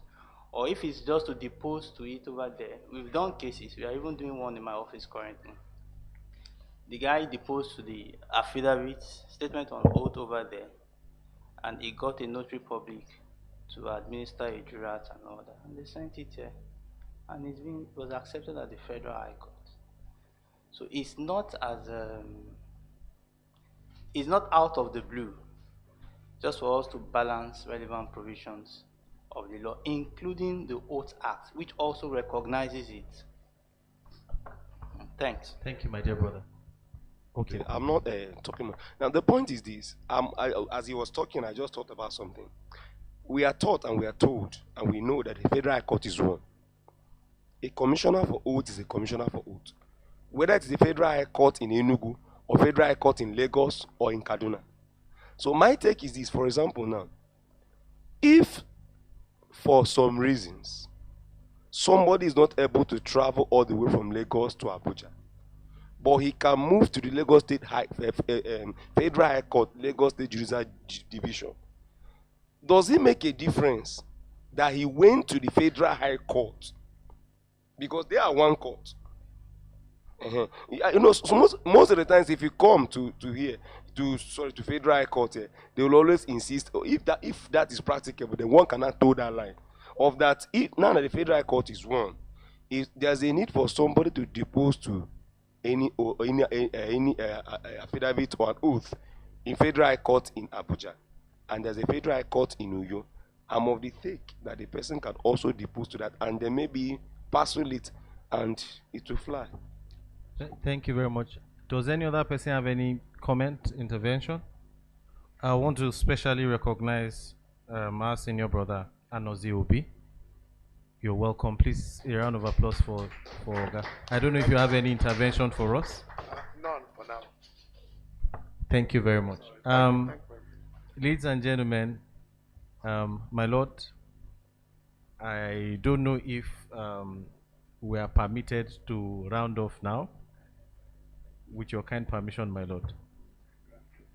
Or if it's just to depose to it over there, we've done cases. We are even doing one in my office currently. The guy deposed to the affidavit, statement on oath over there, and he got a notary public to administer a jurat and all that. And they sent it here. And it was accepted at the Federal High Court. So it's not it's not out of the blue, just for us to balance relevant provisions of the law, including the Oath Act, which also recognizes it. Thanks. Thank you, my dear brother. Okay. I'm not talking. Now the point is this. As he was talking, I just thought about something. We are taught and we are told and we know that the Federal High Court is one. A commissioner for oath is a commissioner for oath. Whether it's the Federal High Court in Enugu or Federal High Court in Lagos or in Kaduna. So my take is this, for example now, if for some reasons somebody is not able to travel all the way from Lagos to Abuja, but he can move to the Lagos State Federal High Court, Lagos State Judicial Division, does it make a difference that he went to the Federal High Court? Because they are one court. So most of the times, if you come to Federal High Court, they will always insist, if that is practicable, then one cannot toe that line. Of that, now that the Federal High Court is one, if there's a need for somebody to depose to any affidavit or an oath in Federal High Court in Abuja, and there's a Federal High Court in Uyo, I'm of the take that the person can also depose to that, and then maybe parcel it, and it will fly. Thank you very much. Does any other person have any comment, intervention? I want to specially recognize our senior brother, Anozie Obi. You're welcome. Please, a round of applause for Oga. I don't know if you have any intervention for us. None for now. Thank you very much. Ladies and gentlemen, my lord, I don't know if we are permitted to round off now. With your kind permission, my lord.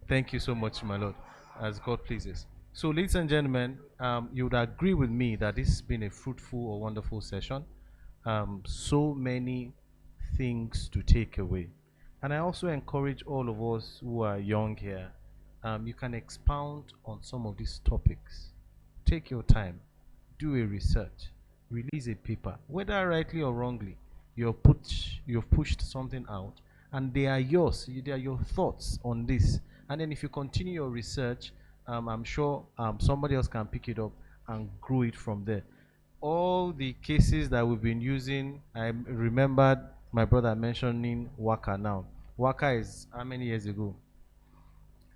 Thank you so much, my lord, as God pleases. So, ladies and gentlemen, you would agree with me that this has been a fruitful or wonderful session. So many things to take away. And I also encourage all of us who are young here, you can expound on some of these topics. Take your time, do a research, release a paper, whether rightly or wrongly. You've pushed something out, and they are yours. They are your thoughts on this. And then if you continue your research, I'm sure somebody else can pick it up and grow it from there. All the cases that we've been using, I remembered my brother mentioning Waka now. Waka is how many years ago?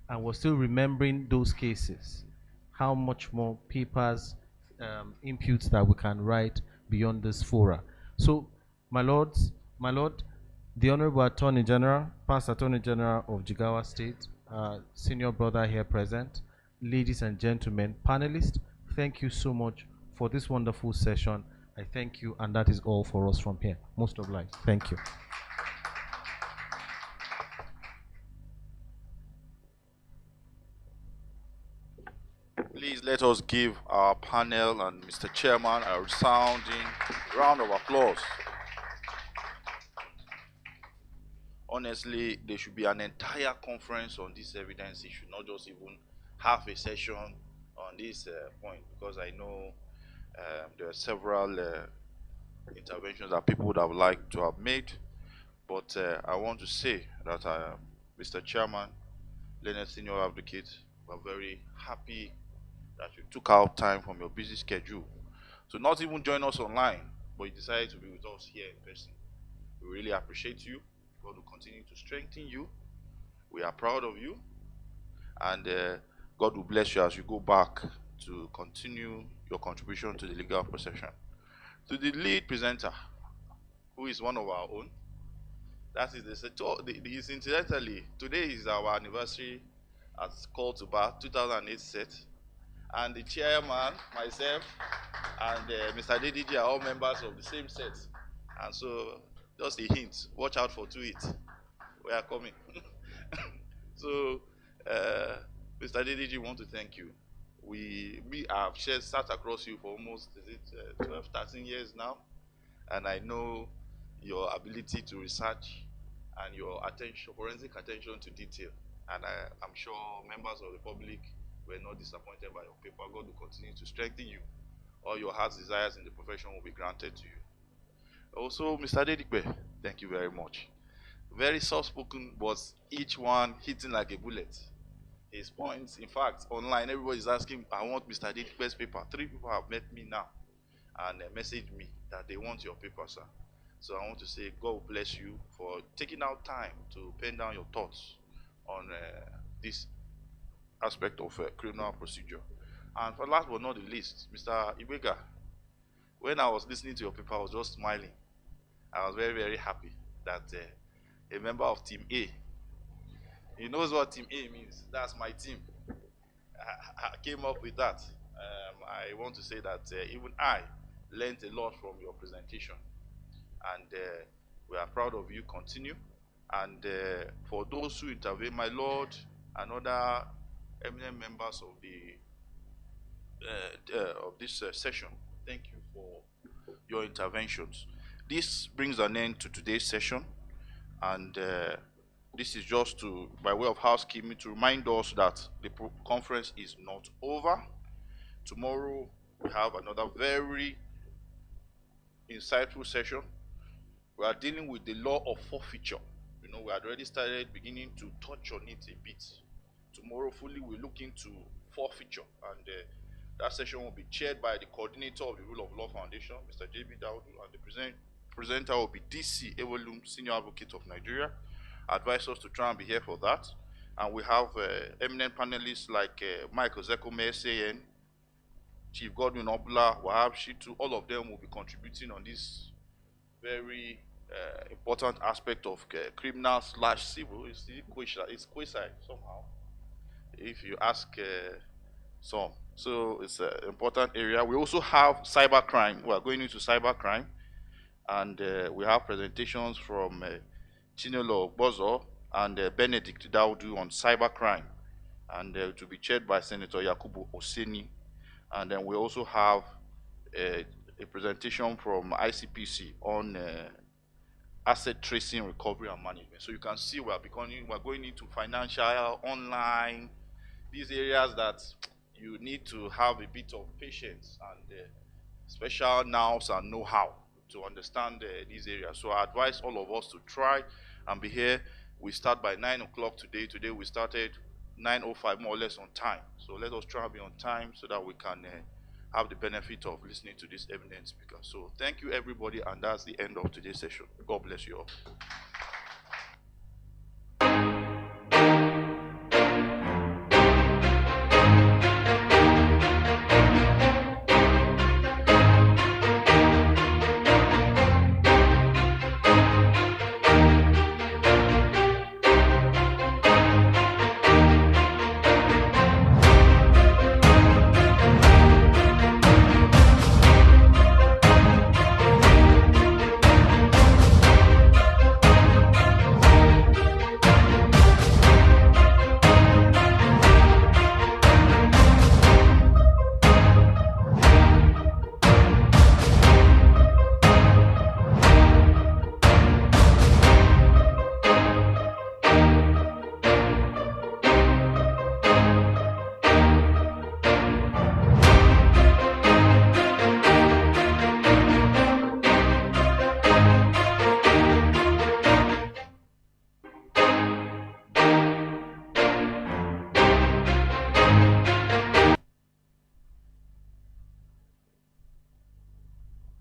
And we're still remembering those cases. How much more papers, inputs that we can write beyond this fora. So, my lords, my lord, the Honorable Attorney General, Past Attorney General of Jigawa State, senior brother here present, ladies and gentlemen, panelists, thank you so much for this wonderful session. I thank you, and that is all for us from here. Most obliged. Thank you. Please let us give our panel and Mr. Chairman a resounding round of applause. Honestly, there should be an entire conference on this evidence issue, not just even half a session on this point, because I know there are several interventions that people would have liked to have made. But I want to say that Mr. Chairman, Leonard Senior Advocate, we're very happy that you took out time from your busy schedule to not even join us online, but you decided to be with us here in person. We really appreciate you. God will continue to strengthen you. We are proud of you, and God will bless you as you go back to continue your contribution to the legal profession. To the lead presenter, who is one of our own, that is incidentally, today is our anniversary as Call to Bar 2008 set, and the chairman, myself, and Mr. DDG are all members of the same set, and so just a hint, watch out for 2-8. We are coming. So, Mr. DDG, want to thank you. We have sat across you for almost 12, 13 years now, and I know your ability to research and your attention, forensic attention to detail. And I'm sure members of the public were not disappointed by your paper. God will continue to strengthen you. All your heart's desires in the profession will be granted to you. Also, Mr. Dedikbe, thank you very much. Very soft-spoken, but each one hitting like a bullet. His points, in fact, online, everybody is asking, I want Mr. Dedikbe's paper. 3 people have met me now and messaged me that they want your paper, sir. So I want to say, God bless you for taking out time to pen down your thoughts on this aspect of criminal procedure. And for last but not the least, Mr. Ibega, when I was listening to your paper, I was just smiling. I was very, very happy that a member of Team A, he knows what Team A means. That's my team. I came up with that. I want to say that even I learned a lot from your presentation. And we are proud of you. Continue. And for those who intervene, my Lord, and other eminent members of this session, thank you for your interventions. This brings an end to today's session, and this is just by way of housekeeping, to remind us that the conference is not over. Tomorrow we have another very insightful session. We are dealing with the law of forfeiture. You know, we had already started beginning to touch on it a bit. Tomorrow fully we look into forfeiture, and that session will be chaired by the coordinator of the Rule of Law Foundation, Mr. J.B. Daudu, and the presenter will be DC Ewolum, Senior Advocate of Nigeria. I advise us to try and be here for that. And we have eminent panelists like Mike Ozekome, SAN, Chief Godwin Obla, Wahab Shitu. All of them will be contributing on this very important aspect of criminal/civil. It's quasi somehow, if you ask some. So it's an important area. We also have cybercrime. We are going into cybercrime, and we have presentations from Chinelo Bozo and Benedict Daudu on cybercrime. and it will be chaired by Senator Yakubu Oseni. And then we also have a presentation from ICPC on asset tracing, recovery, and management. So you can see we're going into financial, online, these areas that you need to have a bit of patience and special nous and know-how to understand these areas. So I advise all of us to try and be here. We start by 9 o'clock today. Today we started 9:05, more or less on time. So let us try and be on time so that we can have the benefit of listening to this eminent speaker. So thank you, everybody, and that's the end of today's session. God bless you all.